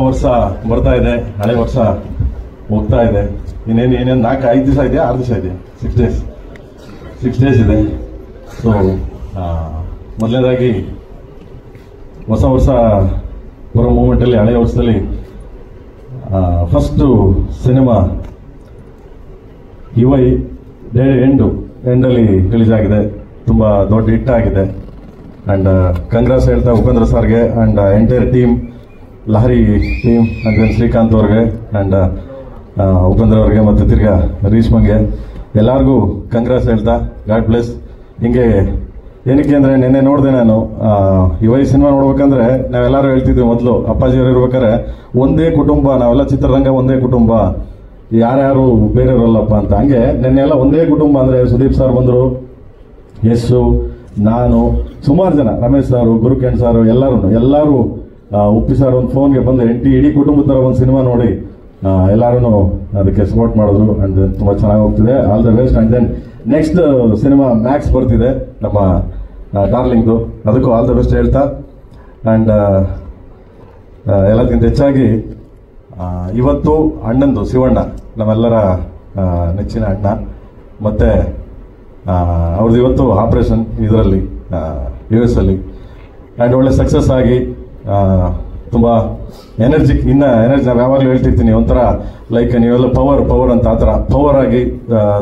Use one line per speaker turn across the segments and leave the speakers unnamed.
ವರ್ಷ ಬರ್ತಾ ಇದೆ, ಹಳೆ ವರ್ಷ ಹೋಗ್ತಾ ಇದೆ. ಏನೇನು 4-5 ದಿವಸ ಇದೆಯಾ, 6 ದಿವಸ ಇದೆಯಾ? 6 ಡೇಸ್ ಇದೆ. ಸೊ ಮೊದಲನೇದಾಗಿ ಹೊಸ ವರ್ಷ ಬರೋ ಮೂಮೆಂಟಲ್ಲಿ, ಹಳೆ ವರ್ಷದಲ್ಲಿ ಫಸ್ಟು ಸಿನಿಮಾ ಯುವೈ ಎಂಡಲ್ಲಿ ರಿಲೀಸ್ ಆಗಿದೆ. ತುಂಬ ದೊಡ್ಡ ಹಿಟ್ ಆಗಿದೆ. ಅಂಡ್ ಕಂಗ್ರಾಸ್ ಹೇಳ್ತಾ ಉಪೇಂದ್ರ ಸರ್ಗೆ and entire team, Lahari team and Srikanth ಅವ್ರಿಗೆ ಅಂಡ್ ಉಪೇಂದ್ರ ಅವ್ರಿಗೆ ಮತ್ತು ತಿರ್ಗಾ ರೀಶ್ಮಂಗೆ ಎಲ್ಲರಿಗೂ ಕಂಗ್ರಾಸ್ ಹೇಳ್ತಾ ಗಾಡ್ ಬ್ಲೆಸ್. ಹಿಂಗೆ ಏನಕ್ಕೆ ಅಂದರೆ ನಿನ್ನೆ ನೋಡಿದೆ ನಾನು ಯುವೈ ಸಿನಿಮಾ ನೋಡ್ಬೇಕಂದ್ರೆ ನಾವೆಲ್ಲರೂ ಹೇಳ್ತಿದ್ವಿ ಮೊದಲು ಅಪ್ಪಾಜಿಯವರು ಇರ್ಬೇಕಾದ್ರೆ ಒಂದೇ ಕುಟುಂಬ, ನಾವೆಲ್ಲ ಚಿತ್ರರಂಗ ಒಂದೇ ಕುಟುಂಬ, ಯಾರ್ಯಾರು ಬೇರೆಯವರಲ್ಲಪ್ಪ ಅಂತ. ಹಂಗೆ ನಿನ್ನೆಲ್ಲ ಒಂದೇ ಕುಟುಂಬ ಅಂದರೆ ಸುದೀಪ್ ಸರ್ ಬಂದರು, ಯಸ್ಸು, ನಾನು, ಸುಮಾರು ಜನ, ರಮೇಶ್ ಸಾರು, ಗುರುಕಿರಣ್ ಸಾರು, ಎಲ್ಲರೂ ಉಪ್ಪಿ ಸರ್ ಒಂದು ಫೋನ್ಗೆ ಬಂದು ಇಡೀ ಕುಟುಂಬದ ಥರ ಒಂದು ಸಿನಿಮಾ ನೋಡಿ ಎಲ್ಲರೂ ಅದಕ್ಕೆ ಸಪೋರ್ಟ್ ಮಾಡಿದ್ರು. ಅಂಡ್ ತುಂಬ ಚೆನ್ನಾಗಿ ಹೋಗ್ತಿದೆ. All the best. And then next cinema Max ಬರ್ತಿದೆ ನಮ್ಮ ಡಾರ್ಲಿಂಗ್ದು, ಅದಕ್ಕೂ ಆಲ್ ದ ಬೆಸ್ಟ್ ಹೇಳ್ತಾ. ಅಂಡ್ ಎಲ್ಲದಕ್ಕಿಂತ ಹೆಚ್ಚಾಗಿ ಇವತ್ತು ಅಣ್ಣಂದು ಶಿವಣ್ಣ, ನಮ್ಮೆಲ್ಲರ ನೆಚ್ಚಿನ ಅಣ್ಣ, ಮತ್ತೆ ಅವ್ರದ್ದು ಇವತ್ತು ಆಪರೇಷನ್ ಇದರಲ್ಲಿ US ಅಲ್ಲಿ. ಆ್ಯಂಡ್ ಒಳ್ಳೆ ಸಕ್ಸಸ್ ಆಗಿ ತುಂಬ ಎನರ್ಜಿ ನಾವು ಯಾವಾಗಲೂ ಹೇಳ್ತಿರ್ತೀನಿ, ಒಂಥರ ಲೈಕ್ ನೀವೆಲ್ಲ ಪವರ್ ಅಂತ, ಆ ಥರ ಪವರ್ ಆಗಿ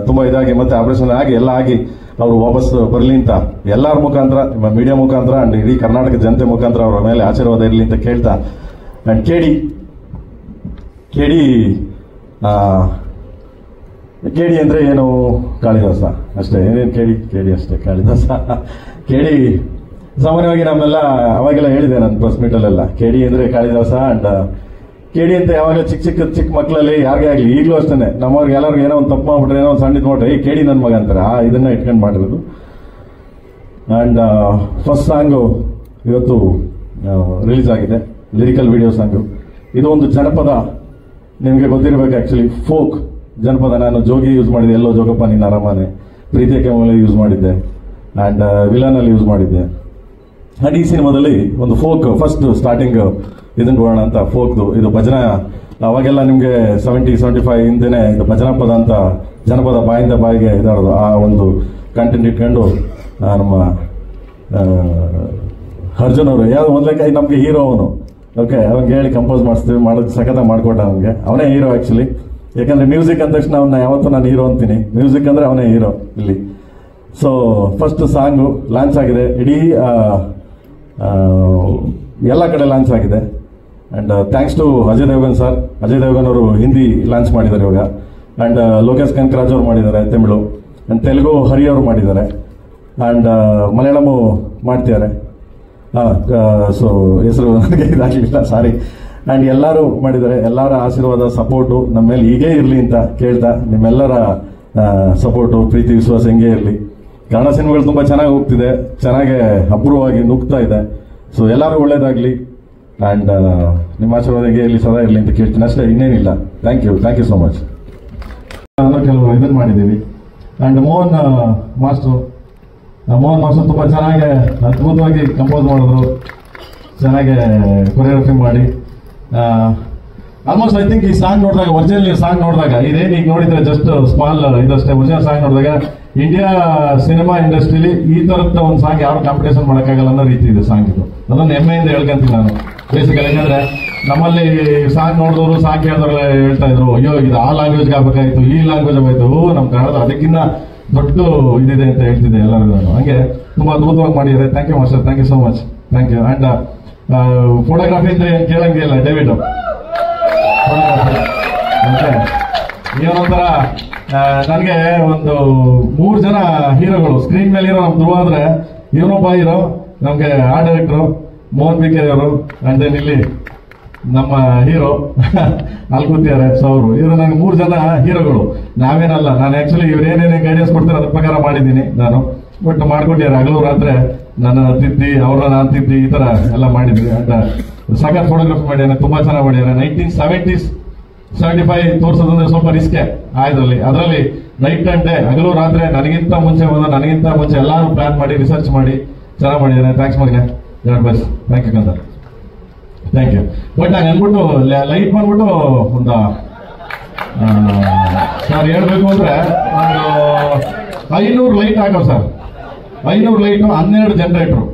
ತುಂಬ ಇದಾಗಿ ಮತ್ತೆ ಆಪರೇಷನ್ ಆಗಿ ಎಲ್ಲ ಆಗಿ ಅವರು ವಾಪಸ್ ಬರಲಿ ಅಂತ ಎಲ್ಲರ ಮುಖಾಂತರ, ನಿಮ್ಮ ಮೀಡಿಯಾ ಮುಖಾಂತರ ಅಂಡ್ ಇಡೀ ಕರ್ನಾಟಕ ಜನತೆ ಮುಖಾಂತರ ಅವರ ಮೇಲೆ ಆಶೀರ್ವಾದ ಇರಲಿ ಅಂತ ಕೇಳ್ತಾ. ಅಂಡ್ ಕೇಡಿ ಅಂದರೆ ಏನು, ಕಾಳಿದಾಸ ಅಷ್ಟೇ. ಏನೇನು ಕೇಡಿ ಅಷ್ಟೇ, ಕಾಳಿದಾಸ. ಕೇಡಿ ಸಾಮಾನ್ಯವಾಗಿ ನಮ್ಮೆಲ್ಲ ಅವಾಗೆಲ್ಲ ಹೇಳಿದೆ ನಾನು ಪ್ರೆಸ್ ಮೀಟಲ್ಲೆಲ್ಲ, ಕೇಡಿ ಅಂದರೆ ಕಾಳಿದಾಸ. ಅಂಡ್ ಕೇಡಿ ಅಂತ ಯಾವಾಗಲೂ ಚಿಕ್ಕ ಮಕ್ಕಳಲ್ಲಿ ಯಾರಿಗೇ ಆಗಲಿ, ಈಗಲೂ ಅಷ್ಟೇ ನಮ್ಮವ್ರಿಗೆ ಎಲ್ಲರಿಗೂ ಏನೋ ಒಂದು ತಪ್ಪು ಮಾಡ್ಬಿಟ್ರೆ, ಏನೋ ಒಂದು ಸಣ್ಣ ಮಾಡ್ರೆ ಕೇಡಿ ನನ್ನ ಮಗ ಅಂತಾರೆ. ಇದನ್ನ ಇಟ್ಕೊಂಡು ಮಾಡಿರೋದು. ಅಂಡ್ ಫಸ್ಟ್ ಸಾಂಗು ಇವತ್ತು ರಿಲೀಸ್ ಆಗಿದೆ, ಲಿರಿಕಲ್ ವಿಡಿಯೋ ಸಾಂಗು. ಇದು ಒಂದು ಜನಪದ, ನಿಮಗೆ ಗೊತ್ತಿರಬೇಕು ಆ್ಯಕ್ಚುಲಿ, ಫೋಕ್ ಜನಪದ. ನಾನು ಜೋಗಿ ಯೂಸ್ ಮಾಡಿದ್ದೆ, ಎಲ್ಲೋ ಜೋಗಪ್ಪ ನಿನ್ನ ಅರಮನೆ, ಪ್ರೀತಿಯ ಕೆಮ್ಮಲ್ಲಿ ಯೂಸ್ ಮಾಡಿದ್ದೆ, ಆ್ಯಂಡ್ ವಿಲನಲ್ಲಿ ಯೂಸ್ ಮಾಡಿದ್ದೆ. ಅಂಡ್ ಈ ಸಿನಿಮಾದಲ್ಲಿ ಒಂದು ಫೋಕ್ ಫಸ್ಟ್ ಸ್ಟಾರ್ಟಿಂಗ್ ಇದನ್ನು ಕೊಡೋಣ ಅಂತ, ಫೋಕ್ದು. ಇದು ಭಜನಾ, ಅವಾಗೆಲ್ಲ ನಿಮಗೆ 70-75 ಹಿಂದೆನೆ ಇದು ಭಜನಾ ಪದ ಅಂತ, ಜನಪದ ಬಾಯಿಂದ ಬಾಯಿಗೆ ಇದಾಡೋದು. ಆ ಒಂದು ಕಂಟೆಂಟ್ ಇಟ್ಕೊಂಡು ನಮ್ಮ ಅರ್ಜುನ್ ಅವರು ಯಾವ್ದು ಮೊದಲೇ ನಮಗೆ ಹೀರೋ ಅವನು. ಓಕೆ, ಅವ್ನಿಗೆ ಹೇಳಿ ಕಂಪೋಸ್ ಮಾಡೋದು ಸಖತ್ತಾಗಿ ಮಾಡ್ಕೊಟ್ಟ. ಅವನೇ ಹೀರೋ ಆ್ಯಕ್ಚುಲಿ. ಯಾಕಂದ್ರೆ ಮ್ಯೂಸಿಕ್ ಅಂದ ತಕ್ಷಣ ಅವನ್ನ ಯಾವತ್ತೂ ನಾನು ಹೀರೋ ಅಂತೀನಿ, ಮ್ಯೂಸಿಕ್ ಅಂದ್ರೆ ಅವನೇ ಹೀರೋ ಇಲ್ಲಿ. ಸೊ ಫಸ್ಟ್ ಸಾಂಗು ಲಾಂಚ್ ಆಗಿದೆ, ಇಡೀ ಎಲ್ಲ ಕಡೆ ಲಾಂಚ್ ಆಗಿದೆ. And thanks to Ajay Devgan sir. Ajay Devgan ಅವರು ಹಿಂದಿ ಲಾಂಚ್ ಮಾಡಿದ್ದಾರೆ ಇವಾಗ. ಅಂಡ್ ಲೋಕೇಶ್ ಕನಕರಾಜ್ ಅವರು ಮಾಡಿದ್ದಾರೆ ತಮಿಳು. ಅಂಡ್ ತೆಲುಗು ಹರಿ ಅವರು ಮಾಡಿದ್ದಾರೆ. ಅಂಡ್ ಮಲಯಾಳಮು ಮಾಡ್ತಿದ್ದಾರೆ. ಸೊ ಹೆಸರು ನನಗೆ ಇದಾಗಲಿಲ್ಲ, ಸಾರಿ. ಅಂಡ್ ಎಲ್ಲರೂ ಮಾಡಿದ್ದಾರೆ. ಎಲ್ಲರ ಆಶೀರ್ವಾದ, ಸಪೋರ್ಟು ನಮ್ಮ ಮೇಲೆ ಹೀಗೇ ಇರಲಿ ಅಂತ ಕೇಳ್ತಾ, ನಿಮ್ಮೆಲ್ಲರ ಸಪೋರ್ಟು, ಪ್ರೀತಿ, ವಿಶ್ವಾಸ ಹಿಂಗೇ ಇರಲಿ. ಕನ್ನಡ ಸಿನಿಮಾಗಳು ತುಂಬ ಚೆನ್ನಾಗಿ ಹೋಗ್ತಿದೆ, ಚೆನ್ನಾಗಿ ಅಪೂರ್ವವಾಗಿ ನುಗ್ತಾ ಇದೆ. ಸೊ ಎಲ್ಲರೂ ಒಳ್ಳೇದಾಗಲಿ. ಅಂಡ್ ನಿಮ್ಮ ಆಶೀರ್ವಾದ ಹೀಗೆ ಇರಲಿ, ಸದಾ ಇರಲಿ ಅಂತ ಕೇಳ್ತೀನಿ ಅಷ್ಟೇ, ಇನ್ನೇನಿಲ್ಲ. Thank you so much. ಕೆಲವು ಇದನ್ನು ಮಾಡಿದ್ದೀವಿ. ಅಂಡ್ ಮೋಹನ್ ಮಾಸ್ಟರ್ ತುಂಬ ಚೆನ್ನಾಗಿ ಅದ್ಭುತವಾಗಿ ಕಂಪೋಸ್ ಮಾಡಿದ್ರು, ಚೆನ್ನಾಗಿ ಕೊರಿಯೋಗ್ರಫಿ ಮಾಡಿ. ಆಲ್ಮೋಸ್ಟ್ ಐ ಥಿಂಕ್ ಈ ಸಾಂಗ್ ನೋಡಿದಾಗ, ಒರಿಜಿನಲ್ ಸಾಂಗ್ ನೋಡಿದಾಗ, ಇದೇನು ಈಗ ನೋಡಿದ್ರೆ ಜಸ್ಟ್ ಸ್ಮಾಲ್ ಇದಷ್ಟೇ, ಒರಿಜಿನಲ್ ಸಾಂಗ್ ನೋಡಿದಾಗ ಇಂಡಿಯಾ ಸಿನಿಮಾ ಇಂಡಸ್ಟ್ರಿಲಿ ಈ ತರದ ಒಂದು ಸಾಂಗ್ ಯಾರು ಕಾಂಪಿಟೇಷನ್ ಮಾಡೋಕ್ಕಾಗಲ್ಲ ಅನ್ನೋ ರೀತಿ ಇದೆ ಸಾಂಗ್ ಇದು. ಅದನ್ನು ಹೆಮ್ಮೆಯಿಂದ ಹೇಳ್ಕೊಂತೀನಿ ನಾನು ಬೇಸಿಕಲಿ. ಯಾಕಂದ್ರೆ ನಮ್ಮಲ್ಲಿ ಸಾಂಗ್ ನೋಡಿದವರು, ಸಾಂಗ್ ಕೇಳಿದವರು ಹೇಳ್ತಾ ಇದ್ರು, ಅಯ್ಯೋ ಇದು ಆ ಲ್ಯಾಂಗ್ವೇಜ್ಗೆ ಆಗ್ಬೇಕಾಯ್ತು, ಈ ಲ್ಯಾಂಗ್ವೇಜ್ ಆಗೋಯ್ತು, ನಮ್ಮ ಕನ್ನಡ ಅದಕ್ಕಿಂತ ದೊಡ್ಡ ಇದಿದೆ ಅಂತ ಹೇಳ್ತಿದ್ದೆ ಎಲ್ಲರಿಗೂ ನಾನು. ಹಂಗೆ ತುಂಬ ಅದ್ಭುತವಾಗಿ ಮಾಡಿದ್ದಾರೆ. Thank you master, thank you so much, thank you. And photography ಅಂದ್ರೆ ಕೇಳಂಗೆ ಇಲ್ಲ, ಡೇವಿಡ್ ಏನೊಂಥರ ನನಗೆ ಒಂದು 3 ಜನ ಹೀರೋಗಳು ಸ್ಕ್ರೀನ್ ಮೇಲೆ ಇರೋ ನಮ್ಮ ಧ್ರುವ ಆದ್ರೆ, ಇವನೊಬ್ಬ ಹೀರೋ, ನಮಗೆ art director Mohan B K ಅವರು, ಅಂಡ್ ದೆನ್ ಇಲ್ಲಿ ನಮ್ಮ ಹೀರೋ ಅಲ್ಕುತ್ತಿದ್ದಾರೆ. ಸೊ ಇವರು ನನಗೆ 3 ಜನ ಹೀರೋಗಳು. ನಾವೇನಲ್ಲ, ನಾನು ಆಕ್ಚುಲಿ ಇವ್ರು ಏನೇನೇ ಗೈಡೆನ್ಸ್ ಕೊಡ್ತಾರೆ ಅದ್ರ ಪ್ರಕಾರ ಮಾಡಿದ್ದೀನಿ ನಾನು. ಬಟ್ ಮಾಡ್ಕೊಂಡಿದ್ದಾರೆ ಹಗಲು ರಾತ್ರಿ ನನ್ನ ತಿದ್ದಿ, ಅವ್ರನ್ನ ನಾನು ತಿದ್ದಿ, ಈ ತರ ಎಲ್ಲ ಮಾಡಿದ್ವಿ. ಅಂಡ್ ಸಾಕಷ್ಟು ಫೋಟೋಗ್ರಫಿ ಮಾಡಿದ್ದಾನೆ, ತುಂಬಾ ಚೆನ್ನಾಗಿ ಮಾಡಿದ್ದಾನೆ. 1970s 75 ತೋರಿಸೋದಂದ್ರೆ ಸ್ವಲ್ಪ ರಿಸ್ಕೆ ಅದರಲ್ಲಿ ನೈಟ್ ಅಂಡ್ ಡೇ, ಹಗಲು ರಾತ್ರಿ, ನನಗಿಂತ ಮುಂಚೆ ಎಲ್ಲರೂ ಪ್ಲಾನ್ ಮಾಡಿ ರಿಸರ್ಚ್ ಮಾಡಿ ಚೆನ್ನಾಗಿ ಮಾಡಿದ್ದಾನೆ. ಥ್ಯಾಂಕ್ಸ್ ಮಗನೆ, ಗಾಡ್ ಬ್ಲೆಸ್. ಥ್ಯಾಂಕ್ ಯು ಕಂದ. Thank you. ಬಟ್ ನಾನು ಅಂದ್ಬಿಟ್ಟು ಲೈಟ್ ಬಂದ್ಬಿಟ್ಟು ಒಂದು ಸರ್ ಹೇಳ್ಬೇಕು ಅಂದ್ರೆ ಒಂದು 500 ಲೈಟ್ ಹಾಕೋ ಸರ್. 500 ಲೈಟು 12 ಜನರೇಟ್ರು,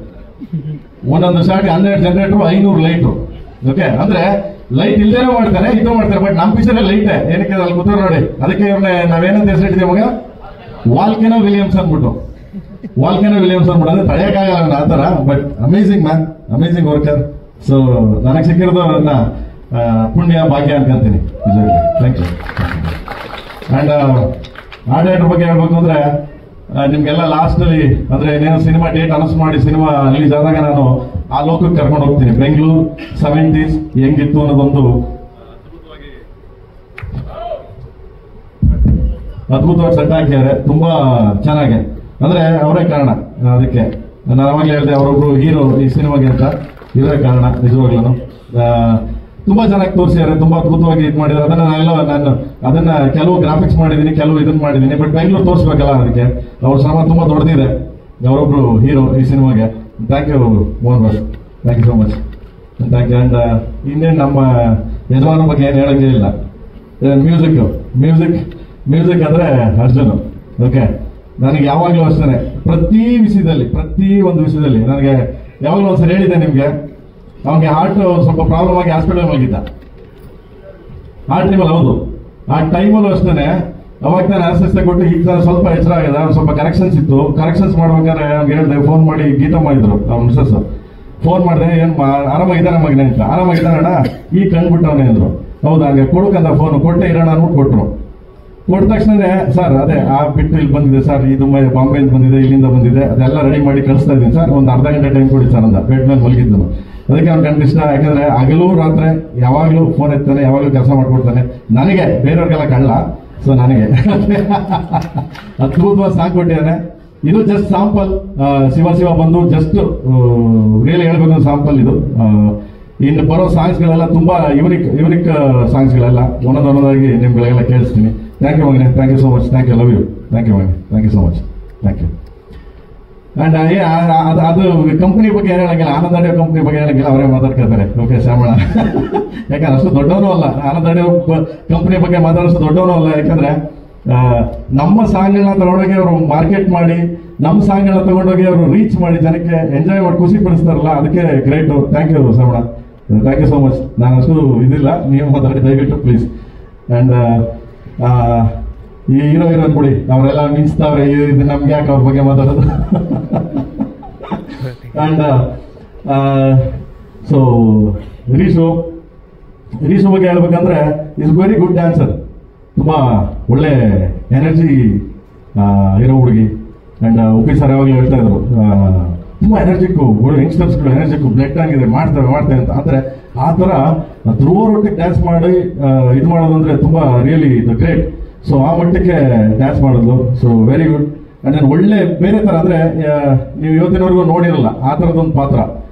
ಒಂದೊಂದು ಶಾರ್ಟ್ಗೆ 12 ಜನರೇಟ್ರು 500 ಲೈಟು. ಓಕೆ, ಅಂದ್ರೆ ಲೈಟ್ ಇಲ್ದೇನೋ ಮಾಡ್ತಾರೆ, ಇದು ಮಾಡ್ತಾರೆ. ಬಟ್ ನಮ್ಮ ಪಿಕ್ಚರ್ ಲೈಟ್ ಏನಕ್ಕೆ ಅಲ್ಲಿ ಕೂತಾರ ನೋಡಿ. ಅದಕ್ಕೆ ಇವ್ರನ್ನ ನಾವೇನಂತ ಹೆಸರಿಟ್ಟಿದ್ದೀವಿ ಮಗ, ವಾಲ್ಕೆನೋ ವಿಲಿಯಮ್ಸ್ ಅಂದ್ಬಿಟ್ಟು. ವಾಲ್ಕೆನೋ ವಿಲಿಯಮ್ಸ್ ಅಂದ್ಬಿಟ್ಟು ಅಂದ್ರೆ ತಡೆಯಕ್ಕಾಗಲ್ಲ ಆ ಥರ. But amazing man, amazing worker. So ನನಗೆ ಸಿಕ್ಕಿರೋದು ನನ್ನ ಪುಣ್ಯ ಭಾಗ್ಯ ಅನ್ಕೊಂತೀನಿ. Thank you. ಅಂಡ್ ಆರ್ಡರ್ ಬಗ್ಗೆ ಹೇಳ್ಬೇಕು ಅಂದ್ರೆ ನಿಮ್ಗೆಲ್ಲ ಲಾಸ್ಟ್ ಅಲ್ಲಿ ಅಂದ್ರೆ ಇನ್ನೇನು ಸಿನಿಮಾ ಡೇಟ್ ಅನೌನ್ಸ್ ಮಾಡಿ ಸಿನಿಮಾ ರಿಲೀಸ್ ಆದಾಗ ನಾನು ಆ ಲೋಕಕ್ಕೆ ಕರ್ಕೊಂಡು ಹೋಗ್ತೀನಿ. ಬೆಂಗಳೂರು 70s ಹೆಂಗಿತ್ತು ಅನ್ನೋದೊಂದು ಅದ್ಭುತವಾಗಿ ಸೆಟ್ ಹಾಕಿದ್ದಾರೆ. ತುಂಬಾ ಚೆನ್ನಾಗಿ ಅಂದ್ರೆ ಅವರೇ ಕಾರಣ ಅದಕ್ಕೆ. ನಾನು ಅವಾಗಲೇ ಹೇಳಿದೆ ಅವರೊಬ್ರು ಹೀರೋ ಈ ಸಿನಿಮಾಗೆ ಅಂತ, ಇವರೇ ಕಾರಣ ನಿಜವಾಗ್ಲೂ. ತುಂಬಾ ಚೆನ್ನಾಗಿ ತೋರಿಸಿದ್ದಾರೆ, ತುಂಬಾ ಅದ್ಭುತವಾಗಿ ಇದು ಮಾಡಿದ್ದಾರೆ. ನಾನು ಅದನ್ನ ಕೆಲವು ಗ್ರಾಫಿಕ್ಸ್ ಮಾಡಿದ್ದೀನಿ, ಕೆಲವು ಇದನ್ನ ಮಾಡಿದ್ದೀನಿ. ಬಟ್ ಬೆಂಗಳೂರು ತೋರಿಸ್ಬೇಕಲ್ಲ, ಅದಕ್ಕೆ ಅವ್ರ ಶ್ರಮ ತುಂಬಾ ದೊಡ್ಡದಿದೆ. ಅವರೊಬ್ರು ಹೀರೋ ಈ ಸಿನಿಮಾಗೆ. Thank you Mohan boss, thank you so much. Thank you. And ಇನ್ನೇನು ನಮ್ಮ ಯಜಮಾನ ಬಗ್ಗೆ ಏನು ಹೇಳಂಗೇ ಇಲ್ಲ. ಮ್ಯೂಸಿಕ್ ಅಂದ್ರೆ ಅರ್ಜುನ್. ಓಕೆ, ನನಗೆ ಯಾವಾಗಲೂ ಅಷ್ಟೇ ಪ್ರತಿ ಒಂದು ವಿಷಯದಲ್ಲಿ ನನಗೆ ಯಾವಾಗಲೂ ಒಂದ್ಸರಿ ಹೇಳಿದ್ದೆ ನಿಮ್ಗೆ, ಅವನಿಗೆ ಹಾರ್ಟ್ ಸ್ವಲ್ಪ ಪ್ರಾಬ್ಲಮ್ ಆಗಿ ಹಾಸ್ಪಿಟಲ್ ಹೋಗಿದ್ದ. ಆ ಟೈಮಲ್ಲಿ ಹೌದು, ಆ ಟೈಮಲ್ಲೂ ಅಷ್ಟೇ ಅವಾಗ ನಾನು ಅನಸ್ತೇಸಿಯಾ ಕೊಟ್ಟು ಈಗ ಸ್ವಲ್ಪ ಎಚ್ಚರ ಆಗಿದೆ. ಸ್ವಲ್ಪ ಕರೆಕ್ಷನ್ಸ್ ಇತ್ತು. ಕರೆಕ್ಷನ್ಸ್ ಮಾಡ್ಬೇಕಾದ್ರೆ ಅವ್ನಿಗೆ ಹೇಳಿದೆ, ಫೋನ್ ಮಾಡಿ ಗೀತಮ್ಮ ಇದ್ರು ಅವ್ನ ಮಿಸಸ್. ಫೋನ್ ಮಾಡಿದೆ, ಏನ್ ಆರಾಮಾಗಿದ್ದಾನೆ ಮಗನೇ ಅಂತ. ಆರಾಮಾಗಿದ್ದಾನಣ್ಣ, ಈಗ ಕಂಡ್ಬಿಟ್ಟವನೇ ಅಂದ್ರು. ಹೌದಾ, ಹಂಗೆ ಕೊಡಕಂತ ಫೋನ್ ಕೊಟ್ಟೆ ಇರೋಣ ಅಂದ್ಬಿಟ್ಟು ಕೊಟ್ಟರು. ಕೊಟ್ಟ ತಕ್ಷಣ ಸರ್ ಅದೇ ಆ ಬಿಟ್ಟು ಇಲ್ಲಿ ಬಂದಿದೆ ಸರ್, ಇದು ಬಾಂಬೆಯಿಂದ ಬಂದಿದೆ, ಇಲ್ಲಿಂದ ಬಂದಿದೆ, ಅದೆಲ್ಲ ರೆಡಿ ಮಾಡಿ ಕಳಿಸ್ತಾ ಇದ್ದೀನಿ ಸರ್, ಒಂದು ಅರ್ಧ ಗಂಟೆ ಟೈಮ್ ಕೊಡಿ ಸರ್ ಅಂದ. ಬೆಡ್ ಮೇಲೆ ಮಲಗಿದ್ದು. ಅದಕ್ಕೆ ಅವ್ನು ಕಂಡು ಇಷ್ಟ. ಯಾಕಂದ್ರೆ ಹಗಲು ರಾತ್ರಿ ಯಾವಾಗಲೂ ಫೋನ್ ಎತ್ತಾನೆ, ಯಾವಾಗಲೂ ಕೆಲಸ ಮಾಡ್ಕೊಡ್ತಾನೆ. ನನಗೆ ಬೇರೆಯವ್ರಿಗೆಲ್ಲ ಕಳ್ಳ, ಸೊ ನನಗೆ ಅದ್ಭುತವಾಗಿ ಸಾಂಗ್ ಕೊಟ್ಟಿದ್ದಾನೆ. ಇದು ಜಸ್ಟ್ ಸಾಂಪಲ್. ಶಿವ ಬಂದು ಜಸ್ಟ್ ರಿಯಲಿ ಹೇಳ್ಬೇಕು ಸಾಂಪಲ್ ಇದು. ಇನ್ನು ಬರೋ ಸಾಂಗ್ಸ್ಗಳೆಲ್ಲ ತುಂಬಾ ಯುನಿಕ್ ಸಾಂಗ್ಸ್ಗಳೆಲ್ಲ ಒಂದೊಂದಾಗಿ ನಿಮ್ಗಳಿಗೆಲ್ಲ ಕೇಳಿಸ್ತೀನಿ. ಥ್ಯಾಂಕ್ ಯು ಮಗನೆ, thank you so much, thank you, love you, thank you ಮಗನೆ, thank you so much, thank you. And ಅದು ಕಂಪನಿ ಬಗ್ಗೆ ಏನು ಹೇಳಂಗಿಲ್ಲ, ಆನಂದ್ ಆಡಿಯೋ ಕಂಪನಿ ಬಗ್ಗೆ ಹೇಳಂಗಿಲ್ಲ, ಅವರೇ ಮಾತಾಡ್ಕೊಳ್ತಾರೆ. ಓಕೆ ಶ್ಯಾಮಣ, ಯಾಕಂದ್ರೆ ಅಷ್ಟು ದೊಡ್ಡವನು ಅಲ್ಲ, ಆನಂದ್ ಆಡಿಯೋ ಕಂಪನಿ ಬಗ್ಗೆ ಮಾತಾಡೋಷ್ಟು ದೊಡ್ಡವನು ಅಲ್ಲ. ಯಾಕಂದ್ರೆ ನಮ್ಮ ಸಾಂಗ್ಗಳನ್ನ ತಗೊಂಡೋಗಿ ಅವರು ಮಾರ್ಕೆಟ್ ಮಾಡಿ, ನಮ್ಮ ಸಾಂಗ್ಗಳನ್ನ ತಗೊಂಡೋಗಿ ಅವರು ರೀಚ್ ಮಾಡಿ ಜನಕ್ಕೆ ಎಂಜಾಯ್ ಮಾಡಿ ಖುಷಿ ಪಡಿಸ್ತಾರಲ್ಲ, ಅದಕ್ಕೆ great. Thank you Shyamanna, thank you so much. ನಾನು ಅಷ್ಟು ಇದಿಲ್ಲ, ನೀವು ಮಾತಾಡಿ ದಯವಿಟ್ಟು ಪ್ಲೀಸ್. ಅಂಡ್ ಈ ಹೀರೋಯಿನ್ ಕೊಡಿ, ಅವರೆಲ್ಲ ಮಿಂಚ್ತಾವ್ರೆ, ಇದು ನಮ್ಗೆ ಯಾಕೆ ಅವ್ರ ಬಗ್ಗೆ ಮಾತಾಡೋದು. ಅಂಡ್ ಸೊ ರೀಶು ಬಗ್ಗೆ ಹೇಳ್ಬೇಕಂದ್ರೆ ಇಸ್ ವೆರಿ ಗುಡ್ ಡ್ಯಾನ್ಸರ್. ತುಂಬಾ ಒಳ್ಳೆ ಎನರ್ಜಿ ಇರೋ ಹುಡುಗಿ. ಅಂಡ್ ಉಪ್ಪಿ ಸರ್ ಯಾವಾಗಲೂ ಹೇಳ್ತಾ ಇದ್ರು, ತುಂಬಾ ಎನರ್ಜಿಕ್ಕು ಯಂಗ್ಸ್ಟರ್ಸ್ಗಳು ಎನರ್ಜಿಕ್ಕು ಬ್ಲಡ್ ಆಗಿದೆ, ಮಾಡ್ತೇವೆ ಅಂತ. ಅಂದ್ರೆ ಆ ಥರ ಧ್ರುವರೊಟ್ಟಿಗೆ ಡ್ಯಾನ್ಸ್ ಮಾಡಿ ಇದು ಮಾಡೋದಂದ್ರೆ ತುಂಬಾ ರಿಯಲಿ ದ ಗ್ರೇಟ್. ಸೊ ಆ ಮಟ್ಟಕ್ಕೆ ಡ್ಯಾನ್ಸ್ ಮಾಡೋದು, ಸೊ ವೆರಿ ಗುಡ್. ಅಂಡ್ ನಾನು ಒಳ್ಳೆ ಬೇರೆ ಥರ ಅಂದ್ರೆ ನೀವು ಇವತ್ತಿನವರೆಗೂ ನೋಡಿರಲ್ಲ ಆ ಥರದೊಂದು ಪಾತ್ರ,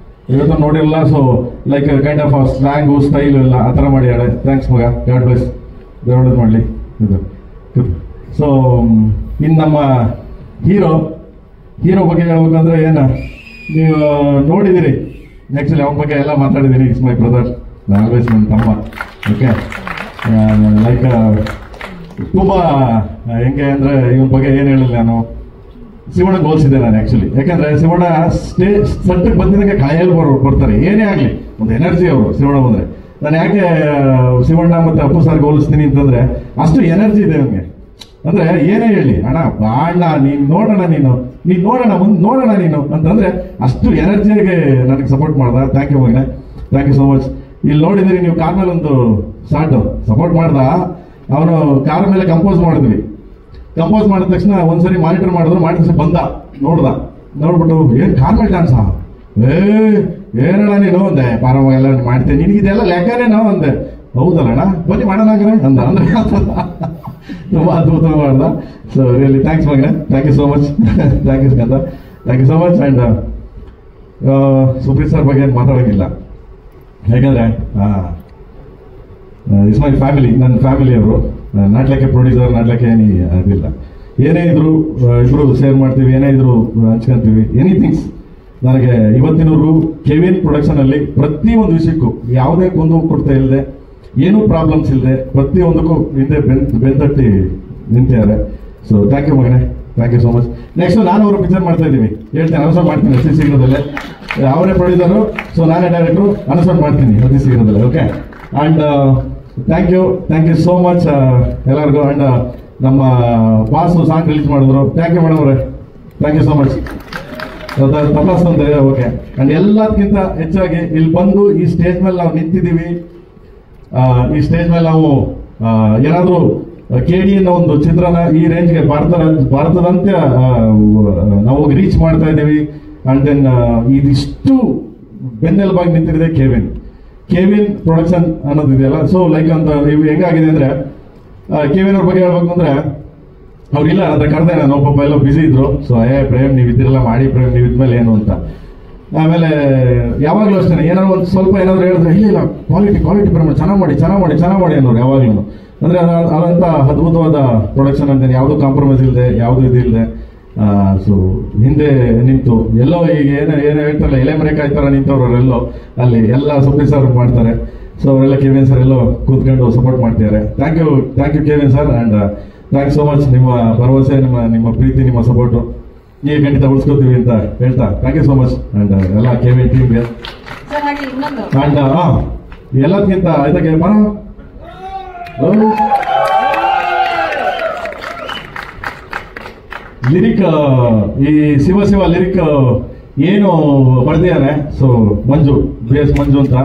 ಇವತ್ತು ನೋಡಿರಲ್ಲ. So like kind of slang style ಎಲ್ಲ ಆ ಥರ ಮಾಡಿ ಹೇಳಿ. ಥ್ಯಾಂಕ್ಸ್ ಮಗ, ಗಾಡ್ ಬ್ಲೆಸ್, ದೇವ್ರದ್ದು ಮಾಡಲಿ ಇದು. ಸೊ ಇನ್ನು ನಮ್ಮ ಹೀರೋ ಬಗ್ಗೆ ಹೇಳ್ಬೇಕಂದ್ರೆ ಏನು, ನೀವು ನೋಡಿದಿರಿ ಆ್ಯಕ್ಚುಲಿ ಅವನ ಬಗ್ಗೆ ಎಲ್ಲ ಮಾತಾಡಿದ್ದೀನಿ. ಇಟ್ಸ್ ಮೈ ಬ್ರದರ್, ಆಲ್ವೇಸ್ ನನ್ನ ತಮ್ಮ. ಓಕೆ, ಲೈಕ್ ತುಂಬ ಹೆಂಗೆ ಅಂದರೆ ಇವನ ಬಗ್ಗೆ ಏನು ಹೇಳಿಲ್ಲ ನಾನು. ಶಿವಣ್ಣ ಹೋಲಿಸಿದೆ ನಾನು ಆ್ಯಕ್ಚುಲಿ. ಯಾಕಂದರೆ ಶಿವಣ್ಣ ಸೆಟ್ಟಿಗೆ ಬಂದಿದ್ದಕ್ಕೆ ಕಾಯಲ್ಲಿ ಬರ್ತಾರೆ, ಏನೇ ಆಗಲಿ ಒಂದು ಎನರ್ಜಿ ಅವರು ಶಿವಣ್ಣ ಬಂದರೆ. ನಾನು ಯಾಕೆ ಶಿವಣ್ಣ ಮತ್ತು ಅಪ್ಪು ಸರ್ಗೆ ಹೋಲಿಸ್ತೀನಿ ಅಂತಂದರೆ ಅಷ್ಟು ಎನರ್ಜಿ ಇದೆ ಅವನಿಗೆ. ಅಂದರೆ ಏನೇ ಹೇಳಿ, ಅಣ್ಣ ಅಣ್ಣ ನೀನು ನೋಡೋಣ, ನೀನು ನೋಡೋಣ, ಮುಂದೆ ನೋಡೋಣ ನೀನು ಅಂತಂದರೆ ಅಷ್ಟು ಎನರ್ಜಿಯಾಗಿ ನನಗೆ ಸಪೋರ್ಟ್ ಮಾಡ್ದ. ಥ್ಯಾಂಕ್ ಯು ಮಗನೆ, ಥ್ಯಾಂಕ್ ಯು ಸೋ ಮಚ್. ಇಲ್ಲಿ ನೋಡಿದಿರಿ ನೀವು ಕಾರ್ ಮೇಲೆ ಒಂದು ಶಾರ್ಟು ಸಪೋರ್ಟ್ ಮಾಡ್ದ. ಅವನು ಕಾರ್ ಮೇಲೆ ಕಂಪೋಸ್ ಮಾಡಿದ್ವಿ. ಕಂಪೋಸ್ ಮಾಡಿದ ತಕ್ಷಣ ಒಂದ್ಸರಿ ಮಾನಿಟರ್ ಮಾಡಿದ ಬಂದ, ನೋಡ್ಬಿಟ್ಟು ಏನು ಕಾರ್ ಮೇಲೆ ಡ್ಯಾನ್ಸಾ, ಏನಣ್ಣ ನೀನು ಅಂದೆ. ಪಾರವಾಗೆಲ್ಲ ಮಾಡ್ತೇನೆ, ನಿನಗೆ ಇದೆಲ್ಲ ಲೆಕ್ಕನೇ ನಾವು ಅಂದೆ. ಹೌದಲ್ಲಣ್ಣ, ಬನ್ನಿ ಮಾಡೋಣ ಅಂದ. ಅಂದ್ರೆ ತುಂಬ ಅದ್ಭುತ ಮಾಡ್ದ. ಸೊ ರಿಯಲಿ ಥ್ಯಾಂಕ್ಸ್ ಮಗನೆ, thank you so much, thank you Skanda, thank you so much. And Supreeth sir ಬಗ್ಗೆ ಏನು ಮಾತಾಡೋಂಗಿಲ್ಲ, ಯಾಕಂದರೆ ಇಟ್ಸ್ ಮೈ ಫ್ಯಾಮಿಲಿ, ನನ್ನ ಫ್ಯಾಮಿಲಿ ಅವರು. ನಾಟ್ಲಕ್ಕೆ ಪ್ರೊಡ್ಯೂಸರ್, ನಾಟ್ಲಕ್ಕೆ ಅದಿಲ್ಲ. ಏನೇ ಇದ್ರು ಇಬ್ಬರು ಶೇರ್ ಮಾಡ್ತೀವಿ, ಏನೇ ಇದ್ರು ಹಂಚ್ಕೊಂತೀವಿ, ಎನಿಥಿಂಗ್ಸ್. ನನಗೆ ಇವತ್ತಿನವರೆಗೂ ಕೆವಿನ್ ಪ್ರೊಡಕ್ಷನ್ ಅಲ್ಲಿ ಪ್ರತಿಯೊಂದು ವಿಷಯಕ್ಕೂ ಯಾವುದೇ ಗೊಂದಲ ಕೊಡ್ತಾ ಇಲ್ಲದೆ, ಏನೂ ಪ್ರಾಬ್ಲಮ್ಸ್ ಇಲ್ಲದೆ ಪ್ರತಿಯೊಂದಕ್ಕೂ ಹಿಂದೆ ಬೆಂತಟ್ಟಿ ನಿಂತಿದ್ದಾರೆ. ಸೊ ಥ್ಯಾಂಕ್ ಯು ಮಗನೇ, thank you so much. Next ನಾನು ಅವರು ಪಿಕ್ಚರ್ ಮಾಡ್ತಾ ಇದ್ದೀವಿ, ಹೇಳ್ತೇನೆ, ಅನೌನ್ಸ್ ಮಾಡ್ತೀನಿ ಅತಿ ಶೀಘ್ರದಲ್ಲೇ. ಅವರೇ ಪ್ರೊಡ್ಯೂಸರು, ಸೊ ನಾನೇ ಡೈರೆಕ್ಟ್ರು, ಅನೌನ್ಸ್ ಮಾಡ್ತೀನಿ ಅತಿ ಶೀಘ್ರದಲ್ಲೇ. Okay, and thank you so much ಎಲ್ಲರಿಗೂ. ಆ್ಯಂಡ್ ನಮ್ಮ ಬಾಸು ಸಾಂಗ್ ರಿಲೀಸ್ ಮಾಡಿದ್ರು, ಥ್ಯಾಂಕ್ ಯು ಮೇಡಮ್ ಅವರೇ, ಥ್ಯಾಂಕ್ ಯು ಸೋ ಮಚ್. ತಪಾಸ್ ಅಂತ ಓಕೆ. ಆ್ಯಂಡ್ ಎಲ್ಲದಕ್ಕಿಂತ ಹೆಚ್ಚಾಗಿ ಇಲ್ಲಿ ಬಂದು ಈ ಸ್ಟೇಜ್ ಮೇಲೆ ನಾವು ನಿಂತಿದ್ದೀವಿ. ಈ ಸ್ಟೇಜ್ ಮೇಲೆ ನಾವು ಏನಾದರೂ KD ಅನ್ನೋ ಒಂದು ಚಿತ್ರನ ಈ ರೇಂಜ್ಗೆ ಭಾರತದಂತೆ ನಾವು ರೀಚ್ ಮಾಡ್ತಾ ಇದ್ದೀವಿ. ಅಂಡ್ ದೆನ್ ಇದಿಷ್ಟು ಬೆನ್ನೆಲುಬಾಗಿ ನಿಂತಿದೆ ಕೆವಿನ್ ಪ್ರೊಡಕ್ಷನ್ ಅನ್ನೋದಿದೆಯಲ್ಲ. ಸೊ ಲೈಕ್ ಅಂತ ಇವು ಹೆಂಗಾಗಿದೆ ಅಂದ್ರೆ, ಕೆವಿನ್ ಅವ್ರ ಬಗ್ಗೆ ಹೇಳ್ಬೇಕು ಅಂದ್ರೆ, ಅವ್ರಿಲ್ಲ ಅಂತ ಕರೆದೆ, ನಾನು ಒಬ್ಬ ಎಲ್ಲ ಬಿಸಿ ಇದ್ರು. ಸೊ ಪ್ರೇಮ್ ನೀವು ಇದ್ದಿರಲ್ಲ, ಮಾಡಿ ಪ್ರೇಮ್ ನೀವು ಇದ್ಮೇಲೆ ಏನು ಅಂತ. ಆಮೇಲೆ ಯಾವಾಗಲೂ ಅಷ್ಟೇ ಏನಾದ್ರು ಒಂದು ಸ್ವಲ್ಪ ಏನಾದ್ರು ಹೇಳಿದ್ರೆ, ಇಲ್ಲ ಕ್ವಾಲಿಟಿ ಪ್ರೇಮ್ ಚೆನ್ನಾಗಿ ಮಾಡಿ ಅನ್ನೋರು ಯಾವಾಗಲೂ. ಅಂದ್ರೆ ಅದಂತ ಅದ್ಭುತವಾದ ಪ್ರೊಡಕ್ಷನ್ ಅಂತ, ಯಾವುದು ಕಾಂಪ್ರಮೈಸ್ ಇಲ್ಲದೆ, ಯಾವುದು ಇದಿಲ್ಲದೆ. ಸೊ ಹಿಂದೆ ನಿಂತು ಎಲ್ಲೋ ಈಗ ಏನು ಹೇಳ್ತಾರಲ್ಲ, ಎಲೆ ಮರೆ ಕಾಯ್ತಾರ ನಿಂತವ್ರೆಲ್ಲೋ ಅಲ್ಲಿ ಎಲ್ಲ ಸುಪ್ರೀತ್ ಸರ್ ಮಾಡ್ತಾರೆ. ಸೊ ಅವರೆಲ್ಲ ಕೆವಿನ್ ಸರ್ ಎಲ್ಲೋ ಕೂತ್ಕೊಂಡು ಸಪೋರ್ಟ್ ಮಾಡ್ತಿದ್ದಾರೆ. Thank you Kevin sir, and thank so much. ನಿಮ್ಮ ಭರವಸೆ, ನಿಮ್ಮ ಪ್ರೀತಿ, ನಿಮ್ಮ ಸಪೋರ್ಟು ನೀವು ಖಂಡಿತ ಉಳಿಸ್ಕೋತೀವಿ ಅಂತ ಹೇಳ್ತಾ thank you so much. And ಎಲ್ಲ ಕೆವಿನ್ ಟೀಮ್ಗೆ. ಆ್ಯಂಡ್ ಎಲ್ಲದಕ್ಕಿಂತ ಇದಕ್ಕೆ ಲಿರಿಕ್, ಈ ಶಿವ ಲಿರಿಕ್ ಏನು ಬರ್ದಿದ್ದಾರೆ. ಸೊ ಮಂಜು ಅಂತ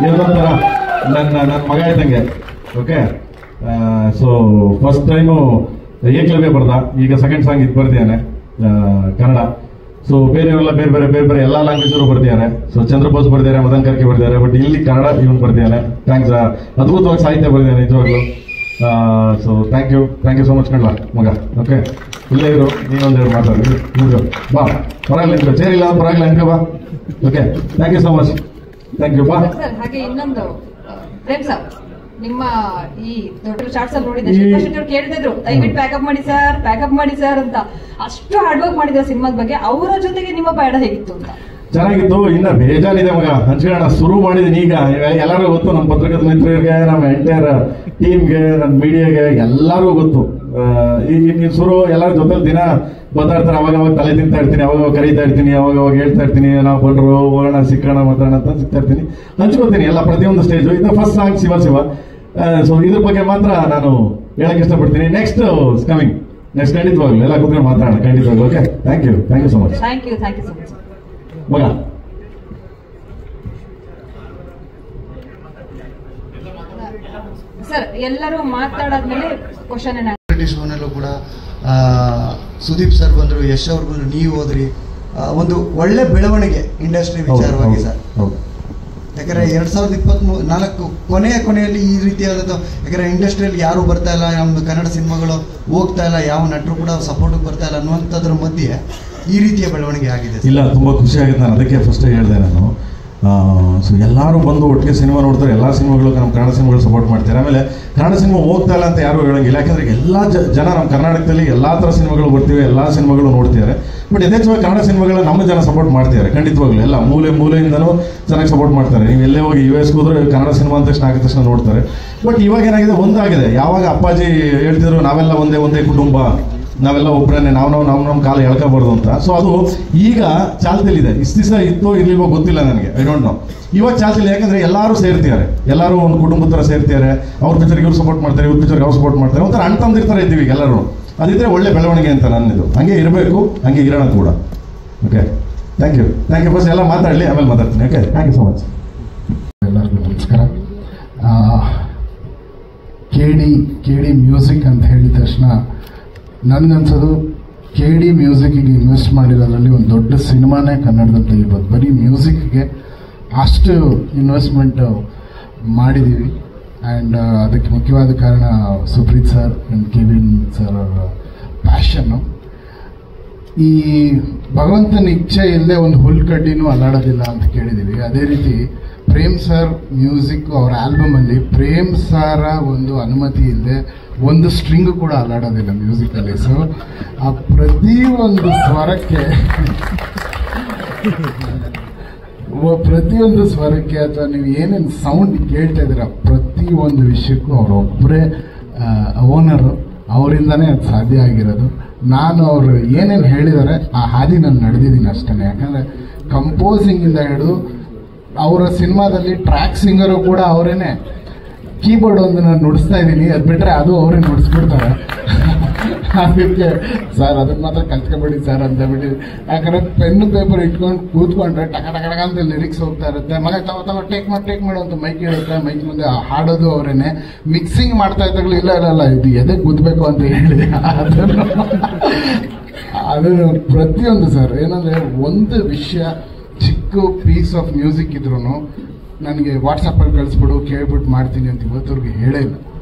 ಏನೊಂಥರ ನನ್ನ ಮಗ ಇದ್ದಂಗೆ. Okay, so first time Ekalavya ಬರ್ದ, ಈಗ ಸೆಕೆಂಡ್ ಸಾಂಗ್ ಇದು ಬರ್ದಿದ್ದಾನೆ ಕನ್ನಡ. ಸೊ ಬೇರೆಯವರೆಲ್ಲ ಬೇರೆ ಎಲ್ಲ ಲ್ಯಾಂಗ್ವೇಜರು ಬರ್ದಿದ್ದಾರೆ. ಸೊ ಚಂದ್ರಬೋಸ್ ಬರ್ದಿದ್ದಾರೆ, ಮದನ್ ಕರ್ಕೆ ಬರ್ದಿದ್ದಾರೆ, ಬಟ್ ಇಲ್ಲಿ ಕನ್ನಡ ಇವನು ಬರ್ದಿದ್ದಾನೆ. ಥ್ಯಾಂಕ್ಸ್. ಅದ್ಭುತವಾಗಿ ಸಾಹಿತ್ಯ ಬರ್ದಿದ್ದಾನೆ ನಿಜವಾಗ್ಲು. So thank you so much ಕಣ್ಣ ಮಗ. ಓಕೆ, ಇಲ್ಲೇ ಇರು, ನೀವೊಂದೆರಡು ಮಾತಾಡಿ, ಬಾ, ಪರವಾಗಿಲ್ಲ, ಸೇರಿಲ್ಲ ಪರವಾಗಿಲ್ಲ ಅಂತ ಬಾ. Okay, thank you so much, thank you, ಬಾ.
ಹಾಗೆ ಇನ್ನೊಂದು ಪ್ರೇಮ್ ಸರ್, ನಿಮ್ಮ ಈ ದೊಡ್ಡ ಚಾರ್ಟ್ಸ್ ಅಲ್ಲಿ ನೋಡಿದ್ರೆ ಕೇಳ್ತಿದ್ರು, ದಯವಿಟ್ಟು ಪ್ಯಾಕಪ್ ಮಾಡಿ ಸರ್ ಅಂತ. ಅಷ್ಟು ಹಾರ್ಡ್ ವರ್ಕ್ ಮಾಡಿದ್ರೆ ಸಿನಿಮಾದ ಬಗ್ಗೆ. ಅವರ ಜೊತೆಗೆ ನಿಮ್ಮ ಪಯಣ ಹೇಗಿತ್ತು ಅಂತ?
ಚೆನ್ನಾಗಿತ್ತು. ಇನ್ನ ಬೇಜಾನಿದೆ ಮಗ, ಹಂಚ್ಕೊಳ್ಳೋಣ ಶುರು ಮಾಡಿದೀನಿ ಈಗ. ಎಲ್ಲರಿಗೂ ಗೊತ್ತು, ನಮ್ಮ ಪತ್ರಕರ್ತ ಮಿತ್ರರಿಗೆ, ನಮ್ಮ ಎಂಟೈರ್ ಟೀಮ್ಗೆ, ನನ್ನ ಮೀಡಿಯಾಗೆ ಎಲ್ಲರಿಗೂ ಗೊತ್ತು. ಈಗ ಶುರು ಎಲ್ಲರ ಜೊತೆ ದಿನ ಮಾತಾಡ್ತಾರೆ. ಅವಾಗ ತಲೆ ತಿಂತಾ ಇರ್ತೀನಿ, ಅವಾಗ ಕರೀತಾ ಇರ್ತೀನಿ, ಅವಾಗ ಹೇಳ್ತಾ ಇರ್ತೀನಿ, ನಾವು ಬಂದ್ರು ಹೋಗೋಣ ಸಿಕ್ಕೋಣ ಮಾತಾಡೋಣ ಅಂತ ಸಿಗ್ತಾ ಇರ್ತೀನಿ, ಹಂಚ್ಕೋತೀನಿ ಎಲ್ಲ ಪ್ರತಿಯೊಂದು ಸ್ಟೇಜು. ಇದು ಫಸ್ಟ್ ಸಾಂಗ್ ಶಿವ. ಸೊ ಇದ್ರ ಬಗ್ಗೆ ಮಾತ್ರ ನಾನು ಹೇಳಕ್ ಇಷ್ಟಪಡ್ತೀನಿ. ನೆಕ್ಸ್ಟ್ ಕಮಿಂಗ್, ನೆಕ್ಸ್ಟ್ ಖಂಡಿತವಾಗ್ಲು ಎಲ್ಲ ಕೂತ್ಕೊಂಡು ಮಾತಾಡೋಣ ಖಂಡಿತವಾಗ್ಲು. Okay, thank you so much.
Thank you so much
ಮಗ.
ಸರ್, ಎಲ್ಲರೂ ಮಾತಾಡಾದ್ಮೇಲೆ ಕ್ವಶನ್
ಶೋನಲ್ಲೂ ಕೂಡ ಸುದೀಪ್ ಸರ್ ಬಂದ್ರು, ಯಶ್ ಅವ್ರು ಬಂದ್ರು, ನೀವು ಹೋದ್ರಿ. ಒಂದು ಒಳ್ಳೆ ಬೆಳವಣಿಗೆ ಇಂಡಸ್ಟ್ರಿ ವಿಚಾರವಾಗಿ ಸರ್. ಯಾಕಂದ್ರೆ 2024 ಕೊನೆಯಲ್ಲಿ ಈ ರೀತಿಯಾದ, ಯಾಕಂದ್ರೆ ಇಂಡಸ್ಟ್ರಿಯಲ್ಲಿ ಯಾರು ಬರ್ತಾ ಇಲ್ಲ, ನಮ್ದು ಕನ್ನಡ ಸಿನಿಮಾಗಳು ಹೋಗ್ತಾ ಇಲ್ಲ, ಯಾವ ನಟರು ಕೂಡ ಸಪೋರ್ಟ್ ಬರ್ತಾ ಇಲ್ಲ ಅನ್ನುವಂಥದ್ರ ಮಧ್ಯೆ ಈ ರೀತಿಯ ಬೆಳವಣಿಗೆ ಆಗಿದೆ.
ಇಲ್ಲ, ತುಂಬಾ ಖುಷಿ ಆಗಿದೆ. ನಾನು ಅದಕ್ಕೆ ಫಸ್ಟ್ ಹೇಳಿದೆ ನಾನು. ಸೊ ಎಲ್ಲರೂ ಬಂದು ಒಟ್ಟಿಗೆ ಸಿನಿಮಾ ನೋಡ್ತಾರೆ, ಎಲ್ಲ ಸಿನಿಮಾಗಳು ನಮ್ಮ ಕನ್ನಡ ಸಿನಿಮಾಗಳು ಸಪೋರ್ಟ್ ಮಾಡ್ತಾರೆ. ಆಮೇಲೆ ಕನ್ನಡ ಸಿನಿಮಾ ಹೋಗ್ತಾ ಇಲ್ಲ ಅಂತ ಯಾರು ಹೇಳೋಂಗಿಲ್ಲ, ಯಾಕಂದ್ರೆ ಎಲ್ಲ ಜನ ನಮ್ಮ ಕರ್ನಾಟಕದಲ್ಲಿ ಎಲ್ಲ ಥರ ಸಿನಿಮಾಗಳು ಬರ್ತಿವೆ, ಎಲ್ಲ ಸಿನಿಮಾಗಳು ನೋಡ್ತಿದ್ದಾರೆ. ಬಟ್ ಯಥೇಚ್ಛವಾಗಿ ಕನ್ನಡ ಸಿನಿಮಾಗಳನ್ನ ನಮ್ಮ ಜನ ಸಪೋರ್ಟ್ ಮಾಡ್ತಿದ್ದಾರೆ ಖಂಡಿತವಾಗ್ಲು. ಎಲ್ಲ ಮೂಲೆಯಿಂದನೂ ಚೆನ್ನಾಗಿ ಸಪೋರ್ಟ್ ಮಾಡ್ತಾರೆ. ನೀವು ಎಲ್ಲೇ ಹೋಗಿ US ಹೋದ್ರೆ ಕನ್ನಡ ಸಿನಿಮಾ ಅಂತ ತಕ್ಷಣ ನೋಡ್ತಾರೆ. ಬಟ್ ಇವಾಗ ಏನಾಗಿದೆ, ಒಂದಾಗಿದೆ. ಯಾವಾಗ ಅಪ್ಪಾಜಿ ಹೇಳ್ತಿದ್ರು ನಾವೆಲ್ಲ ಒಂದೇ ಕುಟುಂಬ, ನಾವೆಲ್ಲ ಒಬ್ಬರನ್ನೇ, ನಮ್ಮ ಕಾಲ ಎಳ್ಕೋಬಾರ್ದು ಅಂತ. ಸೊ ಅದು ಈಗ ಚಾಲ್ತಿಲಿದೆ. ಇಷ್ಟು ದಿವಸ ಇತ್ತೋ ಇರ್ಲಿಲ್ವೋ ಗೊತ್ತಿಲ್ಲ ನನಗೆ, ಐ ಡೋಂಟ್ ನೋ. ಇವಾಗ ಚಾಲ್ತಿಲ್ಲ, ಯಾಕಂದ್ರೆ ಎಲ್ಲರೂ ಸೇರ್ತಿದ್ದಾರೆ, ಎಲ್ಲರೂ ಒಂದು ಕುಟುಂಬದ ಥರ ಸೇರ್ತಿದ್ದಾರೆ. ಅವ್ರ ಪಿಕ್ಚರ್ಗೆ ಇವ್ರು ಸಪೋರ್ಟ್ ಮಾಡ್ತಾರೆ, ಇವ್ರ ಪಿಕ್ಚರ್ಗೆ ಅವ್ರು ಸಪೋರ್ಟ್ ಮಾಡ್ತಾರೆ. ಒಂಥರ ಅಣ್ಣ ತಮ್ಮದಿರ್ತಾರೆ ಇದ್ದೀವಿ ಈಗ ಎಲ್ಲರೂ. ಅದಿದ್ರೆ ಒಳ್ಳೆ ಬೆಳವಣಿಗೆ ಅಂತ ನನ್ನದು. ಹಂಗೆ ಇರಬೇಕು, ಹಂಗೆ ಇರೋಣ ಕೂಡ. Okay, thank you. ಫಸ್ಟ್ ಎಲ್ಲ ಮಾತಾಡಲಿ, ಆಮೇಲೆ ಮಾತಾಡ್ತೀನಿ. Okay, thank you so much.
ಎಲ್ಲರಿಗೂ ನಮಸ್ಕಾರ. KD ಮ್ಯೂಸಿಕ್ ಅಂತ ಹೇಳಿದ ತಕ್ಷಣ ನನಗನ್ಸೋದು KD ಮ್ಯೂಸಿಕ್ಗೆ ಇನ್ವೆಸ್ಟ್ ಮಾಡಿರೋದ್ರಲ್ಲಿ ಒಂದು ದೊಡ್ಡ ಸಿನಿಮಾನೇ ಕನ್ನಡದಲ್ಲಿ ತೆಗಿಬೋದು. ಬರೀ ಮ್ಯೂಸಿಕ್ಗೆ ಅಷ್ಟು ಇನ್ವೆಸ್ಟ್ಮೆಂಟ್ ಮಾಡಿದ್ದೀವಿ. ಆ್ಯಂಡ್ ಅದಕ್ಕೆ ಮುಖ್ಯವಾದ ಕಾರಣ Supreeth sir and Kevin sir ಅವರ ಪ್ಯಾಷನ್ನು. ಈ ಭಗವಂತನ ಇಚ್ಛೆ ಇಲ್ಲದೆ ಒಂದು ಹುಲ್ಕಡ್ಡಿನೂ ಅಲ್ಲಾಡೋದಿಲ್ಲ ಅಂತ ಕೇಳಿದ್ದೀವಿ. ಅದೇ ರೀತಿ ಪ್ರೇಮ್ ಸರ್ ಮ್ಯೂಸಿಕ್, ಅವರ ಆಲ್ಬಮಲ್ಲಿ ಪ್ರೇಮ್ ಸರ ಒಂದು ಅನುಮತಿ ಇಲ್ಲದೆ ಒಂದು ಸ್ಟ್ರಿಂಗ್ ಕೂಡ ಅಲ್ಲಾಡೋದಿಲ್ಲ ಮ್ಯೂಸಿಕಲ್ಲಿ. ಸೊ ಆ ಪ್ರತಿ ಒಂದು ಸ್ವರಕ್ಕೆ ಪ್ರತಿಯೊಂದು ಸ್ವರಕ್ಕೆ ಅಥವಾ ನೀವು ಏನೇನು ಸೌಂಡ್ ಕೇಳ್ತಾ ಇದ್ದೀರಾ ಪ್ರತಿಯೊಂದು ವಿಷಯಕ್ಕೂ ಅವರೊಬ್ಬರೇ ಓನರು, ಅವರಿಂದನೇ ಅದು ಸಾಧ್ಯ ಆಗಿರೋದು. ನಾನು ಅವರು ಏನೇನು ಹೇಳಿದ್ದಾರೆ ಆ ಹಾದಿ ನಾನು ನಡೆದಿದ್ದೀನಿ ಅಷ್ಟೇ. ಯಾಕಂದರೆ ಕಂಪೋಸಿಂಗಿಂದ ಹಿಡಿದು ಅವರ ಸಿನಿಮಾದಲ್ಲಿ ಟ್ರ್ಯಾಕ್ ಸಿಂಗರು ಕೂಡ ಅವರೇನೆ. ಕೀಬೋರ್ಡ್ ಒಂದು ನಾನು ನುಡಿಸ್ತಾ ಇದ್ದೀನಿ, ಅದು ಬಿಟ್ಟರೆ ಅದು ಅವರೇ ನುಡಿಸ್ಬಿಡ್ತಾರೆ. ಅದಕ್ಕೆ ಸರ್ ಅದನ್ನ ಮಾತ್ರ ಕಲ್ತ್ಕೊಬೇಡಿ ಸರ್ ಅಂತ ಬಿಟ್ಟು, ಯಾಕಂದ್ರೆ ಪೆನ್ ಪೇಪರ್ ಇಟ್ಕೊಂಡು ಕೂತ್ಕೊಂಡ್ರೆ ಟಕ ಟಕ ಅಂತ ಲಿರಿಕ್ಸ್ ಹೋಗ್ತಾ ಇರುತ್ತೆ. ಮಗ ತಗೋ ಟೇಕ್ ಮಾಡು ಅಂತ ಮೈಕ್ ಇರುತ್ತೆ, ಮೈಕ್ ಮುಂದೆ ಹಾಡೋದು ಅವರೇನೆ. ಮಿಕ್ಸಿಂಗ್ ಮಾಡ್ತಾ ಇದ್ದಾಗಲೂ ಇಲ್ಲ ಇದು ಎದೆ ಗುದ್ದಬೇಕು ಅಂತ ಹೇಳಿ ಅದನ್ನು ಪ್ರತಿಯೊಂದು ಸರ್ ಏನಂದ್ರೆ ಒಂದು ವಿಷಯ ಚಿಕ್ಕ ಪೀಸ್ ಆಫ್ ಮ್ಯೂಸಿಕ್ ಇದ್ರೂ ನನಗೆ ವಾಟ್ಸಪ್ಪಲ್ಲಿ ಕಳಿಸ್ಬಿಡು ಕೇಳ್ಬಿಟ್ಟು ಮಾಡ್ತೀನಿ ಅಂತ ಇವತ್ತವ್ರಿಗೆ ಹೇಳೇ ಇಲ್ಲ.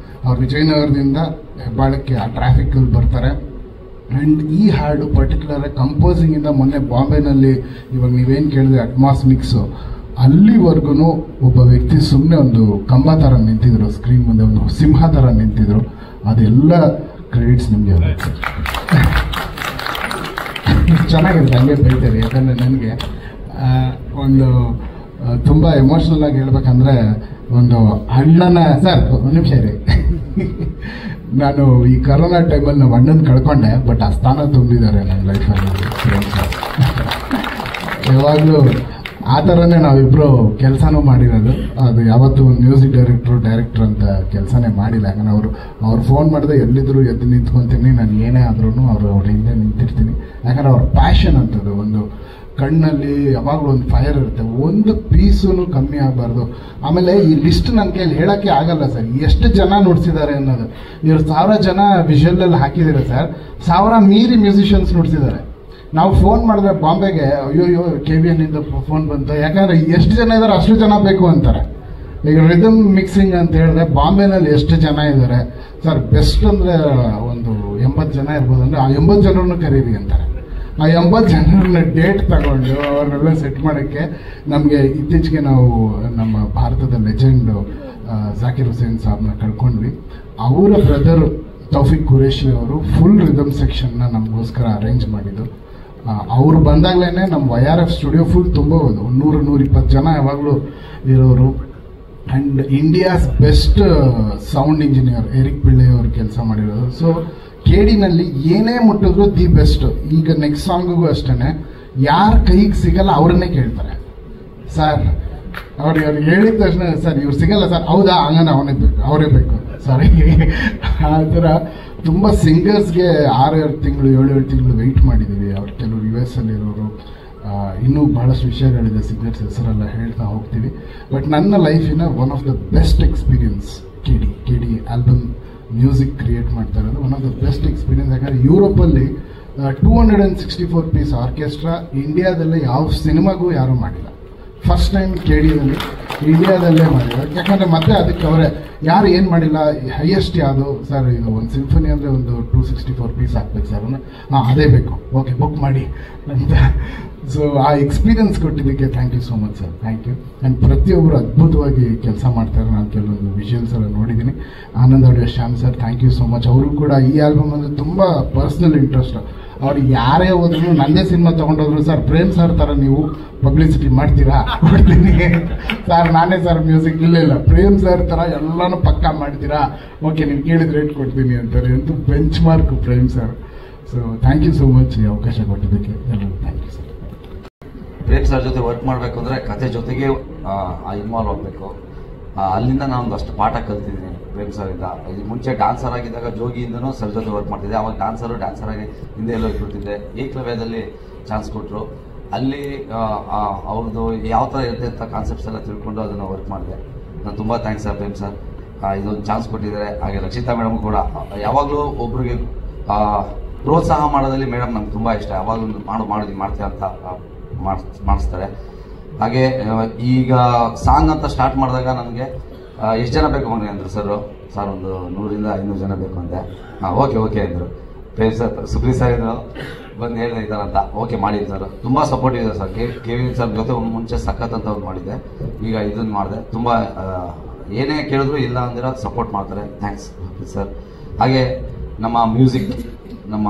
ಅವ್ರು ವಿಜಯನಗರದಿಂದ ಹೆಬ್ಬಾಳಕ್ಕೆ ಆ ಟ್ರಾಫಿಕಲ್ಲಿ ಬರ್ತಾರೆ. ಆ್ಯಂಡ್ ಈ ಹಾಡು ಪರ್ಟಿಕ್ಯುಲರ್ ಕಂಪೋಸಿಂಗಿಂದ ಮೊನ್ನೆ ಬಾಂಬೆನಲ್ಲಿ ಇವಾಗ ನೀವೇನು ಕೇಳಿದ್ರೆ ಅಟ್ಮಾಸ್ ಮಿಕ್ಸು, ಅಲ್ಲಿವರೆಗೂ ಒಬ್ಬ ವ್ಯಕ್ತಿ ಸುಮ್ಮನೆ ಒಂದು ಕಂಬ ಥರ ನಿಂತಿದ್ರು, ಸ್ಕ್ರೀನ್ ಮುಂದೆ ಒಂದು ಸಿಂಹ ಥರ ನಿಂತಿದ್ರು. ಅದೆಲ್ಲ ಕ್ರೆಡಿಟ್ಸ್ ನಿಮಗೆ ಚೆನ್ನಾಗಿದೆ, ಹಂಗೆ ಬೈತಾರೆ. ಯಾಕಂದರೆ ನನಗೆ ಒಂದು ತುಂಬ ಎಮೋಷ್ನಲ್ ಆಗಿ ಹೇಳ್ಬೇಕಂದ್ರೆ ಒಂದು ಅಣ್ಣನ ಸರ್ ಒಂದು ನಿಮಿಷ ರೀ ನಾನು ಈ ಕರೋನಾ ಟೈಮಲ್ಲಿ ನಾವು ಅಣ್ಣನ ಕಳ್ಕೊಂಡೆ, ಬಟ್ ಆ ಸ್ಥಾನ ತುಂಬಿದ್ದಾರೆ ನನ್ನ ಲೈಫಲ್ಲಿ. ಯಾವಾಗಲೂ ಆ ಥರನೇ ನಾವಿಬ್ಬರು ಕೆಲಸನೂ ಮಾಡಿರೋದು. ಅದು ಯಾವತ್ತೂ ಒಂದು ಮ್ಯೂಸಿಕ್ ಡೈರೆಕ್ಟ್ರ್ ಅಂತ ಕೆಲಸನೇ ಮಾಡಿಲ್ಲ. ಯಾಕಂದ್ರೆ ಅವ್ರು ಫೋನ್ ಮಾಡಿದ್ರೆ ಎಲ್ಲಿದ್ರು ಎದ್ದು ನಿಂತ್ಕೊತೀನಿ, ನಾನು ಏನೇ ಆದ್ರೂ ಅವ್ರ ಹಿಂದೆ ನಿಂತಿರ್ತೀನಿ. ಯಾಕಂದ್ರೆ ಅವ್ರ ಪ್ಯಾಷನ್ ಅಂತದ್ದು, ಒಂದು ಕಣ್ಣಲ್ಲಿ ಯಾವಾಗಲೂ ಒಂದು ಫೈರ್ ಇರುತ್ತೆ, ಒಂದು ಪೀಸೂ ಕಮ್ಮಿ ಆಗಬಾರ್ದು. ಆಮೇಲೆ ಈ ಲಿಸ್ಟ್ ನನ್ನ ಕೈಯಲ್ಲಿ ಹೇಳೋಕ್ಕೆ ಆಗಲ್ಲ ಸರ್, ಎಷ್ಟು ಜನ ನುಡಿಸಿದ್ದಾರೆ ಅನ್ನೋದು. ಇವ್ರು 1000 ಜನ ವಿಷುವಲಲ್ಲಿ ಹಾಕಿದ್ದಾರೆ ಸರ್, 1000 ಮೀರಿ ಮ್ಯೂಸಿಷಿಯನ್ಸ್ ನುಡಿಸಿದ್ದಾರೆ. ನಾವು ಫೋನ್ ಮಾಡಿದ್ರೆ ಬಾಂಬೆಗೆ ಅಯ್ಯೋ KVN ಇಂದ ಫೋನ್ ಬಂತು, ಯಾಕಂದರೆ ಎಷ್ಟು ಜನ ಇದ್ದಾರೆ ಅಷ್ಟು ಜನ ಬೇಕು ಅಂತಾರೆ. ಈಗ ರಿದಮ್ ಮಿಕ್ಸಿಂಗ್ ಅಂತ ಹೇಳಿದ್ರೆ ಬಾಂಬೆನಲ್ಲಿ ಎಷ್ಟು ಜನ ಇದ್ದಾರೆ ಸರ್, ಬೆಸ್ಟ್ ಅಂದರೆ ಒಂದು 80 ಜನ ಇರ್ಬೋದು. ಅಂದರೆ ಆ 80 ಜನರನ್ನು ಕರೀರಿ ಅಂತಾರೆ. ಆ 80 ಜನರನ್ನ ಡೇಟ್ ತಗೊಂಡು ಅವ್ರನ್ನೆಲ್ಲ ಸೆಟ್ ಮಾಡೋಕ್ಕೆ ನಮಗೆ ಇತ್ತೀಚೆಗೆ ನಾವು ನಮ್ಮ ಭಾರತದ ಲೆಜೆಂಡು ಜಾಕಿರ್ ಹುಸೇನ್ ಸಾಬ್ನ ಕಳ್ಕೊಂಡ್ವಿ. ಅವರ ಬ್ರದರ್ ತೌಫಿಕ್ ಖುರೇಶಿ ಅವರು ಫುಲ್ ರಿದಮ್ ಸೆಕ್ಷನ್ನ ನಮಗೋಸ್ಕರ ಅರೇಂಜ್ ಮಾಡಿದ್ದು. ಅವ್ರು ಬಂದಾಗಲೇ ನಮ್ಮ YRF ಸ್ಟುಡಿಯೋ ಫುಲ್ ತುಂಬೋದು, 100-120 ಜನ ಯಾವಾಗಲೂ ಇರೋರು. And India's best sound engineer Eric Pillai ಅವರು ಕೆಲಸ ಮಾಡಿರೋದು. ಸೊ KDನಲ್ಲಿ ಏನೇ ಮುಟ್ಟಿದ್ರು ದಿ ಬೆಸ್ಟ್. ಈಗ ನೆಕ್ಸ್ಟ್ ಸಾಂಗಿಗೂ ಅಷ್ಟೇ, ಯಾರ ಕೈಗೆ ಸಿಗಲ್ಲ ಅವ್ರನ್ನೇ ಕೇಳ್ತಾರೆ ಸರ್. ಅವ್ರು ಹೇಳಿದ ತಕ್ಷಣ ಸರ್ ಇವ್ರು ಸಿಗಲ್ಲ ಸರ್, ಹೌದಾ ಹಂಗನ ಅವರೇ ಬೇಕು ಸಾರಿ. ಆ ಥರ ತುಂಬ ಸಿಂಗರ್ಸ್ಗೆ 6 ತಿಂಗಳು 7 ತಿಂಗಳು ವೆಯ್ಟ್ ಮಾಡಿದ್ದೀವಿ. ಅವ್ರು ಕೆಲವರು US ಅಲ್ಲಿರೋರು, ಇನ್ನೂ ಭಾಳಷ್ಟು ವಿಷಯಗಳಿದೆ, ಸಿಂಗರ್ಸ್ ಹೆಸರೆಲ್ಲ ಹೇಳ್ತಾ ಹೋಗ್ತೀವಿ. ಬಟ್ ನನ್ನ ಲೈಫಿನ one of the best experience KD album music create ಮಾಡ್ತಾ ಇರೋದು one of the best experience. ಯಾಕಂದರೆ ಯುರೋಪಲ್ಲಿ 264 ಪೀಸ್ ಆರ್ಕೆಸ್ಟ್ರಾ ಇಂಡಿಯಾದಲ್ಲೇ ಯಾವ ಸಿನಿಮಾಗೂ ಯಾರೂ ಮಾಡಿಲ್ಲ. ಫಸ್ಟ್ ಟೈಮ್ KDನಲ್ಲಿ ಇಂಡಿಯಾದಲ್ಲೇ ಮಾಡಿದ್ದಾರೆ. ಯಾಕಂದರೆ ಮತ್ತೆ ಅದಕ್ಕೆ ಅವರೇ ಯಾರು ಏನು ಮಾಡಿಲ್ಲ. ಹೈಯೆಸ್ಟ್ ಯಾವುದು ಸರ್, ಇದು ಒಂದು ಸಿಂಫನಿ ಅಂದರೆ ಒಂದು 264 ಪೀಸ್ ಹಾಕ್ಬೇಕು ಸರ್. ಅದೇ ಬೇಕು, ಓಕೆ ಬುಕ್ ಮಾಡಿ ಅಂತ. ಸೊ ಆ ಎಕ್ಸ್ಪೀರಿಯನ್ಸ್ ಕೊಟ್ಟಿದ್ದಕ್ಕೆ thank you so much sir, thank you. And ಪ್ರತಿಯೊಬ್ಬರು ಅದ್ಭುತವಾಗಿ ಕೆಲಸ ಮಾಡ್ತಾರೆ. ನಾನು ಕೆಲವೊಂದು ವಿಷುವಲ್ಸ್ ಎಲ್ಲ ನೋಡಿದ್ದೀನಿ. Anand audio Shyam sir, thank you so much. ಅವರು ಕೂಡ ಈ ಆಲ್ಬಮ್ ಅಂದರೆ ತುಂಬ ಪರ್ಸ್ನಲ್ ಇಂಟ್ರೆಸ್ಟ್. ಅವ್ರು ಯಾರೇ ಹೋದ್ರು, ನಂದೇ ಸಿನಿಮಾ ತೊಗೊಂಡೋದ್ರು ಸರ್, ಪ್ರೇಮ್ ಸರ್ ಥರ ನೀವು ಪಬ್ಲಿಸಿಟಿ ಮಾಡ್ತೀರಾ ಕೊಡ್ತೀನಿ ಸರ್. ನಾನೇ ಸರ್ ಮ್ಯೂಸಿಕ್ ಇಲ್ಲ ಪ್ರೇಮ್ ಸರ್ ಥರ ಎಲ್ಲನೂ ಪಕ್ಕಾ ಮಾಡ್ತೀರಾ, ಓಕೆ ನೀವು ಕೇಳಿದ ರೇಟ್ ಕೊಡ್ತೀನಿ ಅಂತಾರೆ. ಅಂತೂ benchmark Prem sir. So thank you so much ಈ ಅವಕಾಶ ಕೊಟ್ಟಿದ್ದಕ್ಕೆ ಎಲ್ಲರೂ thank you sir.
Prem sir ಜೊತೆ ವರ್ಕ್ ಮಾಡಬೇಕು ಅಂದರೆ ಕತೆ ಜೊತೆಗೆ ಇನ್ವಾಲ್ವ್ ಆಗಬೇಕು. ಅಲ್ಲಿಂದ ನಾನು ಒಂದಷ್ಟು ಪಾಠ ಕಲ್ತಿದ್ದೀನಿ ಪ್ರೇಮ್ ಸರ್ ಇಂದ. ಇದು ಮುಂಚೆ ಡಾನ್ಸರ್ ಆಗಿದ್ದಾಗ ಜೋಗಿಯಿಂದನೂ ಸರ್ ಜೊತೆ ವರ್ಕ್ ಮಾಡ್ತಿದ್ದೆ. ಅವಾಗ ಡಾನ್ಸರ್ ಆಗಿ ಹಿಂದೆ ಎಲ್ಲೋ ಇಟ್ಬಿಡ್ತಿದ್ದೆ. ಏಕಲವ್ಯದಲ್ಲಿ ಚಾನ್ಸ್ ಕೊಟ್ಟರು. ಅಲ್ಲಿ ಅವ್ರದ್ದು ಯಾವ ಥರ ಇರುತ್ತೆ ಅಂತ ಕಾನ್ಸೆಪ್ಟ್ಸ್ ಎಲ್ಲ ತಿಳ್ಕೊಂಡು ಅದನ್ನು ವರ್ಕ್ ಮಾಡಿದೆ. ನಾನು ತುಂಬ ಥ್ಯಾಂಕ್ಸ್ ಸರ್ ಪ್ರೇಮ್ ಸರ್, ಇದೊಂದು ಚಾನ್ಸ್ ಕೊಟ್ಟಿದ್ದಾರೆ. ಹಾಗೆ ರಕ್ಷಿತಾ ಮೇಡಮ್ ಕೂಡ ಯಾವಾಗಲೂ ಒಬ್ರಿಗೆ ಪ್ರೋತ್ಸಾಹ ಮಾಡೋದಲ್ಲಿ ಮೇಡಮ್ ನಮ್ಗೆ ತುಂಬ ಇಷ್ಟ. ಯಾವಾಗಲೂ ಮಾಡ್ತೀವಿ ಅಂತ ಮಾಡಿಸ್ತಾರೆ. ಹಾಗೆ ಈಗ ಸಾಂಗ್ ಅಂತ ಸ್ಟಾರ್ಟ್ ಮಾಡಿದಾಗ ನನಗೆ ಎಷ್ಟು ಜನ ಬೇಕು ಮಗನೇ ಅಂದರು ಸರ್ ಒಂದು 100-500 ಜನ ಬೇಕು ಅಂತೆ. ಓಕೆ ಅಂದರು. ಪ್ರೇಮ್ ಸರ್ ಸುಪ್ರೀತ್ ಸರ್ ಇದ್ರು ಬಂದು ಹೇಳಿದ್ರೆ ಈ ಥರ ಅಂತ, ಓಕೆ ಮಾಡಿ ಸರ್. ತುಂಬ ಸಪೋರ್ಟ್ ಇದೆ ಸರ್. KVN ಸರ್ ಜೊತೆ ಮುಂಚೆ ಸಖತ್ ಅಂತ ಒಂದು ಮಾಡಿದ್ದೆ, ಈಗ ಇದನ್ನು ಮಾಡಿದೆ. ತುಂಬ ಏನೇ ಕೇಳಿದ್ರು ಇಲ್ಲ ಅಂದಿರೋ ಸಪೋರ್ಟ್ ಮಾಡ್ತಾರೆ. Thanks sir. ಹಾಗೆ ನಮ್ಮ ಮ್ಯೂಸಿಕ್ ನಮ್ಮ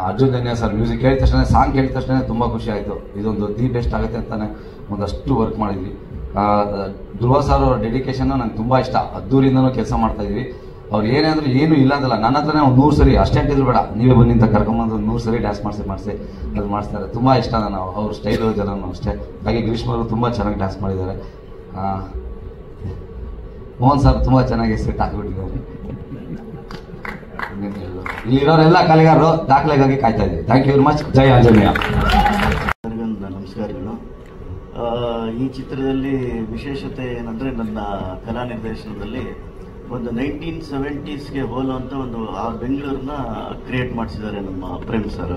ಅರ್ಜುನ್ ಧನ್ಯ ಸರ್ ಮ್ಯೂಸಿಕ್ ಕೇಳಿದ ತಕ್ಷಣ, ಸಾಂಗ್ ಕೇಳಿದ ತಕ್ಷಣ ತುಂಬ ಖುಷಿ ಆಯಿತು. ಇದೊಂದು ದಿ ಬೆಸ್ಟ್ ಆಗುತ್ತೆ ಅಂತಾನೆ ಒಂದಷ್ಟು ವರ್ಕ್ ಮಾಡಿದ್ವಿ. ಧ್ರುವ ಸರ್ ಅವ್ರ ಡೆಡಿಕೇಶನ್ ನಂಗೆ ತುಂಬ ಇಷ್ಟ. ಅದ್ದೂರಿಂದನೂ ಕೆಲಸ ಮಾಡ್ತಾ ಇದ್ವಿ. ಅವ್ರು ಏನೇ ಅಂದ್ರೆ ಏನು ಇಲ್ಲ ಅಂದಲ್ಲ, ನನ್ನ ಹತ್ರನೇ ಒಂದು 100 ಸರಿ ಅಷ್ಟೆಂಟ್ ಇದ್ರು ಬೇಡ, ನೀವೇ ಬನ್ನಿ ಅಂತ ಕರ್ಕೊಂಬಂದು 100 ಸರಿ ಡ್ಯಾನ್ಸ್ ಮಾಡಿಸಿ ಅದು ಮಾಡಿಸ್ತಾರೆ. ತುಂಬ ಇಷ್ಟ ನಾನು ಅವ್ರ ಸ್ಟೈಲು ಜನನು ಅಷ್ಟೇ. ಹಾಗೆ ಗ್ರೀಷ್ಮ ಅವರು ತುಂಬ ಚೆನ್ನಾಗಿ ಡ್ಯಾನ್ಸ್ ಮಾಡಿದ್ದಾರೆ. ಮೋಹನ್ ಸರ್ ತುಂಬ ಚೆನ್ನಾಗಿ ಸೆಟ್ ಹಾಕಿಬಿಟ್ಟಿದ್ದಾರೆ. ಇಲ್ಲಿರೋರೆಲ್ಲ ಕಲೆಗಾರರು ದಾಖಲೆಗಾಗಿ ಕಾಯ್ತಾ ಇದ್ದೀವಿ. Thank you very much. ಜೈ ಆಂಜನೇಯ.
ನಮಸ್ಕಾರಗಳು. ಈ ಚಿತ್ರದಲ್ಲಿ ವಿಶೇಷತೆ ಏನಂದ್ರೆ, ನನ್ನ ಕಲಾ ನಿರ್ದೇಶನದಲ್ಲಿ ಒಂದು 1970ಸ್ಗೆ ಹೋಲುವಂತ ಒಂದು ಆ ಬೆಂಗಳೂರನ್ನ ಕ್ರಿಯೇಟ್ ಮಾಡಿಸಿದ್ದಾರೆ ನಮ್ಮ ಪ್ರೇಮ್ ಸರ್.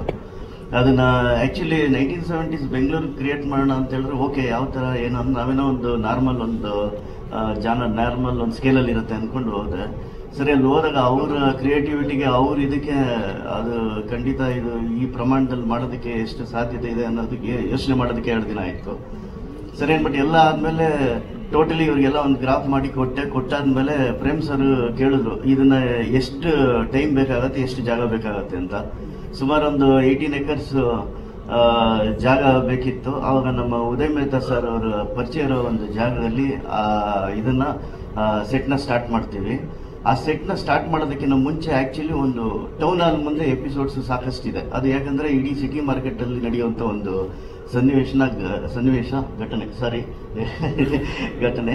ಅದನ್ನ ಆಕ್ಚುಲಿ 1970s ಬೆಂಗಳೂರು ಕ್ರಿಯೇಟ್ ಮಾಡೋಣ ಅಂತ ಹೇಳಿದ್ರೆ ಓಕೆ, ಯಾವ ತರ ಏನೋ ನಾವೇನೋ ಒಂದು ನಾರ್ಮಲ್ ಒಂದು ನಾರ್ಮಲ್ ಒಂದು ಸ್ಕೇಲಲ್ಲಿ ಇರುತ್ತೆ ಅಂದ್ಕೊಂಡು ಹೋದ್ರೆ, ಸರಿ ಅಲ್ಲಿ ಹೋದಾಗ ಅವರ ಕ್ರಿಯೇಟಿವಿಟಿಗೆ ಇದಕ್ಕೆ ಅದು ಖಂಡಿತ ಇದು ಈ ಪ್ರಮಾಣದಲ್ಲಿ ಮಾಡೋದಕ್ಕೆ ಎಷ್ಟು ಸಾಧ್ಯತೆ ಇದೆ ಅನ್ನೋದಕ್ಕೆ ಯೋಚನೆ ಮಾಡೋದಕ್ಕೆ 2 ದಿನ ಆಯಿತು. ಸರಿ ಅಂದ್ಬಿಟ್ಟು ಎಲ್ಲ ಆದಮೇಲೆ ಟೋಟಲಿ ಇವರಿಗೆಲ್ಲ ಒಂದು ಗ್ರಾಫ್ ಮಾಡಿ ಕೊಟ್ಟಾದ್ಮೇಲೆ ಪ್ರೇಮ್ ಸರ್ ಕೇಳಿದ್ರು ಇದನ್ನ ಎಷ್ಟು ಟೈಮ್ ಬೇಕಾಗತ್ತೆ, ಎಷ್ಟು ಜಾಗ ಬೇಕಾಗತ್ತೆ ಅಂತ. ಸುಮಾರು ಒಂದು 18 acres ಜಾಗ ಬೇಕಿತ್ತು. ಆವಾಗ ನಮ್ಮ ಉದಯ್ ಮೆಹ್ತಾ ಸರ್ ಅವರ ಪರಿಚಯ ಇರೋ ಒಂದು ಜಾಗದಲ್ಲಿ ಇದನ್ನ ಸೆಟ್ನ ಸ್ಟಾರ್ಟ್ ಮಾಡ್ತೀವಿ. ಆ ಸೆಟ್ನ ಸ್ಟಾರ್ಟ್ ಮಾಡೋದಕ್ಕಿಂತ ಮುಂಚೆ ಆಕ್ಚುಲಿ ಒಂದು ಟೌನ್ ಹಾಲ್ ಮುಂದೆ ಎಪಿಸೋಡ್ಸ್ ಸಾಕಷ್ಟಿದೆ. ಅದು ಯಾಕಂದ್ರೆ ಇಡೀ ಸಿಟಿ ಮಾರ್ಕೆಟ್ ಅಲ್ಲಿ ನಡೆಯುವಂತ ಒಂದು ಘಟನೆ.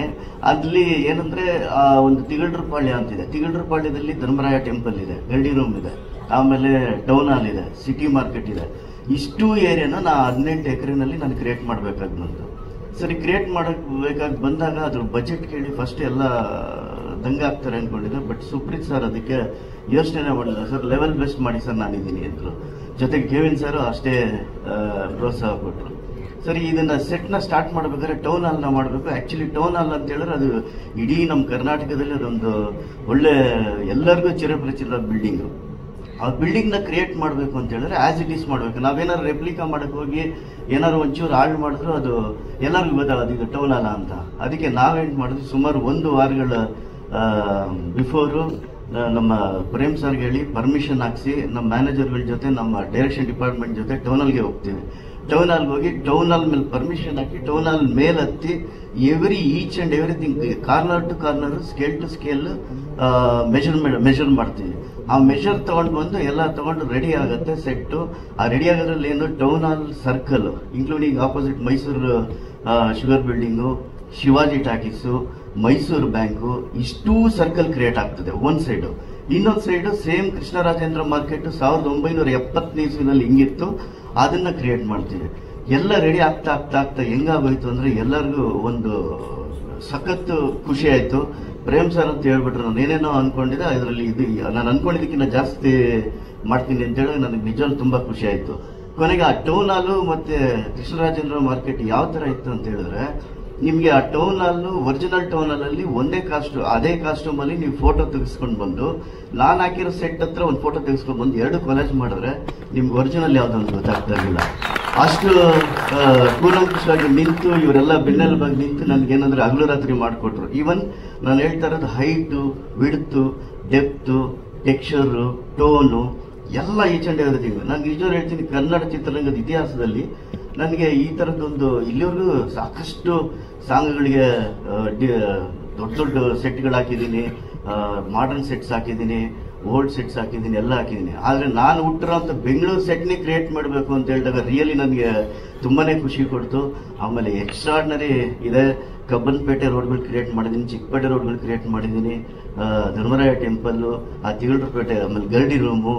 ಅಲ್ಲಿ ಏನಂದ್ರೆ ಒಂದು ತಿಗಳ್ರಪಾಳ್ಯ ಅಂತಿದೆ. ತಿಗಳ್ರಪಾಳ್ಯದಲ್ಲಿ ಧರ್ಮರಾಯ ಟೆಂಪಲ್ ಇದೆ, ಗಲ್ಡಿ ರೂಮ್ ಇದೆ, ಆಮೇಲೆ ಟೌನ್ ಹಾಲ್ ಇದೆ, ಸಿಟಿ ಮಾರ್ಕೆಟ್ ಇದೆ. ಇಷ್ಟು ಏರಿಯಾನ ನಾ 18 ಎಕರೆನಲ್ಲಿ ನಾನು ಕ್ರಿಯೇಟ್ ಮಾಡಬೇಕಾಗಿ ಬಂತು. ಸರಿ, ಕ್ರಿಯೇಟ್ ಮಾಡಬೇಕಾಗಿ ಬಂದಾಗ ಅದ್ರ ಬಜೆಟ್ ಕೇಳಿ ಫಸ್ಟ್ ಎಲ್ಲ ದಂಗಾಗ್ತಾರೆ ಅನ್ಕೊಂಡಿದ್ದೆ. ಬಟ್ ಸುಪ್ರೀತ್ ಸರ್ ಅದಕ್ಕೆ ಯೋಚನೆ ಮಾಡಿಲ್ಲ. ಸರ್ ಲೆವೆಲ್ ಬೆಸ್ಟ್ ಮಾಡಿ ಸರ್, ನಾನಿದ್ದೀನಿ ಅಂದ್ರು. ಜೊತೆಗೆ ಕೆವಿನ್ ಸರ್ ಅಷ್ಟೇ ಪ್ರೋತ್ಸಾಹ ಕೊಟ್ಟರು. ಸರಿ, ಇದನ್ನ ಸೆಟ್ನ ಸ್ಟಾರ್ಟ್ ಮಾಡ್ಬೇಕಾದ್ರೆ ಟೌನ್ ಹಾಲ್ನ ಮಾಡಬೇಕು. ಆಕ್ಚುಲಿ ಟೌನ್ ಹಾಲ್ ಅಂತ ಹೇಳಿದ್ರೆ ಅದು ಇಡೀ ನಮ್ಮ ಕರ್ನಾಟಕದಲ್ಲಿ ಅದೊಂದು ಒಳ್ಳೆ ಎಲ್ಲರಿಗೂ ಚಿರಪರಿಚಿತ ಬಿಲ್ಡಿಂಗು. ಆ ಬಿಲ್ಡಿಂಗ್ ನ ಕ್ರಿಯೇಟ್ ಮಾಡಬೇಕು ಅಂತ ಹೇಳಿದ್ರೆ ಆಸ್ ಇಟ್ ಈಸ್ ಮಾಡಬೇಕು. ನಾವೇನಾದ್ರು ರೆಪ್ಲಿಕಾ ಮಾಡಕ್ ಹೋಗಿ ಏನಾದ್ರು ಒಂಚೂರು ಹಾಳು ಮಾಡಿದ್ರು ಅದು ಎಲ್ಲರಿಗೂ ಗೊತ್ತಾಗೋದು ಇದು ಟೌನ್ ಹಾಲ್ ಅಂತ. ಅದಕ್ಕೆ ನಾವೇನ್ ಮಾಡಿದ್ವಿ, ಸುಮಾರು 1 ವಾರಗಳ ಬಿಫೋರು ನಮ್ಮ ಪ್ರೇಮ್ ಸರ್ಗೆ ಹೇಳಿ ಪರ್ಮಿಷನ್ ಹಾಕ್ಸಿ ನಮ್ಮ ಮ್ಯಾನೇಜರ್ಗಳ ಜೊತೆ ನಮ್ಮ ಡೈರೆಕ್ಷನ್ ಡಿಪಾರ್ಟ್ಮೆಂಟ್ ಜೊತೆ ಟೌನ್ ಹಾಲ್ಗೆ ಹೋಗ್ತೀವಿ. ಟೌನ್ ಹಾಲ್ಗೆ ಹೋಗಿ ಟೌನ್ ಹಾಲ್ ಮೇಲೆ ಪರ್ಮಿಷನ್ ಹಾಕಿ ಟೌನ್ ಹಾಲ್ ಮೇಲೆ ಹತ್ತಿ each and everything corner to corner, scale to scale measure ಮಾಡ್ತೀವಿ. ಆ ಮೆಷರ್ ತಗೊಂಡು ಬಂದು ಎಲ್ಲ ತಗೊಂಡು ರೆಡಿ ಆಗುತ್ತೆ ಸೆಟ್. ಆ ರೆಡಿ ಆಗೋದ್ರಲ್ಲಿ ಏನು town hall circle including opposite Mysuru sugar building, Shivaji talkies, Mysuru bank, ಇಷ್ಟೂ ಸರ್ಕಲ್ ಕ್ರಿಯೇಟ್ ಆಗ್ತದೆ ಒಂದ್ ಸೈಡ್. ಇನ್ನೊಂದ್ ಸೈಡ್ ಸೇಮ್ ಕೃಷ್ಣರಾಜೇಂದ್ರ ಮಾರ್ಕೆಟ್ 1970 ಹಿಂಗಿತ್ತು, ಅದನ್ನ ಕ್ರಿಯೇಟ್ ಮಾಡ್ತೀವಿ. ಎಲ್ಲ ರೆಡಿ ಆಗ್ತಾ ಆಗ್ತಾ ಆಗ್ತಾ ಹೆಂಗಾಗೋಯ್ತು ಅಂದ್ರೆ ಎಲ್ಲರಿಗೂ ಒಂದು ಸಖತ್ ಖುಷಿ ಆಯ್ತು. ಪ್ರೇಮ್ ಸರ್ ಅಂತ ಹೇಳ್ಬಿಟ್ರು, ನಾನು ಏನೇನೋ ಅನ್ಕೊಂಡಿದ್ದೆ ಇದರಲ್ಲಿ ಇದು ನಾನು ಅನ್ಕೊಂಡಿದ್ದಕ್ಕಿಂತ ಜಾಸ್ತಿ ಮಾಡ್ತೀನಿ ಅಂತ ಹೇಳಿ ನನಗೆ ನಿಜವಾಗ್ಲೂ ತುಂಬಾ ಖುಷಿ ಆಯ್ತು. ಕೊನೆಗೆ ಆ ಟೌನ್ ಹಾಲು ಮತ್ತೆ ಕೃಷ್ಣರಾಜೇಂದ್ರ ಮಾರ್ಕೆಟ್ ಯಾವ ತರ ಇತ್ತು ಅಂತ ಹೇಳಿದ್ರೆ, ನಿಮ್ಗೆ ಆ town hall original town hall ಅಲ್ಲಿ ಅದೇ ಕಾಸ್ಟ್ಯೂಮ್ ಅಲ್ಲಿ ನೀವು ಫೋಟೋ ತೆಗೆಸ್ಕೊಂಡು ಬಂದು, ನಾನು ಹಾಕಿರೋ ಸೆಟ್ ಹತ್ರ ಒಂದು ಫೋಟೋ ತೆಗೆಸ್ಕೊಂಡು ಬಂದು 2 ಕೊಲಾಜ್ ಮಾಡಿದ್ರೆ ನಿಮ್ಗೆ ಒರಿಜಿನಲ್ ಯಾವ್ದೊಂದು ಗೊತ್ತಾಗ್ತಾ ಇರಲಿಲ್ಲ. ಅಷ್ಟು ಕೂಲಂಕುಷವಾಗಿ ನಿಂತು ಇವರೆಲ್ಲ ಬೆನ್ನೆಲುಬಾಗಿ ನಿಂತು ನನ್ಗೇನಂದ್ರೆ ಹಗಲು ರಾತ್ರಿ ಮಾಡಿಕೊಟ್ರು. ಈವನ್ ನಾನು ಹೇಳ್ತಾ ಇರೋದು height, width, depth, texture, tone ಎಲ್ಲ ಈಚ್ ಅಂಡ್ ಎವ್ರಿಥಿಂಗ್. ನಾನು ನಿಜವಾಗ್ಲೂ ಹೇಳ್ತೀನಿ, ಕನ್ನಡ ಚಿತ್ರರಂಗದ ಇತಿಹಾಸದಲ್ಲಿ ನನಗೆ ಈ ತರದೊಂದು ಇಲ್ಲಿವರೆಗೂ ಸಾಕಷ್ಟು ಸಾಂಗ್ಗಳಿಗೆ ದೊಡ್ಡ ದೊಡ್ಡ ಸೆಟ್ಗಳು ಹಾಕಿದ್ದೀನಿ, ಮಾಡರ್ನ್ ಸೆಟ್ಸ್ ಹಾಕಿದ್ದೀನಿ, ಓಲ್ಡ್ ಸೆಟ್ಸ್ ಹಾಕಿದ್ದೀನಿ, ಎಲ್ಲ ಹಾಕಿದ್ದೀನಿ. ಆದ್ರೆ ನಾನು ಹುಟ್ಟಿರೋಂಥ ಬೆಂಗಳೂರು ಸೆಟ್ನೇ ಕ್ರಿಯೇಟ್ ಮಾಡಬೇಕು ಅಂತ ಹೇಳಿದಾಗ ರಿಯಲಿ ನನಗೆ ತುಂಬಾನೇ ಖುಷಿ ಕೊಡ್ತು. ಆಮೇಲೆ ಎಕ್ಸ್ಟ್ರಾರ್ಡಿನರಿ ಇದೆ. ಕಬ್ಬನ್ಪೇಟೆ ರೋಡ್ಗಳು ಕ್ರಿಯೇಟ್ ಮಾಡಿದ್ದೀನಿ, ಚಿಕ್ಕಪೇಟೆ ರೋಡ್ಗಳು ಕ್ರಿಯೇಟ್ ಮಾಡಿದ್ದೀನಿ, ಧರ್ಮರಾಯ ಟೆಂಪಲ್ಲು, ಆ ತಿಗಳ್ರಪೇಟೆ, ಆಮೇಲೆ ಗರ್ಡಿ ರೂಮು,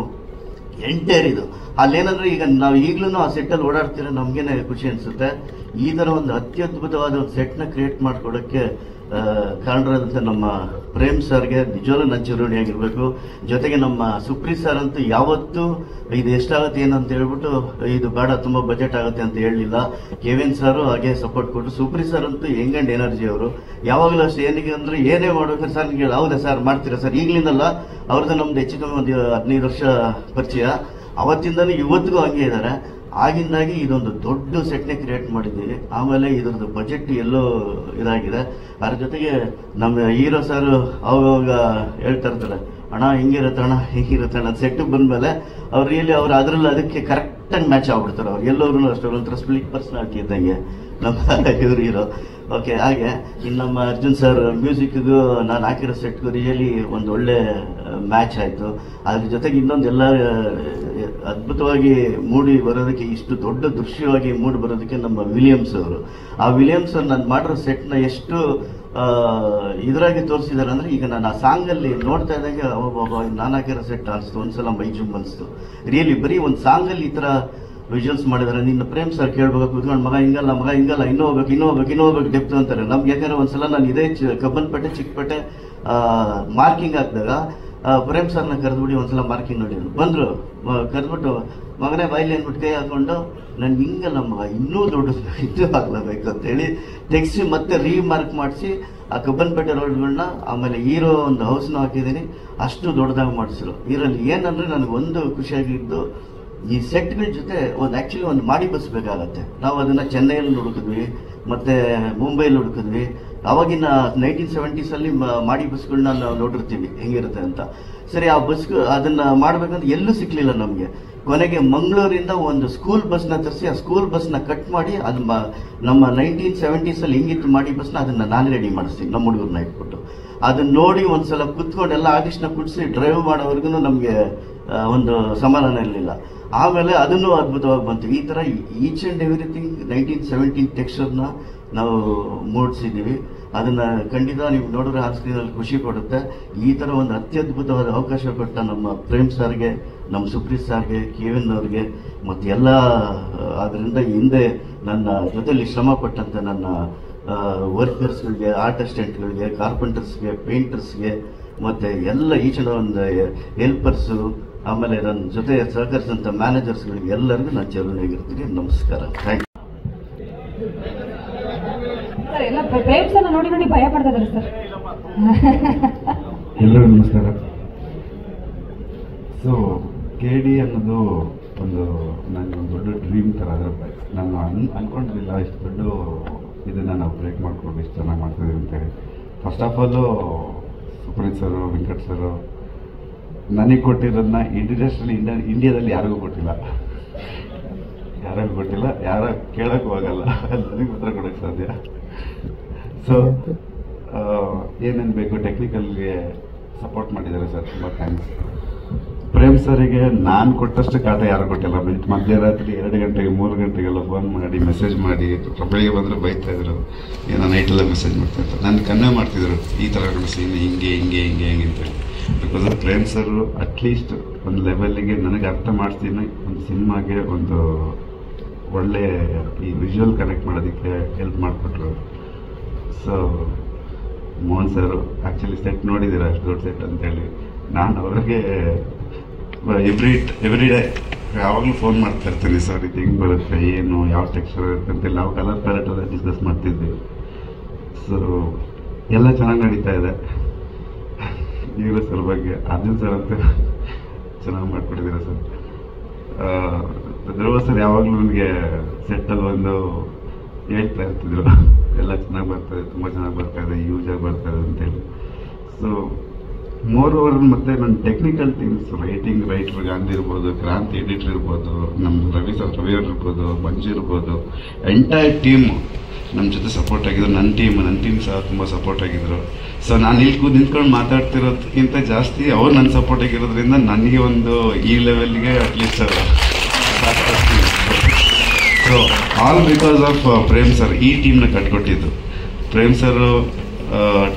ಎಂಟೈರ್ ಇದು. ಅಲ್ಲೇನಂದ್ರೆ ಈಗ ನಾವು ಈಗ್ಲೂ ಆ ಸೆಟ್ ಅಲ್ಲಿ ಓಡಾಡ್ತೀರ ನಮ್ಗೇನೆ ಖುಷಿ ಅನ್ಸುತ್ತೆ. ಈ ತರ ಒಂದು ಅತ್ಯದ್ಭುತವಾದ ಒಂದು ಸೆಟ್ ನ ಕ್ರಿಯೇಟ್ ಮಾಡ್ಕೊಡಕ್ಕೆ ಕಾರಣರಾದಂತ ನಮ್ಮ ಪ್ರೇಮ್ ಸರ್ಗೆ ನಿಜವಾಗ್ಲೂ ನನ್ನ ಚಿರುಣಿಯಾಗಿರ್ಬೇಕು. ಜೊತೆಗೆ ನಮ್ಮ ಸುಪ್ರೀತ್ ಸರ್ ಅಂತೂ ಯಾವತ್ತೂ ಇದು ಎಷ್ಟಾಗುತ್ತೆ ಏನಂತ ಹೇಳ್ಬಿಟ್ಟು ಇದು ಬೇಡ ತುಂಬಾ ಬಜೆಟ್ ಆಗುತ್ತೆ ಅಂತ ಹೇಳಲಿಲ್ಲ. ಕೆವಿನ್ ಸರ್ ಹಾಗೆ ಸಪೋರ್ಟ್ ಕೊಟ್ಟು, ಸುಪ್ರೀತ್ ಸರ್ ಅಂತೂ ಯಂಗ್ ಅಂಡ್ ಎನರ್ಜಿ ಅವರು ಯಾವಾಗಲೂ ಅಷ್ಟೇ. ಏನಿಗೆ ಅಂದ್ರೆ ಏನೇ ಮಾಡ್ಬೇಕಾದ್ರೆ ಸರ್ ನಿಮಗೆ ಹೌದಾ ಸರ್ ಮಾಡ್ತೀರಾ ಸರ್, ಈಗ್ಲಿಂದಲ್ಲ, ಅವ್ರದ್ದು ನಮ್ದು ಹೆಚ್ಚು ಕಮ್ಮಿ ಒಂದು 15 ವರ್ಷ ಪರಿಚಯ. ಅವತ್ತಿಂದನೂ ಇವತ್ತಿಗೂ ಹಂಗೆ ಇದ್ದಾರೆ. ಆಗಿಂದಾಗಿ ಇದೊಂದು ದೊಡ್ಡ ಸೆಟ್ನೇ ಕ್ರಿಯೇಟ್ ಮಾಡಿದ್ದೀವಿ. ಆಮೇಲೆ ಇದ್ರದ್ದು ಬಜೆಟ್ ಎಲ್ಲೋ ಇದಾಗಿದೆ. ಅದ್ರ ಜೊತೆಗೆ ನಮ್ಮ ಹೀರೋ ಸರ್ ಅವಾಗ ಹೇಳ್ತಾ ಇರ್ತಾರೆ, ಅಣ್ಣ ಹಿಂಗಿರುತ್ತೆ ಅಣ್ಣ ಹಿಂಗಿರುತ್ತೆ ಅಣ್ಣ. ಸೆಟ್ಟಿಗೆ ಬಂದ್ಮೇಲೆ ಅವ್ರು ರಿಯಲಿ ಅವ್ರು ಅದ್ರಲ್ಲಿ ಅದಕ್ಕೆ ಕರೆಕ್ಟಾಗಿ ಮ್ಯಾಚ್ ಆಗ್ಬಿಡ್ತಾರೆ. ಅವ್ರು ಎಲ್ಲರೂ ಅಷ್ಟೇ ಒಂಥರ ಸ್ಪ್ಲಿಟ್ ಪರ್ಸನಾಲಿಟಿ ಇದ್ದಂಗೆ ನಮ್ಮ ಇವ್ರು ಹೀರೋ. ಓಕೆ, ಹಾಗೆ ಇನ್ನು ನಮ್ಮ ಅರ್ಜುನ್ ಸರ್ ಮ್ಯೂಸಿಕ್ಗೂ ನಾನು ಹಾಕಿರೋ ಸೆಟ್ಗೂ ರಿಯಲಿ ಒಂದು ಒಳ್ಳೆ ಮ್ಯಾಚ್ ಆಯಿತು. ಅದ್ರ ಜೊತೆಗೆ ಇನ್ನೊಂದೆಲ್ಲ ಅದ್ಭುತವಾಗಿ ಮೂಡಿ ಬರೋದಕ್ಕೆ, ಇಷ್ಟು ದೊಡ್ಡ ದೃಶ್ಯವಾಗಿ ಮೂಡಿ ಬರೋದಕ್ಕೆ ನಮ್ಮ ವಿಲಿಯಮ್ಸ್ ಅವರು. ಆ ವಿಲಿಯಮ್ಸ್ ಅವ್ರು ನಾನು ಮಾಡಿರೋ ಸೆಟ್ನ ಎಷ್ಟು ಇದ್ರಾಗಿ ತೋರಿಸಿದ್ದಾರೆ ಅಂದರೆ, ಈಗ ನಾನು ಆ ಸಾಂಗಲ್ಲಿ ನೋಡ್ತಾ ಇದ್ದಂಗೆ ನಾನು ಹಾಕಿರೋ ಸೆಟ್ ಅನಿಸ್ತು. ಒಂದ್ಸಲ ಮೈ ಜುಮ್ ಅನಿಸ್ತು. ರಿಯಲಿ ಬರೀ ಒಂದು ಸಾಂಗಲ್ಲಿ ಈ ಥರ ವಿಜುವಲ್ಸ್ ಮಾಡಿದ್ದಾರೆ. ನಿನ್ನ ಪ್ರೇಮ್ ಸರ್ ಕೇಳ್ಬೇಕು ಕೂತ್ಕೊಂಡು, ಮಗ ಹಿಂಗಲ್ಲ ಇನ್ನೂ ಹೋಗ್ಬೇಕು ಡೆಪ್ತ್ ಅಂತಾರೆ ನಮ್ಗೆ. ಯಾಕಂದ್ರೆ ಒಂದ್ಸಲ ನಾನು ಇದೇ ಕಬ್ಬನ್ಪೇಟೆ ಚಿಕ್ಕಪೇಟೆ ಮಾರ್ಕಿಂಗ್ ಹಾಕಿದಾಗ ಪ್ರೇಮ್ ಸರ್ನ ಕರೆದ್ಬಿಟ್ಟು ಒಂದ್ಸಲ ಮಾರ್ಕಿಂಗ್ ನೋಡಿದ್ರು. ಬಂದ್ರು, ಕರೆದ್ಬಿಟ್ಟು ಮಗನೇ ಬಾಯಿಲಿ ಅಂದ್ಬಿಟ್ಟು ಕೈ ಹಾಕೊಂಡು, ನನ್ಗೆ ಹಿಂಗಲ್ಲ ಮಗ ಇನ್ನೂ ದೊಡ್ಡದು ಇದು ಆಗ್ಲೇಬೇಕು ಅಂತೇಳಿ ತೆಗ್ಸಿ ಮತ್ತೆ ರೀಮಾರ್ಕ್ ಮಾಡಿಸಿ ಆ ಕಬ್ಬನ್ಪೇಟೆ ರೋಡ್ಗಳನ್ನ, ಆಮೇಲೆ ಹೀರೋ ಒಂದು ಹೌಸ್ನ ಹಾಕಿದ್ದೀನಿ, ಅಷ್ಟು ದೊಡ್ಡದಾಗಿ ಮಾಡಿಸಿರು. ಇದರಲ್ಲಿ ಏನಂದ್ರೆ ನನಗೆ ಒಂದು ಖುಷಿಯಾಗಿದ್ದು, ಈ ಸೆಟ್ಗಳ ಜೊತೆ ಆಕ್ಚುಲಿ ಒಂದು ಮಾಡಿ ಬಸ್ ಬೇಕಾಗತ್ತೆ. ನಾವು ಅದನ್ನ ಚೆನ್ನೈಯಲ್ಲಿ ಹುಡುಕಿದ್ವಿ, ಮತ್ತೆ ಮುಂಬೈಲಿ ಹುಡುಕಿದ್ವಿ. ಅವಾಗಿನ 1970s ಮಾಡಿ ಬಸ್ಗಳನ್ನ ನಾವು ನೋಡಿರ್ತೀವಿ ಹೆಂಗಿರುತ್ತೆ ಅಂತ. ಸರಿ, ಆ ಬಸ್ ಅದನ್ನ ಮಾಡ್ಬೇಕಂತ ಎಲ್ಲೂ ಸಿಕ್ಲಿಲ್ಲ ನಮ್ಗೆ. ಕೊನೆಗೆ ಮಂಗಳೂರಿಂದ ಒಂದು ಸ್ಕೂಲ್ ಬಸ್ನ ತರಿಸಿ, ಆ ಸ್ಕೂಲ್ ಬಸ್ನ ಕಟ್ ಮಾಡಿ, ಅದು ನಮ್ಮ 1970s ಹಿಂಗಿತ್ತು ಮಾಡಿ ಬಸ್ನ, ಅದನ್ನ ನಾನು ರೆಡಿ ಮಾಡಿಸ್ತೀನಿ ನಮ್ಮ ಹುಡುಗರನ್ನ ಇಟ್ಬಿಟ್ಟು. ಅದನ್ನ ನೋಡಿ ಒಂದ್ಸಲ ಕುತ್ಕೊಂಡು ಎಲ್ಲ ಆರ್ಟಿಸ್ಟ್ನ ಕುಡಿಸಿ ಡ್ರೈವ್ ಮಾಡೋವರೆಗೂ ನಮ್ಗೆ ಒಂದು ಸಮಾಧಾನ ಇರಲಿಲ್ಲ. ಆಮೇಲೆ ಅದನ್ನು ಅದ್ಭುತವಾಗಿ ಬಂತು. ಈ ತರ ಈಚ್ ಅಂಡ್ ಎವ್ರಿಥಿಂಗ್ 1970 ಟೆಕ್ಸ್ಚರ್ನ ನಾವು ಮೂಡಿಸಿದ್ದೀವಿ. ಅದನ್ನ ಖಂಡಿತ ನೀವು ನೋಡಿದ್ರೆ ಆ ಸ್ಕ್ರೀನಲ್ಲಿ ಖುಷಿ ಕೊಡುತ್ತೆ. ಈ ತರ ಒಂದು ಅತ್ಯದ್ಭುತವಾದ ಅವಕಾಶ ಕೊಟ್ಟ ನಮ್ಮ ಪ್ರೇಮ್ ಸರ್ಗೆ, ನಮ್ಮ ಸುಪ್ರೀತ್ ಸರ್ಗೆ, ಕೆವಿನ್ ಅವ್ರಿಗೆ, ಮತ್ತೆ ಎಲ್ಲ ಅದರಿಂದ ಹಿಂದೆ ನನ್ನ ಜೊತೆಲಿ ಶ್ರಮ ಪಟ್ಟಂತ ನನ್ನ ವರ್ಕರ್ಸ್ಗಳಿಗೆ, ಆರ್ಟ್ ಅಸಿಸ್ಟೆಂಟ್ಗಳಿಗೆ, ಕಾರ್ಪೆಂಟರ್ಸ್ಗೆ, ಪೇಂಟರ್ಸ್ಗೆ, ಮತ್ತೆ ಎಲ್ಲ ಈಚ್ ಅಂಡ್ ಒಂದು ಹೆಲ್ಪರ್ಸು, ಆಮೇಲೆ ನನ್ನ ಜೊತೆ ಸಹಕರಿಸಿದಂಥ ಮ್ಯಾನೇಜರ್ಸ್ಗಳಿಗೆ ಎಲ್ಲರಿಗೂ ನಾನು ಚಿರಋಣಿಯಾಗಿರ್ತೀನಿ. ನಮಸ್ಕಾರ, ಥ್ಯಾಂಕ್ ಯು.
ಎಲ್ಲ ಪ್ರೇಮ್ ಸರ್ ನೋಡಿ ಭಯ ಪಡ್ತಾ ಇದ್ದಾರೆ ಸರ್.
ಎಲ್ಲರಿಗೂ ನಮಸ್ಕಾರ. ಸೊ KD ಅನ್ನೋದು ನನಗೆ ಒಂದು ದೊಡ್ಡ ಡ್ರೀಮ್ ಥರ. ಅದರ ನಾನು ಅನ್ಕೊಂಡಿರಲಿಲ್ಲ ಇಷ್ಟು ದೊಡ್ಡ ಇದನ್ನು ನಾವು ಬ್ರೇಕ್ ಮಾಡ್ಕೊಂಡು ಇಷ್ಟು ಚೆನ್ನಾಗಿ ಮಾಡ್ತಿದ್ದೀವಿ ಅಂತೇಳಿ. ಫಸ್ಟ್ ಆಫ್ ಆಲು ಸುಪ್ರೀತ್ ಸರು, ವೆಂಕಟ್ ಸರು ನನಗೆ ಕೊಟ್ಟಿರೋದನ್ನ ಇಂಡಿಯಾದಲ್ಲಿ ಯಾರಿಗೂ ಕೊಟ್ಟಿಲ್ಲ, ಯಾರ ಕೇಳೋಕ್ಕೂ ಆಗಲ್ಲ, ನನಗೆ ಉತ್ತರ ಕೊಡೋಕ್ಕೆ ಸಾಧ್ಯ. ಸೊ ಏನೇನು ಬೇಕು ಟೆಕ್ನಿಕಲ್ಗೆ ಸಪೋರ್ಟ್ ಮಾಡಿದ್ದಾರೆ ಸರ್, ತುಂಬ ಥ್ಯಾಂಕ್ಸ್. ಪ್ರೇಮ್ ಸರಿಗೆ ನಾನು ಕೊಟ್ಟಷ್ಟು ಕಾಟ ಯಾರು ಕೊಟ್ಟಿಲ್ಲ. ಮಧ್ಯರಾತ್ರಿ 2 ಗಂಟೆಗೆ 3 ಗಂಟೆಗೆಲ್ಲ ಫೋನ್ ಮಾಡಿ ಮೆಸೇಜ್ ಮಾಡಿ, ಬೆಳಿಗ್ಗೆ ಬಂದರೆ ಬೈತಾ ಇದ್ರು, ಏನೋ ನೈಟೆಲ್ಲ ಮೆಸೇಜ್ ಮಾಡ್ತಾ ಇರ್ತಾರೆ. ನನ್ನ ಕನ್ವೆ ಮಾಡ್ತಿದ್ರು, ಈ ಥರ ಸೀನ್ ಹಿಂಗೆ ಅಂತೇಳಿ. ಬಿಕಾಸ್ ಪ್ರೇಮ್ ಸರ್ ಅಟ್ಲೀಸ್ಟ್ ಒಂದು ಲೆವೆಲ್ಗೆ ನನಗೆ ಅರ್ಥ ಮಾಡ್ತೀನಿ, ಒಂದು ಸಿನಿಮಾಗೆ ಒಂದು ಒಳ್ಳೆ ಈ ವಿಜುವಲ್ ಕನೆಕ್ಟ್ ಮಾಡೋದಕ್ಕೆ ಹೆಲ್ಪ್ ಮಾಡಿಕೊಟ್ರು. So Mohan sir actually set ನೋಡಿದ್ದೀರ, ಅಷ್ಟು ದೊಡ್ಡ ಸೆಟ್ ಅಂತೇಳಿ. ನಾನು ಅವ್ರಿಗೆ ಎವ್ರಿ ಡೇ ಯಾವಾಗಲೂ ಫೋನ್ ಮಾಡ್ತಾ ಇರ್ತೀನಿ, ಸರ್ ಇದು ಹೆಂಗೆ ಬರುತ್ತೆ, ಏನು ಯಾವ ಟೆಕ್ಸ್ಚರ್ ಇರುತ್ತೆ ಅಂತೆಲ್ಲ. ನಾವು ಕಲರ್ ಪ್ಯಾಲೆಟ್ ಎಲ್ಲ ಡಿಸ್ಕಸ್ ಮಾಡ್ತಿದ್ವಿ. ಸೊ ಎಲ್ಲ ಚೆನ್ನಾಗಿ ನಡೀತಾ ಇದೆ. ಈಗಲೂ ಸರ್ ಬಗ್ಗೆ ಅರ್ಜುನ್ ಸರ್ ಅಂತ ಚೆನ್ನಾಗಿ ಮಾಡ್ಕೊಟ್ಟಿದ್ದೀರ ಸರ್. ಧ್ರುವ ಸರ್ ಯಾವಾಗಲೂ ನನಗೆ ಸೆಟ್ಟಲ್ಲಿ ಹೇಳ್ತಾ ಇರ್ತಿದ್ರು, ಎಲ್ಲ ಚೆನ್ನಾಗಿ ಬರ್ತಾಯಿದೆ, ತುಂಬ ಚೆನ್ನಾಗಿ ಬರ್ತಾಯಿದೆ, ಯೂಸಾಗಿ ಬರ್ತಾಯಿದೆ ಅಂತೇಳಿ. ಸೊ ಮೋರ್ ಓವರ್ ಮತ್ತೆ ನನ್ನ ಟೆಕ್ನಿಕಲ್ ಟೀಮ್ಸ್, ರೈಟರ್ ಗಾಂಧಿ ಇರ್ಬೋದು, ಕ್ರಾಂತಿ ಎಡಿಟರ್ ಇರ್ಬೋದು, ನಮ್ಮ ರವಿ ಅವ್ರು ಇರ್ಬೋದು, ಮಂಜು ಇರ್ಬೋದು, ಎಂಟೈರ್ ಟೀಮು ನಮ್ಮ ಜೊತೆ ಸಪೋರ್ಟ್ ಆಗಿದ್ರು. ನನ್ನ ಟೀಮ್ ಸಹ ತುಂಬ ಸಪೋರ್ಟ್ ಆಗಿದ್ರು. ಸೊ ನಾನು ಇಲ್ಲಿ ನಿಂತ್ಕೊಂಡು ಮಾತಾಡ್ತಿರೋದಕ್ಕಿಂತ ಜಾಸ್ತಿ ಅವ್ರು ನನ್ನ ಸಪೋರ್ಟ್ ಆಗಿರೋದ್ರಿಂದ ನನಗೆ ಈ ಲೆವೆಲ್ಗೆ at least so all because of Prem sir ಈ ಟೀಮ್ನ ಕಟ್ಕೊಟ್ಟಿದ್ದು. ಪ್ರೇಮ್ ಸರ್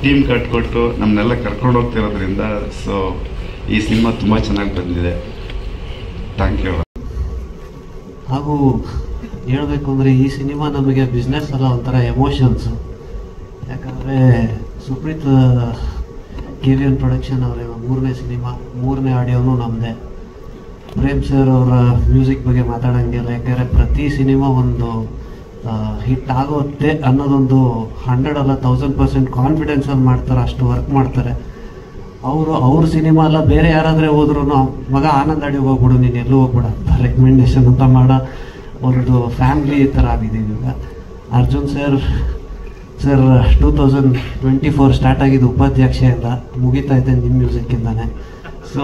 ಟೀಮ್ ಕಟ್ಕೊಟ್ಟು ನಮ್ಮನ್ನೆಲ್ಲ ಕರ್ಕೊಂಡು ಹೋಗ್ತಿರೋದ್ರಿಂದ ಸೊ ಈ ಸಿನಿಮಾ ತುಂಬ ಚೆನ್ನಾಗಿ ಬಂದಿದೆ. Thank you.
ಹಾಗೂ ಹೇಳಬೇಕು ಅಂದರೆ ಈ ಸಿನಿಮಾ ನಮಗೆ ಬಿಸ್ನೆಸ್ ಅಲ್ಲ, ಒಂಥರ ಎಮೋಷನ್ಸು. ಯಾಕಂದರೆ ಸುಪ್ರೀತ್ KVN ಪ್ರೊಡಕ್ಷನ್ ಅವರ 3ನೇ ಸಿನಿಮಾ, 3ನೇ ಆಡಿಯೋನು ನಮ್ಮದೇ. ಪ್ರೇಮ್ ಸರ್ ಅವರ ಮ್ಯೂಸಿಕ್ ಬಗ್ಗೆ ಮಾತಾಡೋಂಗಿಲ್ಲ, ಯಾಕಂದರೆ ಪ್ರತಿ ಸಿನಿಮಾ ಒಂದು ಹಿಟ್ ಆಗುತ್ತೆ ಅನ್ನೋದೊಂದು 100 ಅಲ್ಲ 1000% ಕಾನ್ಫಿಡೆನ್ಸಲ್ಲಿ ಮಾಡ್ತಾರೆ, ಅಷ್ಟು ವರ್ಕ್ ಮಾಡ್ತಾರೆ. ಅವ್ರ ಸಿನಿಮಾ ಅಲ್ಲ ಬೇರೆ ಯಾರಾದರೆ ಹೋದ್ರೂ, ಮಗ ಆನಂದ್ ಅಡಿ ಹೋಗ್ಬಿಡು, ನೀನು ಎಲ್ಲೂ ಹೋಗ್ಬಿಡ ಅಂತ ರೆಕಮೆಂಡೇಶನ್ ಅಂತ ಮಾಡೋ ಒಂದು ಫ್ಯಾಮಿಲಿ ಥರ ಆಗಿದ್ದೀವಿ ಈಗ. ಅರ್ಜುನ್ ಸರ್ 2024 ಸ್ಟಾರ್ಟ್ ಆಗಿದ್ದು ಉಪಾಧ್ಯಕ್ಷೆಯಿಂದ ಮುಗಿತಾ ಇದೆ ನಿಮ್ಮ ಮ್ಯೂಸಿಕ್ಕಿಂದಾನೆ. ಸೊ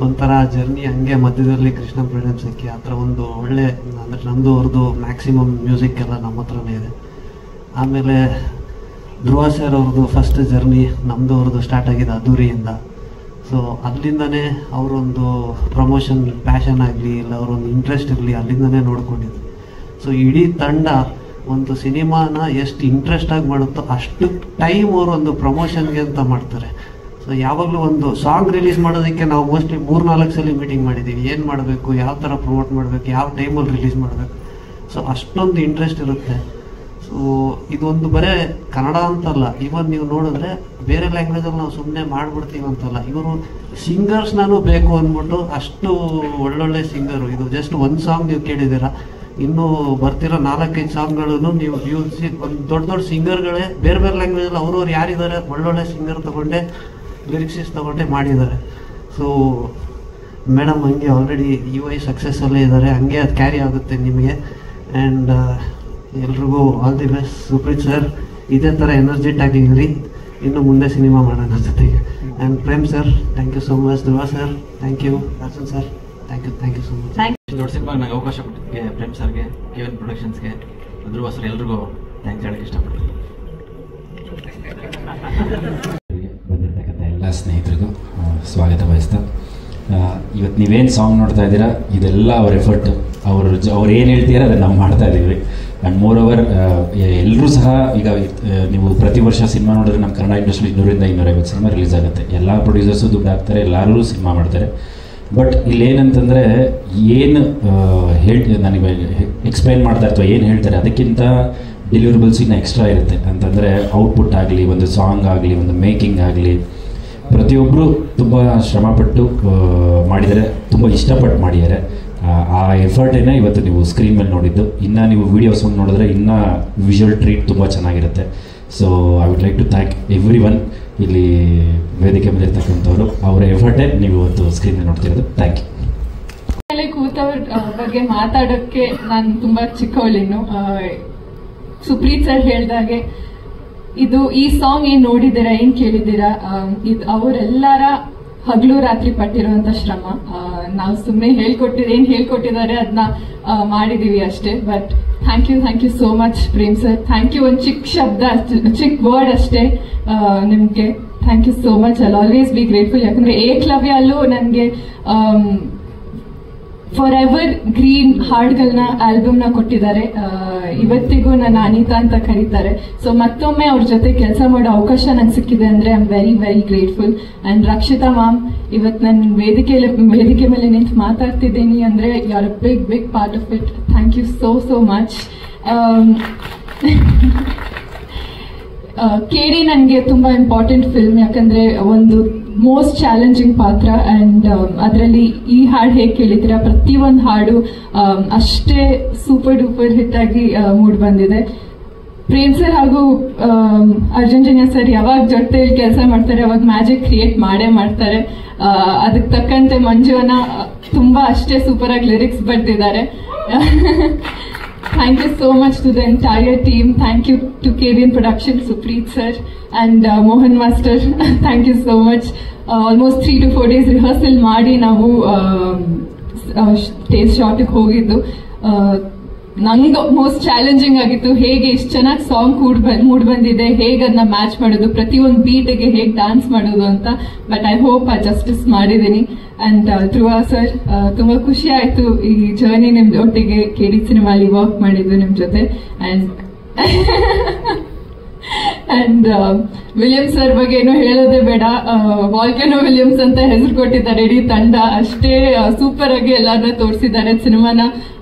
ಒಂಥರ ಜರ್ನಿ ಹಂಗೆ ಮಧ್ಯದಲ್ಲಿ ಕೃಷ್ಣ ಫ್ರೀಡಮ್ ಸಿಕ್ಕಿ ಆ ಥರ ಒಂದು ಒಳ್ಳೆ ಅಂದರೆ ನಮ್ಮದು ಅವ್ರದ್ದು ಮ್ಯಾಕ್ಸಿಮಮ್ ಮ್ಯೂಸಿಕ್ ಎಲ್ಲ ನಮ್ಮ ಹತ್ರನೇ ಇದೆ. ಆಮೇಲೆ ಧ್ರುವ ಸರ್ ಅವ್ರದ್ದು ಫಸ್ಟ್ ಜರ್ನಿ ನಮ್ಮದು ಅವ್ರದ್ದು ಸ್ಟಾರ್ಟ್ ಆಗಿದೆ ಅದ್ದೂರಿಯಿಂದ. ಸೊ ಅಲ್ಲಿಂದನೇ ಅವರೊಂದು ಪ್ರಮೋಷನ್ ಪ್ಯಾಷನ್ ಆಗಲಿ ಇಲ್ಲ ಅವರೊಂದು ಇಂಟ್ರೆಸ್ಟ್ ಇರಲಿ ಅಲ್ಲಿಂದನೇ ನೋಡ್ಕೊಂಡಿದ್ವಿ. ಸೊ ಇಡೀ ತಂಡ ಒಂದು ಸಿನಿಮಾನ ಎಷ್ಟು ಇಂಟ್ರೆಸ್ಟ್ ಆಗಿ ಮಾಡುತ್ತೋ ಅಷ್ಟು ಟೈಮ್ ಅವರು ಒಂದು ಪ್ರಮೋಷನ್ಗೆ ಅಂತ ಮಾಡ್ತಾರೆ. ಸೊ ಯಾವಾಗಲೂ ಒಂದು ಸಾಂಗ್ ರಿಲೀಸ್ ಮಾಡೋದಕ್ಕೆ ನಾವು ಮೋಸ್ಟ್ಲಿ 3-4 ಸಲ ಮೀಟಿಂಗ್ ಮಾಡಿದ್ದೀವಿ. ಏನು ಮಾಡಬೇಕು, ಯಾವ ಥರ ಪ್ರಮೋಟ್ ಮಾಡಬೇಕು, ಯಾವ ಟೈಮಲ್ಲಿ ರಿಲೀಸ್ ಮಾಡಬೇಕು. ಸೊ ಅಷ್ಟೊಂದು ಇಂಟ್ರೆಸ್ಟ್ ಇರುತ್ತೆ. ಸೊ ಇದೊಂದು ಬರೀ ಕನ್ನಡ ಅಂತಲ್ಲ, ಇವನ್ ನೀವು ನೋಡಿದ್ರೆ ಬೇರೆ ಲ್ಯಾಂಗ್ವೇಜಲ್ಲಿ ನಾವು ಸುಮ್ಮನೆ ಮಾಡಿಬಿಡ್ತೀವಿ ಅಂತಲ್ಲ, ಇವರು ಸಿಂಗರ್ಸ್ ನಾನು ಬೇಕು ಅಂದ್ಬಿಟ್ಟು ಅಷ್ಟು ಒಳ್ಳೊಳ್ಳೆ ಸಿಂಗರು. ಇದು ಜಸ್ಟ್ ಒಂದು ಸಾಂಗ್ ನೀವು ಕೇಳಿದ್ದೀರಾ, ಇನ್ನೂ ಬರ್ತಿರೋ 4-5 ಸಾಂಗ್ಗಳನ್ನು ನೀವು ಒಂದು ದೊಡ್ಡ ಸಿಂಗರ್ಗಳೇ ಬೇರೆ ಬೇರೆ ಲ್ಯಾಂಗ್ವೇಜಲ್ಲಿ ಅವ್ರವ್ರು ಯಾರಿದ್ದಾರೆ ಒಳ್ಳೊಳ್ಳೆ ಸಿಂಗರ್ ತೊಗೊಂಡೆ ಲಿರಿಕ್ಸಿಸ್ ತೊಗೊಂಡೆ ಮಾಡಿದ್ದಾರೆ. ಸೊ ಮೇಡಮ್ ಹಂಗೆ ಆಲ್ರೆಡಿ UI ಸಕ್ಸಸ್ಸಲ್ಲೇ ಇದ್ದಾರೆ, ಹಂಗೆ ಅದು ಕ್ಯಾರಿ ಆಗುತ್ತೆ ನಿಮಗೆ. ಆ್ಯಂಡ್ ಎಲ್ರಿಗೂ all the best. Supreeth sir ಇದೇ ಥರ ಎನರ್ಜೆಟಿಕ್ ಆಗಿದ್ದೀರಿ, ಇನ್ನು ಮುಂದೆ ಸಿನಿಮಾ ಮಾಡೋಣ ಜೊತೆಗೆ. And Prem sir thank you so much. Dhruva sir thank you. Arjun sir thank you so much.
ದೊಡ್ಡ ಸಿನಿಮಾಗೆ ನಂಗೆ ಅವಕಾಶ ಕೊಟ್ಟಿದ್ದಕ್ಕೆ ಪ್ರೇಮ್ ಸರ್ಗೆ, KVN ಪ್ರೊಡಕ್ಷನ್ಸ್ಗೆ, ಧ್ರುವ ಸರ್ ಎಲ್ರಿಗೂ ಥ್ಯಾಂಕ್ಸ್ ಹೇಳಕ್ಕೆ ಇಷ್ಟಪಡ್ತೀನಿ.
ಬಂದಿರ್ತಕ್ಕಂಥ ಎಲ್ಲ ಸ್ನೇಹಿತರಿಗೂ ಸ್ವಾಗತ ಬಯಸ್ತಾ, ಇವತ್ತು ನೀವೇನು ಸಾಂಗ್ ನೋಡ್ತಾ ಇದ್ದೀರಾ ಇದೆಲ್ಲ ಅವ್ರ ಎಫರ್ಟ್. ಅವ್ರು ಏನು ಹೇಳ್ತೀರಾ ಅದನ್ನು ನಾವು ಮಾಡ್ತಾ ಇದ್ದೀವಿ. ಆ್ಯಂಡ್ ಮೋರ್ ಓವರ್ ಎಲ್ಲರೂ ಸಹ ಈಗ ನೀವು ಪ್ರತಿ ವರ್ಷ ಸಿನಿಮಾ ನೋಡಿದ್ರೆ ನಮ್ಮ ಕನ್ನಡ ಇಂಡಸ್ಟ್ರಿ 200-250 ಸಿನಿಮಾ ರಿಲೀಸ್ ಆಗುತ್ತೆ. ಎಲ್ಲ ಪ್ರೊಡ್ಯೂಸರ್ಸು ದುಡ್ಡು ಹಾಕ್ತಾರೆ, ಎಲ್ಲರೂ ಸಿನಿಮಾ ಮಾಡ್ತಾರೆ. ಬಟ್ ಇಲ್ಲೇನಂತಂದರೆ ಏನು ನನಗೆ ಎಕ್ಸ್ಪ್ಲೈನ್ ಮಾಡ್ತಾ ಇರ್ತವೆ ಏನು ಹೇಳ್ತಾರೆ ಅದಕ್ಕಿಂತ ಡೆಲಿವರಬಲ್ಸ್ ಇನ್ನೂ ಎಕ್ಸ್ಟ್ರಾ ಇರುತ್ತೆ. ಅಂತಂದರೆ ಔಟ್ಪುಟ್ ಆಗಲಿ, ಒಂದು ಸಾಂಗ್ ಆಗಲಿ, ಒಂದು ಮೇಕಿಂಗ್ ಆಗಲಿ, ಪ್ರತಿಯೊಬ್ಬರು ತುಂಬ ಶ್ರಮಪಟ್ಟು ಮಾಡಿದರೆ, ತುಂಬ ಇಷ್ಟಪಟ್ಟು ಮಾಡಿದ್ದಾರೆ. ಆ ಎಫರ್ಟೇನೆ ಇವತ್ತು ನೀವು ಸ್ಕ್ರೀನ್ ಮೇಲೆ ನೋಡಿದ್ದು. ಇನ್ನು ನೀವು ವೀಡಿಯೋಸ್ ನೋಡಿದ್ರೆ ಇನ್ನೂ ವಿಜುವಲ್ ಟ್ರೀಟ್ ತುಂಬ ಚೆನ್ನಾಗಿರುತ್ತೆ. So I would like to thank everyone. ಇಲ್ಲಿ ವೇದಿಕೆ ಮೇಲೆ ಇರ್ತಕ್ಕಂಥವ್ರು, ಅವರ ಎಫರ್ಟೇ ನೀವು ಇವತ್ತು ಸ್ಕ್ರೀನ್ ಮೇಲೆ ನೋಡ್ತಿರೋದು. Thank you.
ಕೂತವ್ರ ಬಗ್ಗೆ ಮಾತಾಡೋಕ್ಕೆ ನಾನು ತುಂಬಾ ಚಿಕ್ಕವಳಿನ್ನು. ಸುಪ್ರೀತ್ ಸರ್ ಹೇಳ್ದಾಗೆ ಈ ಸಾಂಗ್ ಏನ್ ನೋಡಿದ್ದೀರಾ, ಏನ್ ಕೇಳಿದ್ದೀರಾ, ಇದು ಅವರೆಲ್ಲರ ಹಗಲು ರಾತ್ರಿ ಪಟ್ಟಿರುವಂತ ಶ್ರಮ. ನಾವು ಸುಮ್ಮನೆ ಏನ್ ಹೇಳ್ಕೊಟ್ಟಿದ್ದಾರೆ ಅದನ್ನ ಮಾಡಿದೀವಿ ಅಷ್ಟೇ. But thank you so much Prem sir. Thank you. ಒಂದು ಚಿಕ್ಕ ಶಬ್ದ, ಚಿಕ್ಕ ವರ್ಡ್ ಅಷ್ಟೇ ನಿಮ್ಗೆ. Thank you so much. I always be grateful. ಯಾಕಂದ್ರೆ ಏಕಲವ್ಯ ಅಲ್ಲೂ ನನಗೆ ಫಾರ್ ಎವರ್ ಗ್ರೀನ್ ಹಾಡ್ಗಳನ್ನ ಆಲ್ಬಮ್ನ ಕೊಟ್ಟಿದ್ದಾರೆ. ಇವತ್ತಿಗೂ ನನ್ನ ಅನಿತಾ ಅಂತ ಕರೀತಾರೆ. ಸೊ ಮತ್ತೊಮ್ಮೆ ಅವ್ರ ಜೊತೆ ಕೆಲಸ ಮಾಡೋ ಅವಕಾಶ ನಂಗೆ ಸಿಕ್ಕಿದೆ ಅಂದ್ರೆ I am very very grateful. And Rakshita ma'am, ಇವತ್ತು ನಾನು ವೇದಿಕೆ ಮೇಲೆ ನಿಂತು ಮಾತಾಡ್ತಿದ್ದೀನಿ ಅಂದ್ರೆ you are a big part of it. Thank you so much. KD ನನಗೆ ತುಂಬಾ ಇಂಪಾರ್ಟೆಂಟ್ ಫಿಲ್ಮ್. ಯಾಕಂದ್ರೆ ಒಂದು ಮೋಸ್ಟ್ ಚಾಲೆಂಜಿಂಗ್ ಪಾತ್ರ. ಅಂಡ್ ಅದರಲ್ಲಿ ಈ ಹಾಡು ಹೇಗೆ ಕೇಳಿದ್ದೀರಾ, ಪ್ರತಿಯೊಂದು ಹಾಡು ಅಷ್ಟೇ ಸೂಪರ್ ಡೂಪರ್ ಹಿಟ್ ಆಗಿ ಮೂಡ್ ಬಂದಿದೆ. ಪ್ರೇಮ್ ಸರ್ ಹಾಗೂ ಅರ್ಜುನ್ ಜನ್ಯ ಸರ್ ಯಾವಾಗ ಜೊತೆಲಿ ಕೆಲಸ ಮಾಡ್ತಾರೆ ಅವಾಗ ಮ್ಯಾಜಿಕ್ ಕ್ರಿಯೇಟ್ ಮಾಡೇ ಮಾಡ್ತಾರೆ. ಅದಕ್ಕೆ ತಕ್ಕಂತೆ ಮಂಜುವನ ತುಂಬಾ ಅಷ್ಟೇ ಸೂಪರ್ ಆಗಿ ಲಿರಿಕ್ಸ್ ಬರ್ತಿದ್ದಾರೆ. Thank you so much to the entire team. Thank you to KVN Production, Supreet sir and Mohan Master. Thank you so much. Almost 3 to 4 days rehearsal ಮಾಡಿ ನಾವು ಸ್ಟೇಜ್ ಶಾಟ್ಗೆ ಹೋಗಿದ್ದು. ನಂಗೆ ಮೋಸ್ಟ್ ಚಾಲೆಂಜಿಂಗ್ ಆಗಿತ್ತು. ಹೇಗೆ ಇಷ್ಟು ಚೆನ್ನಾಗಿ ಸಾಂಗ್ ಮೂಡ್ ಬಂದಿದೆ, ಹೇಗೆ ಅದನ್ನ ಮ್ಯಾಚ್ ಮಾಡೋದು, ಪ್ರತಿಯೊಂದು ಬೀಟ್ಗೆ ಹೇಗೆ ಡಾನ್ಸ್ ಮಾಡೋದು ಅಂತ. ಬಟ್ ಐ ಹೋಪ್ ಆ ಜಸ್ಟಿಸ್ ಮಾಡಿದ್ದೀನಿ. ಅಂಡ್ ಧ್ರುವ ಸರ್, ತುಂಬಾ ಖುಷಿ ಆಯ್ತು ಈ ಜರ್ನಿ ನಿಮ್ ಒಟ್ಟಿಗೆ KD ಸಿನಿಮಾಲಿ ವರ್ಕ್ ಮಾಡಿದ್ದು ನಿಮ್ ಜೊತೆ. ಅಂಡ್ ವಿಲಿಯಮ್ಸ್ ಸರ್ ಬಗ್ಗೆ ಏನೋ ಹೇಳೋದೇ ಬೇಡ. ವಾಲ್ಕೆನೋ ವಿಲಿಯಮ್ಸ್ ಅಂತ ಹೆಸರು ಕೊಟ್ಟಿದ್ದಾರೆ ಇಡೀ ತಂಡ. ಅಷ್ಟೇ ಸೂಪರ್ ಆಗಿ ಎಲ್ಲಾರನ್ನ ತೋರಿಸಿದ್ದಾರೆ, ಸಿನಿಮಾನ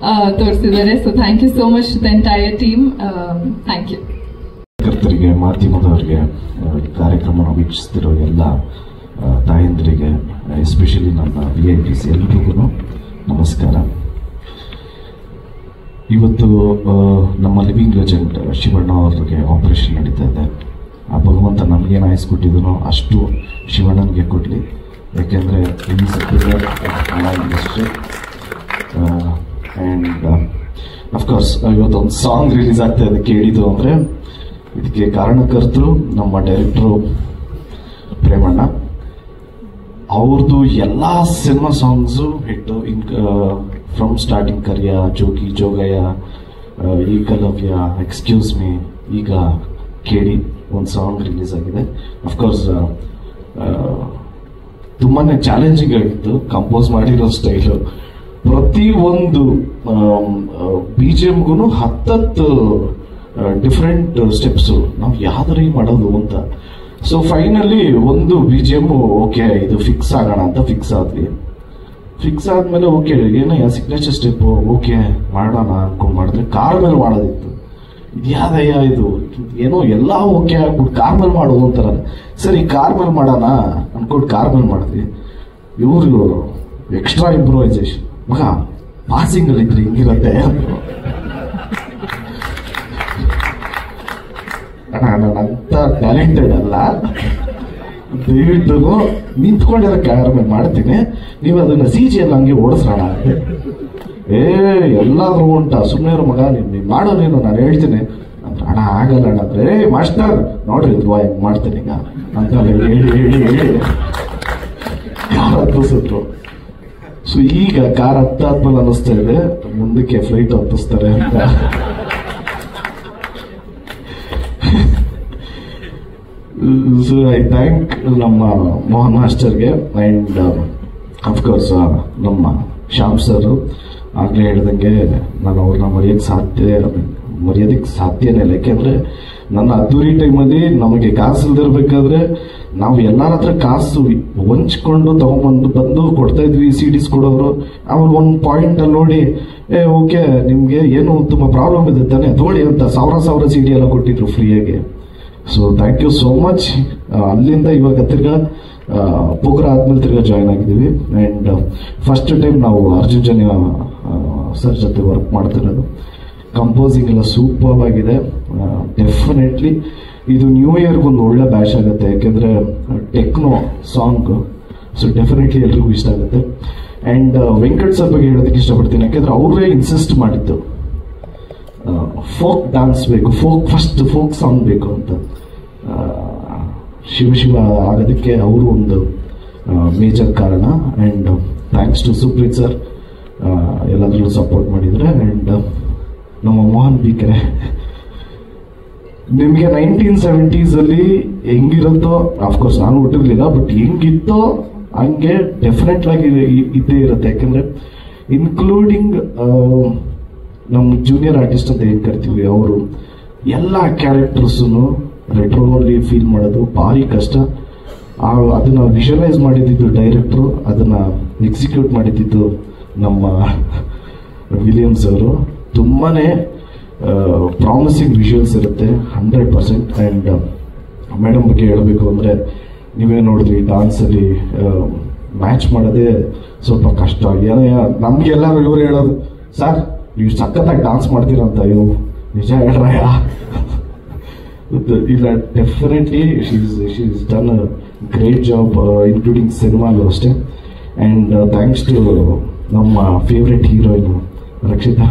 ತೋರಿಸಿದ್ದಾರೆ. So thank you so much the entire team. Thank you.
ಕರ್ತರಿಗೆ, ಮಾಧ್ಯಮದವರಿಗೆ, ಕಾರ್ಯಕ್ರಮ ವೀಕ್ಷಿಸ್ತಿರೋ ಎಲ್ಲ ತಾಯಂದಿರಿಗೆ, ಎಸ್ಪೆಷಲಿ ನನ್ನ VIPs ಎಲ್ರಿಗೂ ನಮಸ್ಕಾರ. ಇವತ್ತು ನಮ್ಮ ಲಿವಿಂಗ್ ಲೆಜೆಂಡ್ ಶಿವಣ್ಣ ಅವ್ರಿಗೆ ಆಪರೇಷನ್ ನಡೀತಾ ಇದೆ. ಆ ಭಗವಂತ ನಮಗೇನು ಆಯಿಸ್ಕೊಟ್ಟಿದನೋ ಅಷ್ಟು ಶಿವಣ್ಣನಿಗೆ ಕೊಡಲಿ. ಯಾಕೆಂದರೆ ಇಂಡಸ್ಟ್ರಿ ಆ್ಯಂಡ್
ಅಫ್ಕೋರ್ಸ್ ಇವತ್ತೊಂದು ಸಾಂಗ್ ರಿಲೀಸ್ ಆಗ್ತಾ ಇದೆ ಕೇಳಿದ್ದು ಅಂದರೆ ಇದಕ್ಕೆ ಕಾರಣಕರ್ತರು ನಮ್ಮ ಡೈರೆಕ್ಟರು ಪ್ರೇಮಣ್ಣ. ಅವ್ರದ್ದು ಎಲ್ಲ cinema songs hit. From starting Kariya, Jogi, Jogayya, Ekalavya, excuse me, ಈಗ ಕೇಳಿ ಒಂದು ಸಾಂಗ್ ರಿಲೀಸ್ ಆಗಿದೆ. ಅಫ್ಕೋರ್ಸ್ ತುಂಬಾ ಚಾಲೆಂಜಿಂಗ್ ಆಗಿತ್ತು ಕಂಪೋಸ್ ಮಾಡಿರೋ ಸ್ಟೈಲು. ಪ್ರತಿ ಒಂದು BGMಗೂ 10 ಡಿಫ್ರೆಂಟ್ ಸ್ಟೆಪ್ಸು. ನಾವು ಯಾವ್ದ್ರಿ ಮಾಡೋದು ಅಂತ. ಸೊ ಫೈನಲಿ ಒಂದು BGM ಓಕೆ ಇದು ಫಿಕ್ಸ್ ಆಗೋಣ ಅಂತ ಫಿಕ್ಸ್ ಆದ್ವಿ. ಫಿಕ್ಸ್ ಆದ್ಮೇಲೆ ಓಕೆ ಏನಯ್ಯ ಸಿಗ್ನೇಚರ್ ಸ್ಟೆಪ್ ಓಕೆ ಮಾಡೋಣ ಅನ್ಕೊಂಡ್ ಮಾಡಿದ್ರೆ ಕಾರ್ ಮೇಲೆ ಮಾಡೋದಿತ್ತು. ಇದ್ಯಾದಯ್ಯ ಇದು ಏನೋ ಎಲ್ಲ ಓಕೆ ಆಗ್ಬಿಟ್ಟು ಕಾರ್ ಮೇಲೆ ಮಾಡೋದು ಅಂತಾರ. ಸರಿ ಕಾರ್ ಮೇಲೆ ಮಾಡೋಣ ಅನ್ಕೊಂಡು ಕಾರ್ ಮೇಲೆ ಮಾಡಿದ್ವಿ. ಇವ್ರಿಗೂ ಎಕ್ಸ್ಟ್ರಾ ಇಂಪ್ರೂವೈಸೇಷನ್. ಮಗ ಪಾಸಿಂಗ್ ಅಲ್ಲಿ ಇದ್ರೆ ಹಿಂಗಿರತ್ತೆ ನಾನಂತ ಟ್ಯಾಲೆಂಟೆಡ್ ಅಲ್ಲ, ದಯವಿಟ್ಟು ನಿಂತ್ಕೊಂಡಿರೋ ಕಾರ್ ಮೇಲೆ ಮಾಡ್ತೀನಿ, ನೀವು ಅದನ್ನ CG ಎಲ್ಲ ಹಂಗೆ ಓಡಿಸ್ರೋಣ ಅಂತೆ. ಎಲ್ಲಾದ್ರೂ ಉಂಟ ಸುಮ್ಮನೆ ಮಗ ನೀನ್ ಮಾಡೋ ನೀನು ನಾನು ಹೇಳ್ತೀನಿ ಅಂದ್ರೆ ಅಣ್ಣ ಆಗಲ್ಲ ಅಣ್ಣ ಅಂದ್ರೆ ಮಾಸ್ಟರ್ ನೋಡ್ರಿ ಡ್ರಾಯಿಂಗ್ ಮಾಡ್ತೀನಿ ಈಗ ಅಂತ ಹೇಳಿ ಹೇಳಿ ಹೇಳಿ ಕಾರ್ ಹತ್ತಿಸಿದ್ರು. ಸೊ ಈಗ ಕಾರ್ ಹತ್ತಾದ್ಮೇಲೆ ಅನ್ನಿಸ್ತಾ ಇದೆ ಮುಂದಕ್ಕೆ ಫ್ಲೈಟ್ ಹತ್ತಿಸ್ತಾರೆ ಅಂತ. ಸೊ ಐ ಥ್ಯಾಂಕ್ ನಮ್ಮ ಮೋಹನ್ ಮಾಸ್ಟರ್ಗೆ ಆ್ಯಂಡ್ ಅಫ್ಕೋರ್ಸ್ ನಮ್ಮ ಶ್ಯಾಮ್ ಸರ್. ಆಗಲೇ ಹೇಳ್ದಂಗೆ ನಾನು ಅವ್ರನ್ನ ಮರೆಯೋದಕ್ಕೆ ಸಾಧ್ಯನೇ ಇಲ್ಲ. ಯಾಕೆಂದ್ರೆ ನನ್ನ ಅದ್ದೂರಿ ಟೈಮಲ್ಲಿ ನಮಗೆ ಕಾಸು ಇಲ್ದಿರ್ಬೇಕಾದ್ರೆ ನಾವು ಎಲ್ಲರ ಹತ್ರ ಕಾಸು ಹೊಂಚ್ಕೊಂಡು ಬಂದು ಕೊಡ್ತಾ ಇದ್ವಿ. CDs ಕೊಡೋರು ಅವ್ರು ಒಂದು ಪಾಯಿಂಟ್ ಅಲ್ಲಿ ನೋಡಿ ಓಕೆ ನಿಮ್ಗೆ ಏನು ತುಂಬಾ ಪ್ರಾಬ್ಲಮ್ ಇದೆ ತಾನೆ ತಗೊಳ್ಳಿ ಅಂತ 1000 CD ಎಲ್ಲ ಕೊಟ್ಟಿದ್ರು ಫ್ರೀಯಾಗಿ. So thank you so much. ಅಲ್ಲಿಂದ ಇವಾಗ ತಿರ್ಗಾ ಪೋಗ್ರ ಆದ್ಮೇಲೆ ತಿರ್ಗಾ ಜಾಯ್ನ್ ಆಗಿದ್ದೀವಿ. ಆ್ಯಂಡ್ ಫಸ್ಟ್ ಟೈಮ್ ನಾವು ಅರ್ಜುನ್ ಜನ್ಯ ಸರ್ ಜೊತೆ ವರ್ಕ್ ಮಾಡ್ತಿರೋದು. ಕಂಪೋಸಿಂಗ್ ಎಲ್ಲ ಸೂಪರ್ ಆಗಿದೆ. ಡೆಫಿನೆಟ್ಲಿ ಇದು ನ್ಯೂ ಇಯರ್ಗೆ ಒಂದು ಒಳ್ಳೆ ಬ್ಯಾಶ್ ಆಗುತ್ತೆ. ಯಾಕೆಂದ್ರೆ ಟೆಕ್ನೋ ಸಾಂಗ್. ಸೊ ಡೆಫಿನೆಟ್ಲಿ ಎಲ್ರಿಗೂ ಇಷ್ಟ ಆಗುತ್ತೆ. ಆ್ಯಂಡ್ ವೆಂಕಟ್ ಸರ್ ಬಗ್ಗೆ ಹೇಳೋದಕ್ಕೆ ಇಷ್ಟಪಡ್ತೀನಿ. ಯಾಕೆಂದ್ರೆ ಅವರೇ ಇನ್ಸಿಸ್ಟ್ ಮಾಡಿದ್ದು ಫೋಕ್ ಡಾನ್ಸ್ ಬೇಕು, ಫಸ್ಟ್ ಫೋಕ್ ಸಾಂಗ್ ಬೇಕು ಅಂತ. ಶಿವ ಆಗೋದಕ್ಕೆ ಅವರು ಒಂದು ಮೇಜರ್ ಕಾರಣ. And thanks to Supreeth sir ಎಲ್ಲಾದ್ರಲ್ಲೂ ಸಪೋರ್ಟ್ ಮಾಡಿದರೆ. ಆ್ಯಂಡ್ ನಮ್ಮ ಮೋಹನ್ ಬಿಕರೆ ನಿಮಗೆ 1970s ಹೆಂಗಿರುತ್ತೋ ಅಫ್ಕೋರ್ಸ್ ನಾನು ಹುಟ್ಟಿರ್ಲಿಲ್ಲ, ಬಟ್ ಹೆಂಗಿತ್ತೋ ಹಂಗೆ ಡೆಫಿನೆಟ್ ಆಗಿ ಇದ್ದೇ ಇರುತ್ತೆ. ಯಾಕೆಂದ್ರೆ ಇನ್ಕ್ಲೂಡಿಂಗ್ ನಮ್ಮ ಜೂನಿಯರ್ ಆರ್ಟಿಸ್ಟ್ ಅಂತ ಏನ್ ಕರಿತೀವಿ ಅವರು ಎಲ್ಲ ಕ್ಯಾರೆಕ್ಟರ್ಸನ್ನು ರೆಟ್ರೋಲಿ ಫೀಲ್ ಮಾಡೋದು ಭಾರಿ ಕಷ್ಟ. ಅದನ್ನ ವಿಜುವಲೈಸ್ ಮಾಡಿದ್ದು ಡೈರೆಕ್ಟ್ರು, ಅದನ್ನ ಎಕ್ಸಿಕ್ಯೂಟ್ ಮಾಡಿದ್ದು ನಮ್ಮ ವಿಲಿಯಮ್ಸ್ ಅವರು. ತುಂಬಾನೇ ಪ್ರಾಮಿಸಿಂಗ್ ವಿಜುವಲ್ಸ್ ಇರುತ್ತೆ 100%. ಆ್ಯಂಡ್ ಮೇಡಮ್ ಬಗ್ಗೆ ಹೇಳಬೇಕು ಅಂದರೆ ನೀವೇ ನೋಡಿದ್ರಿ ಡಾನ್ಸಲ್ಲಿ ಮ್ಯಾಚ್ ಮಾಡೋದೇ ಸ್ವಲ್ಪ ಕಷ್ಟ. ಏನೋ ನಮ್ಗೆಲ್ಲರೂ ಇವ್ರು ಹೇಳೋದು ಸರ್ ನೀವು ಸಖತ್ತಾಗಿ ಡಾನ್ಸ್ ಮಾಡ್ತೀರಂತ. ಅಯ್ಯೋ ನಿಜ ಹೇಳ್ರಯ್ಯ ಇಲ್ಲ. Definitely she's done a great job including ಸಿನಿಮಾಲು ಅಷ್ಟೇ. ಆ್ಯಂಡ್ ಥ್ಯಾಂಕ್ಸ್ ಟು ನಮ್ಮ ಫೇವ್ರೆಟ್ ಹೀರೋಯಿನ್ ರಕ್ಷಿತಾ.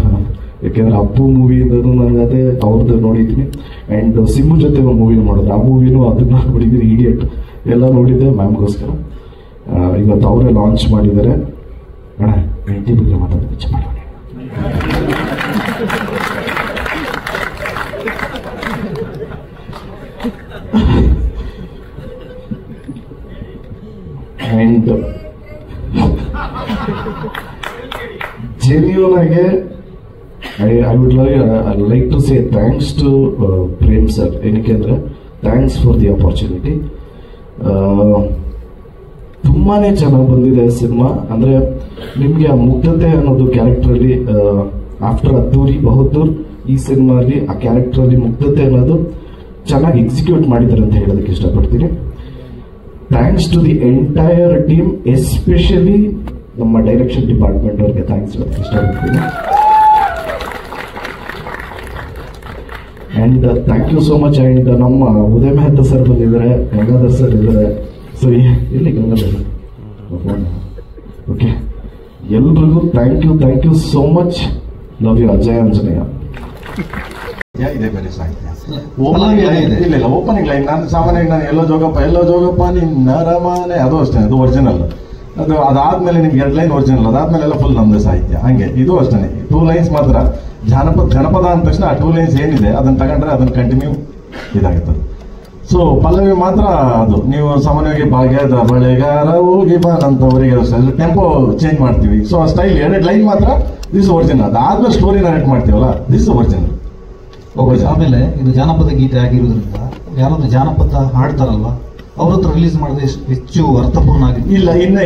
ಯಾಕೆಂದ್ರೆ ಅಪ್ಪು ಮೂವಿಯಿಂದನೂ ನಾನು ಅದೇ ಅವ್ರದ್ದು ನೋಡಿದ್ದೀನಿ. ಆ್ಯಂಡ್ ಸಿಮ್ಮು ಜೊತೆ ಒಂದು ಮೂವಿ ಮಾಡಿದ್ರು, ಆ ಮೂವಿನೂ ಅದನ್ನ ನೋಡಿದ್ದೀನಿ, ಇಡಿಯಟ್ ಎಲ್ಲ ನೋಡಿದ್ದೆ ಮ್ಯಾಮ್ಗೋಸ್ಕರ. ಇವತ್ತು ಅವರೇ ಲಾಂಚ್ ಮಾಡಿದ್ದಾರೆ. ಅಣ್ಣ ಹೆಂಡತಿ ಬಗ್ಗೆ ಮಾತಾಡೋದು ಇಚ್ಛೆ ಮಾಡೋಣ. ಆ್ಯಂಡ್ ಜೆನ್ಯೂನ್ ಆಗಿ I would like to say thanks to Prem sir. ಏನಕ್ಕೆ ಅಂದರೆ ಥ್ಯಾಂಕ್ಸ್ ಫಾರ್ ದಿ ಅಪರ್ಚುನಿಟಿ. ತುಂಬಾನೇ ಚೆನ್ನಾಗಿ ಬಂದಿದೆ ಸಿನಿಮಾ. ಅಂದ್ರೆ ನಿಮ್ಗೆ ಆ ಮುಗ್ಧತೆ ಅನ್ನೋದು ಕ್ಯಾರೆಕ್ಟರಲ್ಲಿ ಆಫ್ಟರ್ ಅದ್ದೂರಿ ಬಹದ್ದೂರ್ ಈ ಸಿನಿಮಾಲಿ ಆ ಕ್ಯಾರೆಕ್ಟರಲ್ಲಿ ಮುಗ್ಧತೆ ಅನ್ನೋದು ಚೆನ್ನಾಗಿ ಎಕ್ಸಿಕ್ಯೂಟ್ ಮಾಡಿದ್ದಾರೆ ಅಂತ ಹೇಳೋದಕ್ಕೆ ಇಷ್ಟಪಡ್ತೀನಿ. Thanks to the entire team, especially ನಮ್ಮ ಡೈರೆಕ್ಷನ್ ಡಿಪಾರ್ಟ್ಮೆಂಟ್ ಅವ್ರಿಗೆ ಥ್ಯಾಂಕ್ಸ್ ಹೇಳೋದಕ್ಕೆ ಇಷ್ಟಪಡ್ತೀನಿ. And thank you so much. And ನಮ್ಮ ಉದಯ ಮೆಹ್ತಾ ಸರ್ ಬಂದಿದ್ದಾರೆ, ಗಂಗಾಧರ್ ಸರ್ ಇದ್ದಾರೆ. ಸೊ ಎಲ್ಲಿ ಗಂಗಾಧರ್? ಓಕೆ, ಎಲ್ರಿಗೂ thank you so much. Love you Ajay Anjaneya.
ಇದೇ ಬೇರೆ ಸಾಹಿತ್ಯ. ಓಪನಿಂಗ್ ಲೈನ್ ಇಲ್ಲ, ಓಪನಿಂಗ್ ಲೈನ್ ನಾನು ಸಾಮಾನ್ಯವಾಗಿ ನಾನು ಎಲ್ಲೋ ಜೋಗಪ್ಪ ನಿನ್ನ ರಮಾನೆ, ಅದು ಅಷ್ಟೇ, ಅದು ಒರಿಜಿನಲ್. ಅದು ಅದಾದ್ಮೇಲೆ ನಿಮ್ಗೆ 2 ಲೈನ್ ಒರಿಜಿನಲ್, ಅದಾದ್ಮೇಲೆ ಎಲ್ಲ ಫುಲ್ ನಮ್ದೇ ಸಾಹಿತ್ಯ. ಹಂಗೆ ಇದು ಅಷ್ಟೇ, 2 ಲೈನ್ಸ್ ಮಾತ್ರ ಜನಪದ ಅಂದ ತಕ್ಷಣ ಆ 2 ಲೈನ್ಸ್ ಏನಿದೆ ಅದನ್ನ ತಗೊಂಡ್ರೆ ಅದನ್ನ ಕಂಟಿನ್ಯೂ ಇದಾಗುತ್ತದೆ. ಸೊ ಪಲ್ಲವಿ ಮಾತ್ರ ಅದು ನೀವು ಸಾಮಾನ್ಯವಾಗಿ ಭಾಗ್ಯದ ಬಳೆಗಾರ ಹೋಗಿ ಬಾನಂತವರಿಗೆ ಟೆಂಪೋ ಚೇಂಜ್ ಮಾಡ್ತೀವಿ. ಸೊ ಆ ಸ್ಟೈಲ್ 2 ಲೈನ್ ಮಾತ್ರ ದಿಸ್ ಒರಿಜಿನಲ್. ಅದಾದ್ಮೇಲೆ ಸ್ಟೋರಿ ನರೇಟ್ ಮಾಡ್ತೀವಲ್ಲ, ದಿಸ್ ಒರಿಜಿನಲ್.
ಆಮೇಲೆ ಇದು ಜಾನಪದ ಗೀತೆ ಆಗಿರೋದ್ರಿಂದ ಯಾರೊಂದು ಜಾನಪದ ಹಾಡ್ತಾರಲ್ಲ ಅವ್ರ ಹತ್ರ ರಿಲೀಸ್ ಮಾಡಿದ್ರೆ ಹೆಚ್ಚು ಅರ್ಥಪೂರ್ಣ ಆಗಿದೆ.
ಇಲ್ಲ, ಇನ್ನ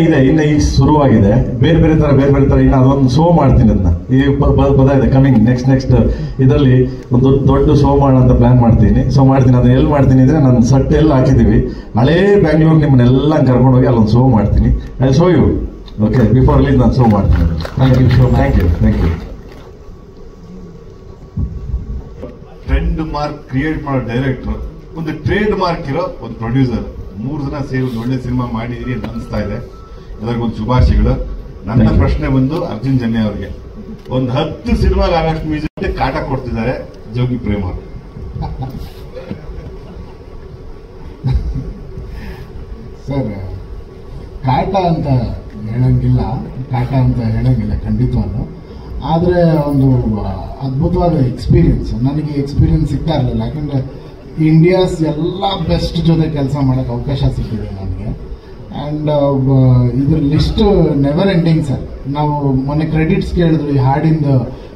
ಈಗ ಶುರುವಾಗಿದೆ. ಬೇರೆ ತರ ಇನ್ನು ಅದೊಂದು ಶೋ ಮಾಡ್ತೀನಿ. ಅದನ್ನ ಈ ಪದ ಇದೆ ಕಮಿಂಗ್ ನೆಕ್ಸ್ಟ್ ಇದರಲ್ಲಿ ಒಂದು ದೊಡ್ಡ ಶೋ ಮಾಡೋಂತ ಪ್ಲಾನ್ ಮಾಡ್ತೀನಿ. ಸೊ ಮಾಡ್ತೀನಿ, ಅದನ್ನ ಎಲ್ಲಿ ಮಾಡ್ತೀನಿ ಅಂದ್ರೆ ನನ್ನ ಸಟ್ ಎಲ್ಲ ಹಾಕಿದೀವಿ. ಹಳೇ ಬ್ಯಾಂಗ್ಳೂರ್ ನಿಮ್ಮನ್ನೆಲ್ಲ ಕರ್ಕೊಂಡು ಹೋಗಿ ಅಲ್ಲೊಂದು ಶೋ ಮಾಡ್ತೀನಿ. I show you. Okay, before release ನಾನು ಶೋ ಮಾಡ್ತೀನಿ. Thank you.
Trend mark create ಮಾಡೋ ಡೈರೆಕ್ಟರ್, ಒಂದು ಟ್ರೇಡ್ ಮಾರ್ಕ್ ಇರೋ ಒಂದು ಪ್ರೊಡ್ಯೂಸರ್, 3 ಜನ ಸೇರಿ ಒಂದು ಒಳ್ಳೆ ಸಿನಿಮಾ ಮಾಡಿದಿರಿ ಅಂತ ಅನಿಸ್ತಾ ಇದೆ. ಎಲ್ಲರಿಗೊಂದು ಶುಭಾಶಯಗಳು. ನನ್ನ ಪ್ರಶ್ನೆ ಬಂದು ಅರ್ಜುನ್ ಜನ್ಯ ಅವರಿಗೆ, ಒಂದು 10 ಸಿನಿಮಾಗೆ ಆಗಷ್ಟು ಮ್ಯೂಸಿಕ್ ಕಾಟ ಕೊಡ್ತಿದ್ದಾರೆ ಜೋಗಿ ಪ್ರೇಮ್ ಅವರು.
ಸರ್, ಕಾಟ ಅಂತ ಹೇಳಂಗಿಲ್ಲ ಖಂಡಿತವಾಗ್ಲೂ. ಆದರೆ ಒಂದು ಅದ್ಭುತವಾದ ಎಕ್ಸ್ಪೀರಿಯನ್ಸ್. ನನಗೆ ಎಕ್ಸ್ಪೀರಿಯನ್ಸ್ ಸಿಗ್ತಾ ಇರಲಿಲ್ಲ, ಯಾಕಂದರೆ ಇಂಡಿಯಾಸ್ ಎಲ್ಲ ಬೆಸ್ಟ್ ಜೊತೆ ಕೆಲಸ ಮಾಡೋಕ್ಕೆ ಅವಕಾಶ ಸಿಕ್ಕಿದೆ ನನಗೆ. ಆ್ಯಂಡ್ ಇದ್ರ ಲಿಸ್ಟ್ ನೆವರ್ ಎಂಡಿಂಗ್ ಸರ್. ನಾವು ಮೊನ್ನೆ ಕ್ರೆಡಿಟ್ಸ್ ಕೇಳಿದ್ರು, ಈ ಹಾಡಿಂದ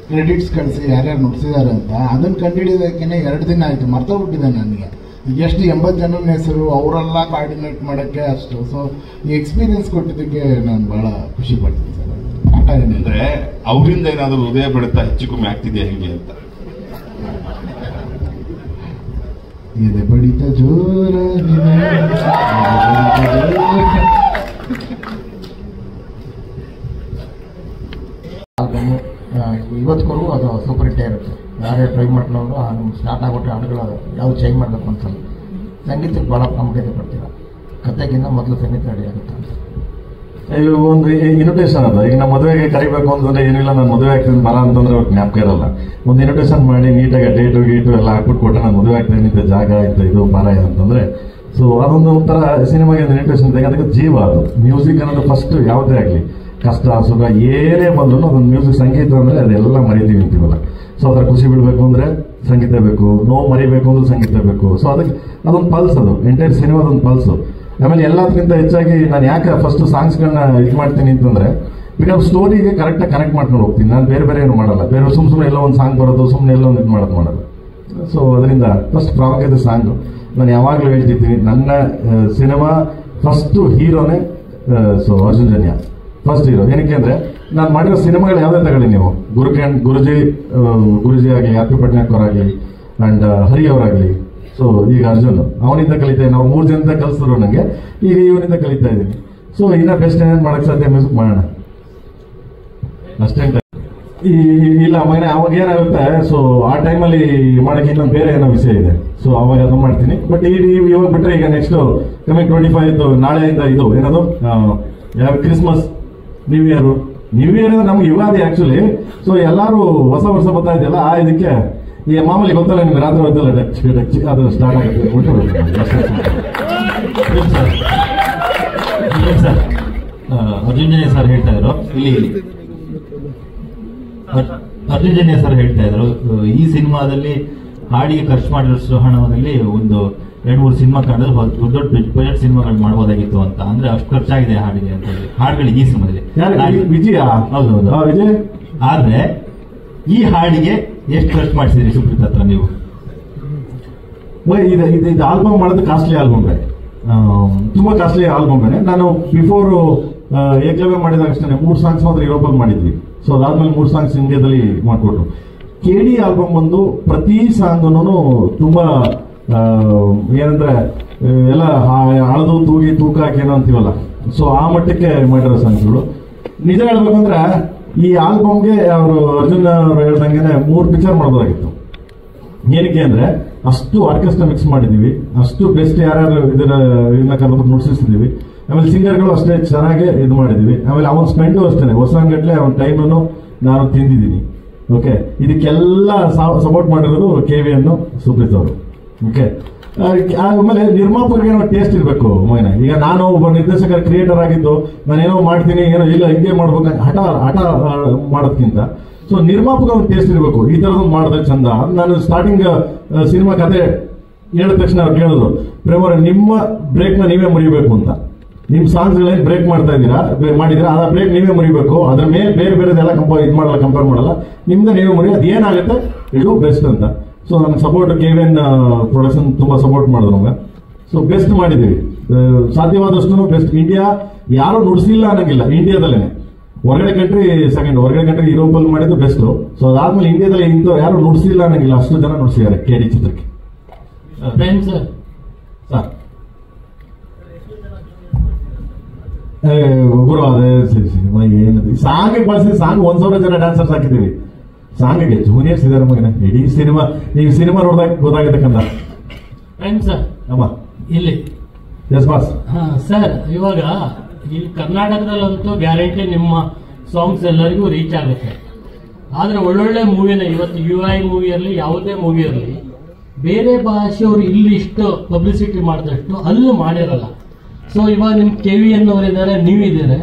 ಕ್ರೆಡಿಟ್ಸ್ ಕಳಿಸಿ ಯಾರ್ಯಾರು ನುಡಿಸಿದ್ದಾರೆ ಅಂತ. ಅದನ್ನು ಕಂಡುಹಿಡಿಯೋದಕ್ಕೆ 2 ದಿನ ಆಯಿತು, ಮರ್ತೋಗ್ಬಿಟ್ಟಿದೆ ನನಗೆ. ಎಷ್ಟು 80 ಜನನ ಹೆಸರು, ಅವರೆಲ್ಲ ಕೋಆರ್ಡಿನೇಟ್ ಮಾಡೋಕ್ಕೆ ಅಷ್ಟು. ಸೊ ಈ ಎಕ್ಸ್ಪೀರಿಯನ್ಸ್ ಕೊಟ್ಟಿದ್ದಕ್ಕೆ ನಾನು ಭಾಳ ಖುಷಿ ಪಡ್ತೀನಿ ಸರ್.
ಅಂದ್ರೆ ಅವರಿಂದ ಏನಾದರೂ ಹೃದಯ ಬಡಿತ ಹೆಚ್ಚು ಕಮ್ಮಿ ಆಗ್ತಿದೆಯಾ ಹೆಂಗೆ ಅಂತ?
ಎದೆ ಬಡಿತ ಜೋರಾಗಿದೆ.
ಇವತ್ತಿಗೂ ಅದು ಸೂಪರ್ ಹಿಟ್ಟೇ ಇರುತ್ತೆ. ಯಾರೇ ಟ್ರೈ ಮಾಡ್ಕೊಳ್ಳೋರು ಸ್ಟಾರ್ಟ್ ಆಗ್ಬಿಟ್ರೆ ಹಾಡುಗಳು ಯಾವ್ದು ಚೇಂಜ್ ಮಾಡಬೇಕು ಅನ್ಸಲ್ಲ. ಸಂಗೀತಕ್ಕೆ ಭಾಳ ಪ್ರಾಮುಖ್ಯತೆ ಕೊಡ್ತೀರ. ಕತೆಗಿಂತ ಮೊದಲು ಸಂಗೀತ ರೆಡಿ ಆಗುತ್ತೆ ಅಂತ
ಒಂದು ಇನ್ವಿಟೇಷನ್ ಅದ. ಈಗ ನಮ್ಮ ಮದುವೆಗೆ ಕರಿಬೇಕು ಅಂತಂದ್ರೆ ಏನಿಲ್ಲ, ನಾನು ಮದುವೆ ಆಗ್ತೀನಿ ಬರ ಅಂತಂದ್ರೆ ಅವ್ರಿಗೆ ಜ್ಞಾಪಕ ಇರಲ್ಲ. ಒಂದು ಇನ್ವಿಟೇಷನ್ ಮಾಡಿ ನೀಟಾಗಿ ಡೇಟು ಗೀಟು ಎಲ್ಲ ಹಾಕ್ಬಿಟ್ಟು ಕೊಟ್ಟರೆ ನಾನು ಮದುವೆ ಆಗ್ತೀನಿ ಇಂಥ ಜಾಗ ಇಂಥ ಇದು ಬರ ಅಂತಂದ್ರೆ, ಸೊ ಅದೊಂದು ಒಂಥರ ಸಿನಿಮಾಗೆ ಒಂದು ಇನ್ವಿಟೇಷನ್ ತೆಗೆ. ಅದಕ್ಕೆ ಜೀವ ಅದು. ಮ್ಯೂಸಿಕ್ ಅನ್ನೋದು ಫಸ್ಟ್ ಯಾವುದೇ ಆಗಲಿ, ಕಷ್ಟ ಸುಖ ಏನೇ ಬಂದ್ರು ಅದೊಂದು ಮ್ಯೂಸಿಕ್, ಸಂಗೀತ ಅಂದ್ರೆ ಅದೆಲ್ಲ ಮರಿತೀವಿ ಅಂತೀವಲ್ಲ. ಸೊ ಅದರ ಖುಷಿ ಬಿಡಬೇಕು ಅಂದ್ರೆ ಸಂಗೀತ ಬೇಕು, ನೋವು ಮರಿಬೇಕು ಅಂದ್ರೆ ಸಂಗೀತ ಬೇಕು. ಸೊ ಅದಕ್ಕೆ ಅದೊಂದು ಪಲ್ಸ್, ಅದು ಎಂಟೈರ್ ಸಿನಿಮಾದೊಂದು ಪಲ್ಸು. ಆಮೇಲೆ ಎಲ್ಲದಕ್ಕಿಂತ ಹೆಚ್ಚಾಗಿ ನಾನು ಯಾಕೆ ಫಸ್ಟ್ ಸಾಂಗ್ಸ್ಗಳನ್ನ ಇದು ಮಾಡ್ತೀನಿ ಅಂತಂದ್ರೆ, ಬಿಕಾಸ್ ಸ್ಟೋರಿಗೆ ಕರೆಕ್ಟಾಗಿ ಕನೆಕ್ಟ್ ಮಾಡ್ಕೊಂಡು ಹೋಗ್ತೀನಿ. ನಾನು ಬೇರೆ ಏನು ಮಾಡಲ್ಲ. ಬೇರೆ ಸುಮ್ಮನೆ ಎಲ್ಲ ಒಂದು ಸಾಂಗ್ ಬರೋದು, ಸುಮ್ಮನೆ ಎಲ್ಲ ಒಂದು ಇದು ಮಾಡಲ್ಲ. ಸೊ ಅದರಿಂದ ಫಸ್ಟ್ ಪ್ರಾಮುಖ್ಯತೆ ಸಾಂಗು. ನಾನು ಯಾವಾಗಲೂ ಹೇಳ್ತಿದ್ದೀನಿ, ನನ್ನ cinema first ಹೀರೋನೇ so Arjun Janya first hero. ಏನಕ್ಕೆ ಅಂದ್ರೆ ನಾನು ಮಾಡಿರೋ ಸಿನಿಮಾಗಳು ಯಾವುದೇ ತಗೊಳ್ಳಿ ನೀವು, ಗುರುಜಿ ಆಗಲಿ, ಆರ್ ಪಿ ಪಟ್ನಾಯಕ್ ಅವರಾಗಲಿ, ಅಂಡ್ ಹರಿ ಅವರಾಗಲಿ. ಸೊ ಈಗ ಅರ್ಜುನ್ ಅವನಿಂದ ಕಲಿತಾ ಇದ್ದೀನಿ. ನಾವು 3 ಜನದಿಂದ ಕಲಿಸಿದ್ರು ನನಗೆ, ಈಗ ಇವನಿಂದ ಕಲಿತಾ ಇದ್ದೀನಿ. ಸೊ ಇನ್ನ ಬೆಸ್ಟ್ ಏನೇನು ಮಾಡಕ್ಕೆ ಸಾಧ್ಯ ಮ್ಯೂಸಿಕ್ ಮಾಡೋಣ ಅಷ್ಟೇ. ಇಲ್ಲ ಮಗನೇ, ಅವಾಗ ಏನಾಗುತ್ತೆ, ಸೊ ಆ ಟೈಮಲ್ಲಿ ಮಾಡಕ್ಕೆ ಇನ್ನೊಂದು ಬೇರೆ ಏನೋ ವಿಷಯ ಇದೆ. ಸೊ ಅವಾಗ ಅದನ್ನು ಮಾಡ್ತೀನಿ. ಬಟ್ ಇವಾಗ ಬಿಟ್ರೆ ಈಗ ನೆಕ್ಸ್ಟ್ ಕಮಿಂಗ್ 25 ನಾಳೆಯಿಂದ ಇದು ಏನದು ಯಾವ ಕ್ರಿಸ್ಮಸ್, ನ್ಯೂ ಇಯರ್ ಅಂದ್ರೆ ನಮ್ಗೆ ಯುಗಾದಿ ಆಕ್ಚುಲಿ. ಸೊ ಎಲ್ಲಾರು ಹೊಸ ವರ್ಷ ಬರ್ತಾ ಇದೆಯಲ್ಲ, ಆ ಇದಕ್ಕೆ ಈ ಮಾಮೂಲಿ ಗೊತ್ತಲ್ಲ ನಿಮ್ಗೆ, ರಾತ್ರಿ ಹೊತ್ತಲ್ಲ ಅದು ಸ್ಟಾರ್ಟ್ ಆಗುತ್ತೆ.
ಅರ್ಜುನ್ ಜನ್ಯ ಸರ್ ಹೇಳ್ತಾ ಇದ್ರು ಅರ್ಜುನ್ ಜನ್ಯ ಸರ್ ಹೇಳ್ತಾ ಇದ್ರು, ಈ ಸಿನಿಮಾದಲ್ಲಿ ಹಾಡಿಗೆ ಖರ್ಚು ಮಾಡಿರೋಷ್ಟು ಹಣದಲ್ಲಿ ಒಂದು 2-3 ಸಿನಿಮಾ ಕಂಡ್ರೆ ದೊಡ್ಡ ಬಜೆಟ್ ಸಿನಿಮಾಗಳು ಮಾಡಬಹುದಾಗಿತ್ತು ಅಂತ. ಅಂದ್ರೆ ಅಷ್ಟು ಖರ್ಚಾಗಿದೆ ಹಾಡಿಗೆ ಅಂತ ಹೇಳಿ, ಹಾಡುಗಳಿಗೆ ಈ ಸಿನಿಮಾದಲ್ಲಿ. ಹೌದೌದು. ಆದ್ರೆ ಈ ಹಾಡಿಗೆ ಎಷ್ಟು ಖರ್ಚು ಮಾಡಿಸಿದ್ರಿ ಸುಪ್ರೀತ್ ಹತ್ರ ನೀವು?
ಇದು ಆಲ್ಬಮ್ ಮಾಡೋದು ಕಾಸ್ಟ್ಲಿ ಆಲ್ಬಮ್, ತುಂಬಾ ಕಾಸ್ಟ್ಲಿ ಆಲ್ಬಮ್. ನಾನು ಬಿಫೋರ್ ಏಕಲವ್ಯ ಮಾಡಿದಾಗ ಅಷ್ಟೇ 3 ಸಾಂಗ್ಸ್ ಮಾತ್ರ ಯುರೋಪಲ್ಲಿ ಮಾಡಿದ್ವಿ. ಸೊ ಅದಾದ್ಮೇಲೆ 3 ಸಾಂಗ್ಸ್ ಇಂಡಿಯಾದಲ್ಲಿ ಮಾಡಿಕೊಟ್ರು. KD ಆಲ್ಬಮ್ ಬಂದು ಪ್ರತಿ ಸಾಂಗ್ನು ತುಂಬಾ ಏನಂದ್ರೆ ಎಲ್ಲ ಹಳದು ತೂಗಿ ತೂಕ ಹಾಕೇನೋ ಅಂತೀವಲ್ಲ, ಸೊ ಆ ಮಟ್ಟಕ್ಕೆ ಮಾಡಿರೋ ಸಾಂಗ್ಸ್ಗಳು. ನಿಜ ಹೇಳ್ಬೇಕಂದ್ರೆ ಈ ಆಲ್ಬಮ್ಗೆ ಅವರು ಅರ್ಜುನ್ ಅವರು ಹೇಳ್ದಂಗೆ 3 ಪಿಕ್ಚರ್ ಮಾಡ್ಬೋದಾಗಿತ್ತು. ಏನಕ್ಕೆ ಅಂದ್ರೆ ಅಷ್ಟು ಆರ್ಕೆಸ್ಟ್ರಾ ಮಿಕ್ಸ್ ಮಾಡಿದೀವಿ, ಅಷ್ಟು ಬೆಸ್ಟ್ ಯಾರ್ಯಾರು ಇದನ್ನ ಕರೆದ್ಬಿಟ್ಟು ನುಡಿಸಿದ್ದೀವಿ. ಆಮೇಲೆ ಸಿಂಗರ್ಗಳು ಅಷ್ಟೇ ಚೆನ್ನಾಗಿ ಇದು ಮಾಡಿದೀವಿ. ಆಮೇಲೆ ಅವನ್ ಸ್ಪೆಂಡು ಅಷ್ಟೇ ಹೊಸಂಗಟ್ಲೆ ಅವನ ಟೈಮನ್ನು ನಾನು ತಿಂದಿದ್ದೀನಿ. ಓಕೆ, ಇದಕ್ಕೆಲ್ಲ ಸಪೋರ್ಟ್ ಮಾಡಿರೋದು KV ಅನ್ನು ಸುಪ್ರೀತ್ ಅವರು. ಓಕೆ, ಆಮೇಲೆ ನಿರ್ಮಾಪಕರಿಗೆ ಏನೋ ಟೇಸ್ಟ್ ಇರಬೇಕು ಮೊಯ್ನ. ಈಗ ನಾನು ಒಬ್ಬ ನಿರ್ದೇಶಕರ ಕ್ರಿಯೇಟರ್ ಆಗಿದ್ದು ನಾನೇನೋ ಮಾಡ್ತೀನಿ, ಏನೋ ಇಲ್ಲ ಹಿಂಗೆ ಮಾಡ್ಬೇಕು ಹಠ ಮಾಡೋದ್ಕಿಂತ ಸೊ ನಿರ್ಮಾಪಕ ಒಂದು ಟೇಸ್ಟ್ ಇರಬೇಕು. ಈ ಥರದ್ದು ಮಾಡಿದ್ರೆ ಚಂದ. ನಾನು ಸ್ಟಾರ್ಟಿಂಗ್ ಸಿನಿಮಾ ಕತೆ ಹೇಳಿದ ತಕ್ಷಣ ಅವ್ರು ಕೇಳಿದ್ರು, ಪ್ರೇಮವ್ರೆ ನಿಮ್ಮ ಬ್ರೇಕ್ನ ನೀವೇ ಮುರಿಬೇಕು ಅಂತ. ನಿಮ್ಮ ಸಾಂಗ್ಸ್ಗಳೇನು ಬ್ರೇಕ್ ಮಾಡಿದ್ರೆ ಆ ಬ್ರೇಕ್ ನೀವೇ ಮುರಿಬೇಕು. ಅದ್ರ ಮೇಲೆ ಬೇರೆದೆಲ್ಲ ಕಂಪೇರ್ ಮಾಡಲ್ಲ, ನಿಮ್ದೆ ನೀವೇ ಮುರಿ. ಅದೇನಾಗುತ್ತೆ ಇದು ಬೆಸ್ಟ್ ಅಂತ. ಸೊ ನನಗೆ ಸಪೋರ್ಟ್ KVN ಪ್ರೊಡಕ್ಷನ್ ತುಂಬಾ ಸಪೋರ್ಟ್ ಮಾಡಿದ್ರು ನಮ್ಗೆ. ಸೊ ಬೆಸ್ಟ್ ಮಾಡಿದ್ದೀವಿ, ಸಾಧ್ಯವಾದಷ್ಟು ಬೆಸ್ಟ್. ಇಂಡಿಯಾ ಯಾರು ನುಡಿಸಿಲ್ಲ ಅನ್ನಂಗಿಲ್ಲ, ಇಂಡಿಯಾದಲ್ಲೇನೆ. ಹೊರಗಡೆ ಕಂಟ್ರಿ ಸೆಕೆಂಡ್, ಹೊರಗಡೆ ಕಂಟ್ರಿ ಯುರೋಪಲ್ಲಿ ಮಾಡಿದ್ದು ಬೆಸ್ಟ್. ಸೊ ಅದಾದ್ಮೇಲೆ ಇಂಡಿಯಾದಲ್ಲಿ ಇಂಥವ್ರು ಯಾರು ನುಡಿಸಿಲ್ಲ ಅನ್ನಂಗಿಲ್ಲ, ಅಷ್ಟು ಜನ ನುಡಿಸಿದ್ದಾರೆ KD ಚಿತ್ರಕ್ಕೆ. ಸರ್ ಗುರು ಅದೇ ಸಿನಿಮಾ ಏನದು ಸಾಂಗ್ ಬಳಸಿ ಸಾಂಗ್ 1,000 ಜನ ಡ್ಯಾನ್ಸರ್ಸ್ ಹಾಕಿದ್ದೀವಿ. ಸಾಂಗಿಗೆ ಜೂನಿಯರ್ಸ್ ಇದಾರೆ ಮಗನ. ಇಡೀ ಸಿನಿಮಾ ನೀವು ಸಿನಿಮಾ ನೋಡಿದಾಗ ಗೊತ್ತಾಗತಕ್ಕಂತ
ಸರ್
ಅಮ್ಮ
ಇಲ್ಲಿ
ಎಸ್ ಬಾಸ್.
ಸರ್ ಇವಾಗ ಇಲ್ಲಿ ಕರ್ನಾಟಕದಲ್ಲಂತೂ ಗ್ಯಾರಂಟಿ ನಿಮ್ಮ ಸಾಂಗ್ಸ್ ಎಲ್ಲರಿಗೂ ರೀಚ್ ಆಗುತ್ತೆ. ಆದ್ರೆ ಒಳ್ಳೊಳ್ಳೆ ಮೂವಿನ ಇವತ್ತು UI ಮೂವಿ ಇರಲಿ ಯಾವುದೇ ಮೂವಿ ಇರಲಿ ಬೇರೆ ಭಾಷೆಯವರು ಇಲ್ಲಿ ಇಷ್ಟು ಪಬ್ಲಿಸಿಟಿ ಮಾಡಿದಷ್ಟು ಅಲ್ಲೂ ಮಾಡಿರಲ್ಲ. ಸೊ ಇವಾಗ ನಿಮ್ KVN ಅವರಿದ್ದಾರೆ, ನೀವಿದ್ದಾರೆ,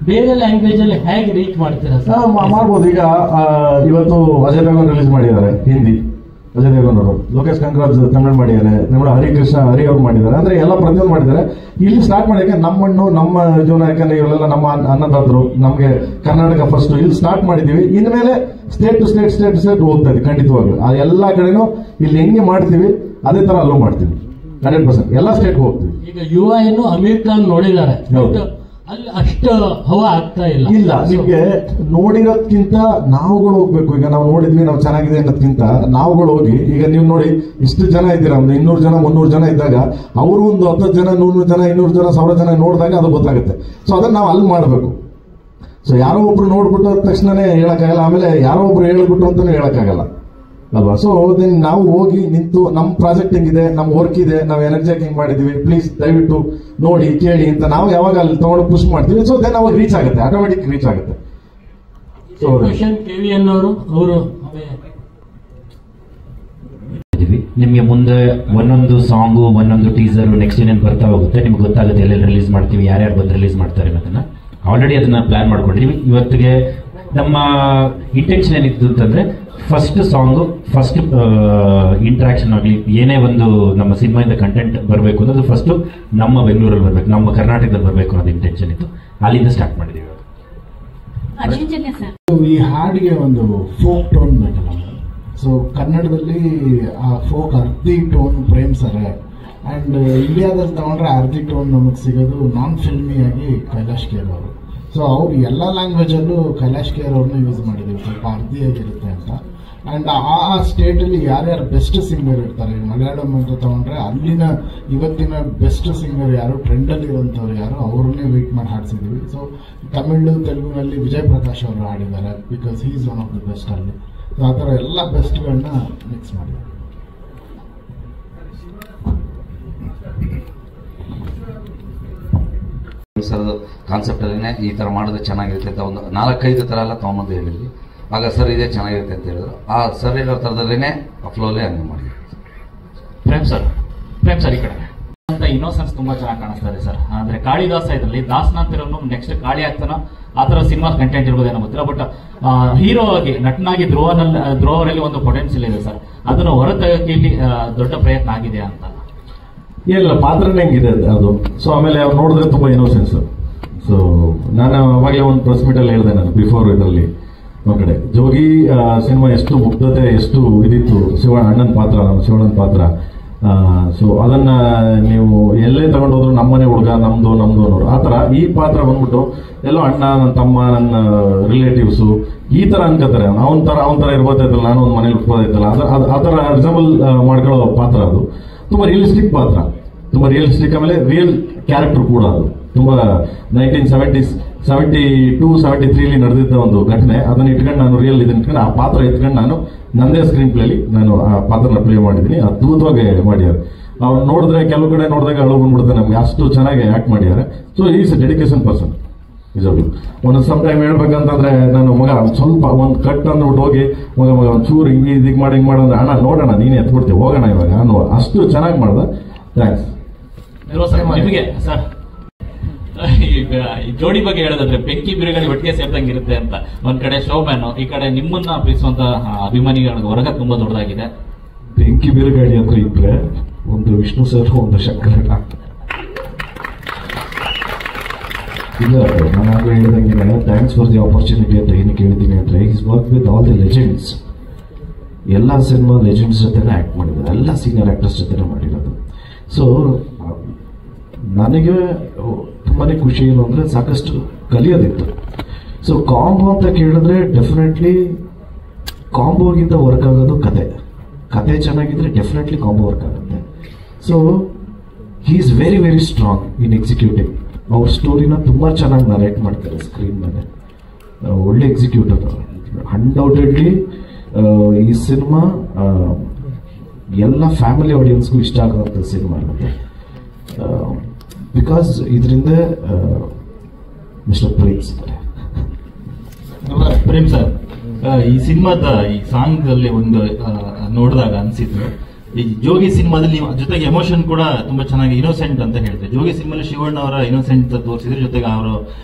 ಬೇರೆ ಲ್ಯಾಂಗ್ವೇಜ್ ಅಲ್ಲಿ ಹೇಗೆ ರೀಚ್ ಮಾಡ್ತೀರಾ ಸರ್?
ಮಾಡ್ಬೋದು. ಈಗ ಇವತ್ತು ಅಜಯ್ ದೇವಗನ್ ರಿಲೀಸ್ ಮಾಡಿದ್ದಾರೆ ಹಿಂದಿ, ಅಜಯ್ ದೇವಗನ್ ಅವರು. ಲೋಕೇಶ್ ಕಂಗ್ರಾಜ್ ತಮಿಳು ಮಾಡಿದ್ದಾರೆ, ನಮ್ಮ ಹರಿ ಅವ್ರು ಮಾಡಿದ್ದಾರೆ. ಅಂದ್ರೆ ಎಲ್ಲ ಪ್ರತಿಯೊಂದು ಮಾಡಿದ್ದಾರೆ. ಇಲ್ಲಿ ಸ್ಟಾರ್ಟ್ ಮಾಡಿದ್ರೆ ನಮ್ಮ ಮಣ್ಣು ನಮ್ಮ ಜೀವನ, ಯಾಕಂದ್ರೆ ಇವರೆಲ್ಲ ನಮ್ಮ ಅನ್ನದಾತರು, ನಮ್ಗೆ ಕರ್ನಾಟಕ ಫಸ್ಟ್ ಇಲ್ಲಿ ಸ್ಟಾರ್ಟ್ ಮಾಡಿದೀವಿ. ಇನ್ಮೇಲೆ ಸ್ಟೇಟ್ ಟು ಸ್ಟೇಟ್ ಹೋಗ್ತಾ ಇದೆ ಖಂಡಿತವಾಗ್ಲು. ಆ ಎಲ್ಲಾ ಕಡೆನೂ ಇಲ್ಲಿ ಹೆಂಗೆ ಮಾಡ್ತೀವಿ ಅದೇ ತರ ಅಲ್ಲೂ ಮಾಡ್ತೀವಿ 100%. ಎಲ್ಲ ಸ್ಟೇಟ್ ಹೋಗ್ತೀವಿ.
ಈಗ UI ಅಮೀರ್ ಖಾನ್ ನೋಡಿದ್ದಾರೆ, ಅಲ್ಲಿ ಅಷ್ಟು ಹವಾ ಆಗ್ತಾ ಇಲ್ಲ.
ನಿಮ್ಗೆ ನೋಡಿರೋದ್ಕಿಂತ ನಾವುಗಳು ಹೋಗ್ಬೇಕು. ಈಗ ನಾವು ನೋಡಿದ್ವಿ, ನಾವು ಚೆನ್ನಾಗಿದೆ ಅನ್ನೋದ್ಕಿಂತ ನಾವುಗಳು ಹೋಗಿ, ಈಗ ನೀವು ನೋಡಿ ಇಷ್ಟು ಜನ ಇದ್ದೀರಾ, ಒಂದು 200 ಜನ 300 ಜನ ಇದ್ದಾಗ ಅವರು ಒಂದು 10 ಜನ 100 ಜನ 200 ಜನ 1000 ಜನ ನೋಡಿದಾಗ ಅದು ಗೊತ್ತಾಗುತ್ತೆ. ಸೊ ಅದನ್ನ ನಾವು ಅಲ್ಲಿ ಮಾಡಬೇಕು. ಸೊ ಯಾರೋ ಒಬ್ರು ನೋಡ್ಬಿಟ್ಟು ತಕ್ಷಣನೇ ಹೇಳಕ್ಕಾಗಲ್ಲ, ಆಮೇಲೆ ಯಾರೋ ಒಬ್ರು ಹೇಳ್ಬಿಟ್ಟು ಅಂತಾನು ಹೇಳಕ್ಕಾಗಲ್ಲ ಅಲ್ವಾ. ಸೊ ನಾವು ಹೋಗಿ ನಿಂತು ನಮ್ಮ ಪ್ರಾಜೆಕ್ಟ್ ಹೆಂಗಿದೆ, ನಮ್ಮ ವರ್ಕ್ ಇದೆ, ನಾವು ಎನರ್ಜಿ ಹಿಂಗ್ ಮಾಡಿದೀವಿ, ಪ್ಲೀಸ್ ದಯವಿಟ್ಟು ನೋಡಿ ಕೇಳಿ ಅಂತ ನಾವು ಯಾವಾಗ ಅಲ್ಲಿ ತಗೊಂಡು ಪುಷ್ ಮಾಡ್ತೀವಿ. ಸೊ ದೆನ್ ಅವಾಗ ರೀಚ್ ಆಗುತ್ತೆ, ಆಟೋಮೆಟಿಕ್ ರೀಚ್ ಆಗುತ್ತೆ.
KVN ಅವರು
ನಿಮಗೆ ಮುಂದೆ ಒಂದೊಂದು ಸಾಂಗು ಒಂದೊಂದು ಟೀಸರ್ ನೆಕ್ಸ್ಟ್ ಏನೇನು ಬರ್ತಾ ಹೋಗುತ್ತೆ, ನಿಮ್ಗೆ ಗೊತ್ತಾಗುತ್ತೆ ಎಲ್ಲೆಲ್ಲಿ ರಿಲೀಸ್ ಮಾಡ್ತೀವಿ, ಯಾರ್ಯಾರು ಬಂದು ರಿಲೀಸ್ ಮಾಡ್ತಾರೆ ಅನ್ನೋದನ್ನ ಆಲ್ರೆಡಿ ಅದನ್ನ ಪ್ಲಾನ್ ಮಾಡ್ಕೊಂಡಿದ್ದೀವಿ. ಇವತ್ತಿಗೆ ನಮ್ಮ ಇಂಟೆನ್ಷನ್ ಏನಿತ್ತು ಅಂತಂದ್ರೆ ಫಸ್ಟ್ ಸಾಂಗು ಫಸ್ಟ್ ಇಂಟ್ರಾಕ್ಷನ್ ಆಗಲಿ ಏನೇ ಒಂದು ನಮ್ಮ ಸಿನಿಮಾಯಿಂದ ಕಂಟೆಂಟ್ ಬರಬೇಕು ಅನ್ನೋದು ಫಸ್ಟ್ ನಮ್ಮ ಬೆಂಗಳೂರಲ್ಲಿ ಬರಬೇಕು, ನಮ್ಮ ಕರ್ನಾಟಕದಲ್ಲಿ ಬರಬೇಕು ಅನ್ನೋದು ಇಂಟೆನ್ಷನ್ ಇತ್ತು. ಅಲ್ಲಿಂದ ಸ್ಟಾರ್ಟ್ ಮಾಡಿದ್ದೀವಿ.
ಈ ಹಾಡಿಗೆ ಒಂದು ಫೋಕ್ ಟೋನ್ ಬೇಕಲ್ಲ. ಸೊ ಕನ್ನಡದಲ್ಲಿ ಆ ಫೋಕ್ ಅರ್ಧಿ ಟೋನ್ ಪ್ರೇಮ್ ಸರ್, ಅಂಡ್ ಇಂಡಿಯಾದಲ್ಲಿ ತಗೊಂಡ್ರೆ ಅರ್ಧಿ ಟೋನ್ ನಮಗೆ ಸಿಗೋದು ನಾನ್ ಫಿಲ್ಮಿಯಾಗಿ ಕೈಲಾಶ್ ಖೇರ್ ಅವರು. ಸೊ ಅವ್ರು ಎಲ್ಲ ಲ್ಯಾಂಗ್ವೇಜಲ್ಲೂ ಕೈಲಾಶ್ ಖೇರ್ ಅವ್ರನ್ನ ಯೂಸ್ ಮಾಡಿದ್ದೀವಿ, ಸ್ವಲ್ಪ ಅರ್ಧಿಯಾಗಿರುತ್ತೆ ಅಂತ. ಅಂಡ್ ಆ ಸ್ಟೇಟಲ್ಲಿ ಯಾರ್ಯಾರು ಬೆಸ್ಟ್ ಸಿಂಗರ್ ಇರ್ತಾರೆ, ಮಲಯಾಳಂ ಅಂತ ತಗೊಂಡ್ರೆ ಅಲ್ಲಿನ ಇವತ್ತಿನ ಬೆಸ್ಟ್ ಸಿಂಗರ್ ಯಾರು, ಟ್ರೆಂಡಲ್ಲಿ ಇರೋಂಥವ್ರು ಯಾರು, ಅವ್ರನ್ನೇ ವೇಟ್ ಮಾಡಿ ಹಾಡ್ಸಿದ್ದೀವಿ. ಸೊ ತಮಿಳು ತೆಲುಗುನಲ್ಲಿ ವಿಜಯ್ ಪ್ರಕಾಶ್ ಅವರು ಹಾಡಿದ್ದಾರೆ, because he is one of the best ಅಲ್ಲಿ. ಸೊ ಆ ಥರ ಎಲ್ಲ ಬೆಸ್ಟ್ಗಳನ್ನ ಮಿಕ್ಸ್ ಮಾಡಿದ್ದಾರೆ.
ಸರ್ ಕಾನ್ಸೆಪ್ಟ್ ಅಲ್ಲೇ ಈ ತರ ಮಾಡಿದ್ರೆ ಚೆನ್ನಾಗಿರುತ್ತೆ ಅಂತ ಒಂದು 4-5 ತರ ಎಲ್ಲ ತಗೊಂಬಂದು ಹೇಳಿದ್ವಿ. ಆಗ ಸರ್ ಇದೇ ಚೆನ್ನಾಗಿರುತ್ತೆ ಅಂತ ಹೇಳಿದ್ರು. ಆ ಸರ್ ಹೇಳೋ ಥರದಲ್ಲೇ ಫ್ಲೋಲೇ ಹಂಗೆ ಮಾಡಿ.
ಪ್ರೇಮ್ ಸರ್ ಈ ಕಡೆ ಅಂತ ಇನ್ನೋಸೆನ್ಸ್ ತುಂಬಾ ಚೆನ್ನಾಗಿ ಕಾಣಿಸ್ತಾ ಇದೆ ಸರ್. ಅಂದ್ರೆ ಕಾಳಿದಾಸ ಇದರಲ್ಲಿ ದಾಸನಾಥಿರನ್ನು ನೆಕ್ಸ್ಟ್ ಕಾಳಿ ಆಗ್ತಾನ ಆ ತರ ಸಿನಿಮಾ ಕಂಟೆಂಟ್ ಇರ್ಬೋದೇನೋ ಗೊತ್ತಿಲ್ಲ. ಬಟ್ ಹೀರೋ ಆಗಿ ನಟನಾಗಿ ಧ್ರುವರಲ್ಲಿ ಒಂದು ಪೊಟೆನ್ಷಿಯಲ್ ಇದೆ ಸರ್. ಅದನ್ನು ಹೊರತೆಗೆಯಕ್ಕೆ ಇಲ್ಲಿ ದೊಡ್ಡ ಪ್ರಯತ್ನ ಆಗಿದೆ ಅಂತ.
ಏನಿಲ್ಲ, ಪಾತ್ರನೇ ಹೆಂಗಿದೆ ಅದು. ಸೊ ಆಮೇಲೆ ಅವ್ರು ನೋಡಿದ್ರೆ ತುಂಬಾ ಇನ್ನೋಸೆನ್ಸ್. ಸೊ ನಾನು ಅವಾಗಲೇ ಒಂದು ಪ್ರೆಸ್ ಮೀಟ್ ಅಲ್ಲಿ ಹೇಳಿದೆ, ನಾನು ಬಿಫೋರ್ ಇದರಲ್ಲಿ ಒಂದ್ ಕಡೆ ಜೋಗಿ ಸಿನಿಮಾ ಎಷ್ಟು ಮುಗ್ಧತೆ ಎಷ್ಟು ಇದಿತ್ತು, ಅಣ್ಣನ ಪಾತ್ರ, ನಮ್ಮ ಶಿವಣ್ಣನ ಪಾತ್ರ. ಸೊ ಅದನ್ನ ನೀವು ಎಲ್ಲೇ ತಗೊಂಡೋದ್ರು ನಮ್ಮನೆ ಹುಡುಗ ನಮ್ದು ಅನ್ನೋರು ಆ ತರ. ಈ ಪಾತ್ರ ಬಂದ್ಬಿಟ್ಟು ಎಲ್ಲೋ ಅಣ್ಣ, ನನ್ನ ತಮ್ಮ, ನನ್ನ ರಿಲೇಟಿವ್ಸು ಈ ತರ ಅನ್ಕೋತಾರೆ. ಅವನ ತರ ಇರ್ಬೋದೈತಲ್ಲ, ನಾನು ಒಂದು ಮನೇಲಿ ಉಟ್ಬೋದೈತಲ್ಲ, ಆ ತರ ರಿಸಬಲ್ ಮಾಡ್ಕೊಳ್ಳೋ ಪಾತ್ರ ಅದು. ತುಂಬಾ ರಿಯಲಿಸ್ಟಿಕ್ ಪಾತ್ರ, ತುಂಬಾ ರಿಯಲಿಸ್ಟಿಕ್. ಆಮೇಲೆ ರಿಯಲ್ ಕ್ಯಾರೆಕ್ಟರ್ ಕೂಡ ಅದು. ತುಂಬಾ 1972-73 ನಡೆದಿದ್ದ ಒಂದು ಘಟನೆ. ಅದನ್ನ ಇಟ್ಕೊಂಡು ನಾನು ರಿಯಲ್ ಇದನ್ನ ಇಟ್ಕೊಂಡು ಆ ಪಾತ್ರ ಇಟ್ಕೊಂಡು ನಾನು ನಂದೇ ಸ್ಕ್ರೀನ್ ಪ್ಲೇಲಿ ನಾನು ಆ ಪಾತ್ರನ ಪ್ಲೇ ಮಾಡಿದ್ದೀನಿ. ಅದ್ಭುತವಾಗಿ ಮಾಡಿದ್ದಾರೆ. ಅವ್ರು ನೋಡಿದ್ರೆ ಕೆಲವು ಕಡೆ ನೋಡಿದಾಗ ಅಳು ಬಂದ್ಬಿಡುತ್ತೆ ನಮ್ಗೆ, ಅಷ್ಟು ಚೆನ್ನಾಗಿ ಆಕ್ಟ್ ಮಾಡಿದ್ದಾರೆ. So is A dedication person. ನಿಜವಾಗ್ಲು ಒಂದೊಂದು ಸಮ್ ಟೈಮ್ ಹೇಳ್ಬೇಕಂತಂದ್ರೆ ನಾನು ಮಗ ಸ್ವಲ್ಪ ಒಂದು ಕಟ್ ಅಂದ್ಬಿಟ್ಟು ಹೋಗಿ ಮಗ ಒಂಚೂರು ಹಿಂಗೆ ಮಾಡಿ ಅಂದ್ರೆ ಅಣ್ಣ ನೋಡೋಣ ನೀನೇ ಎತ್ಬಿಡ್ತೀವಿ ಹೋಗೋಣ ಇವಾಗ ಅನ್ನುವ ಅಷ್ಟು ಚೆನ್ನಾಗಿ ಮಾಡ್ದ. ಥ್ಯಾಂಕ್ಸ್.
ನಿಮಗೆ ಸರ್ ಈ ಜೋಡಿ ಬಗ್ಗೆ ಹೇಳೋದಾದ್ರೆ ಬೆಂಕಿ ಬಿರುಗಾಳಿ ಒಟ್ಟಿಗೆ ಸೇರ್ದಂಗಿರುತ್ತೆ ಅಂತ. ಒಂದ್ ಕಡೆ ಶೋಮ್ಯಾನು, ಈ ಕಡೆ ನಿಮ್ಮನ್ನ ಪ್ರೀತಿಸುವಂತ ಅಭಿಮಾನಿಗಳ ವರ್ಗ ತುಂಬಾ ದೊಡ್ಡದಾಗಿದೆ.
ಬೆಂಕಿ ಬಿರುಗಾಳಿ ಅಂದ್ರೆ ಇದ್ರೆ ಒಂದು ವಿಷ್ಣು ಸರ್, ಒಂದು ಶಂಕರಣ್ಣ. ಇಲ್ಲ, ನಾನು ಆಗಲೇ ಹೇಳಿದಂಗೆ ಥ್ಯಾಂಕ್ಸ್ ಫಾರ್ ದಿ ಆಪರ್ಚುನಿಟಿ ಅಂತ ಏನಕ್ಕೆ ಹೇಳಿದ್ದೀನಿ ಅಂದರೆ, is work with all the legends. ಎಲ್ಲ ಸಿನಿಮಾ ಲೆಜೆಂಡ್ಸ್ ಜೊತೆನೇ ಆ್ಯಕ್ಟ್ ಮಾಡಿದ್ದಾರೆ, ಎಲ್ಲ ಸೀನಿಯರ್ ಆ್ಯಕ್ಟರ್ಸ್ ಜೊತೆನೇ ಮಾಡಿರೋದು. ಸೊ ನನಗೆ ತುಂಬಾ ಖುಷಿ ಏನು ಅಂದರೆ ಸಾಕಷ್ಟು ಕಲಿಯೋದಿತ್ತು. ಸೊ ಕಾಂಬೋ ಅಂತ ಕೇಳಿದ್ರೆ ಡೆಫಿನೆಟ್ಲಿ ಕಾಂಬೋಗಿಂತ ವರ್ಕ್ ಆಗೋದು ಕತೆ ಚೆನ್ನಾಗಿದ್ರೆ ಡೆಫಿನೆಟ್ಲಿ ಕಾಂಬೋ ವರ್ಕ್ ಆಗುತ್ತೆ. So he is very very strong in executing. ಅವ್ರ ಸ್ಟೋರಿನ ತುಂಬ ಚೆನ್ನಾಗಿ ನರೇಟ್ ಮಾಡ್ತಾರೆ ಸ್ಕ್ರೀನ್ ಮೇಲೆ. ಒಳ್ಳೆ ಎಕ್ಸಿಕ್ಯೂಟರ್. ಅನ್ಡೌಟೆಡ್ಲಿ ಈ ಸಿನಿಮಾ ಎಲ್ಲ ಫ್ಯಾಮಿಲಿ ಆಡಿಯನ್ಸ್ಗೂ ಇಷ್ಟ ಆಗುವಂಥ ಸಿನಿಮಾ ಆಗುತ್ತೆ. ಬಿಕಾಸ್ ಇದರಿಂದ ಮಿಸ್ಟರ್ ಪ್ರೇಮ್ಸ್
ಪ್ರೇಮ್ ಸರ್, ಈ ಸಿನಿಮಾದ ಈ ಸಾಂಗ್ ಅಲ್ಲಿ ಒಂದು ನೋಡಿದಾಗ ಅನ್ಸಿದ್ರು, ಈ ಜೋಗಿ ಸಿನಿಮಾದಲ್ಲಿ ಜೊತೆಗೆ ಎಮೋಷನ್ ಕೂಡ ತುಂಬಾ ಚೆನ್ನಾಗಿ ಇನ್ನೋಸೆಂಟ್ ಅಂತ ಹೇಳ್ತಾರೆ. ಜೋಗಿ ಸಿನಿಮಾದಲ್ಲಿ ಶಿವಣ್ಣ ಅವರ ಇನ್ನೋಸೆಂಟ್ ತೋರಿಸಿದ್ರು, ಜೊತೆಗೆ ಅವರು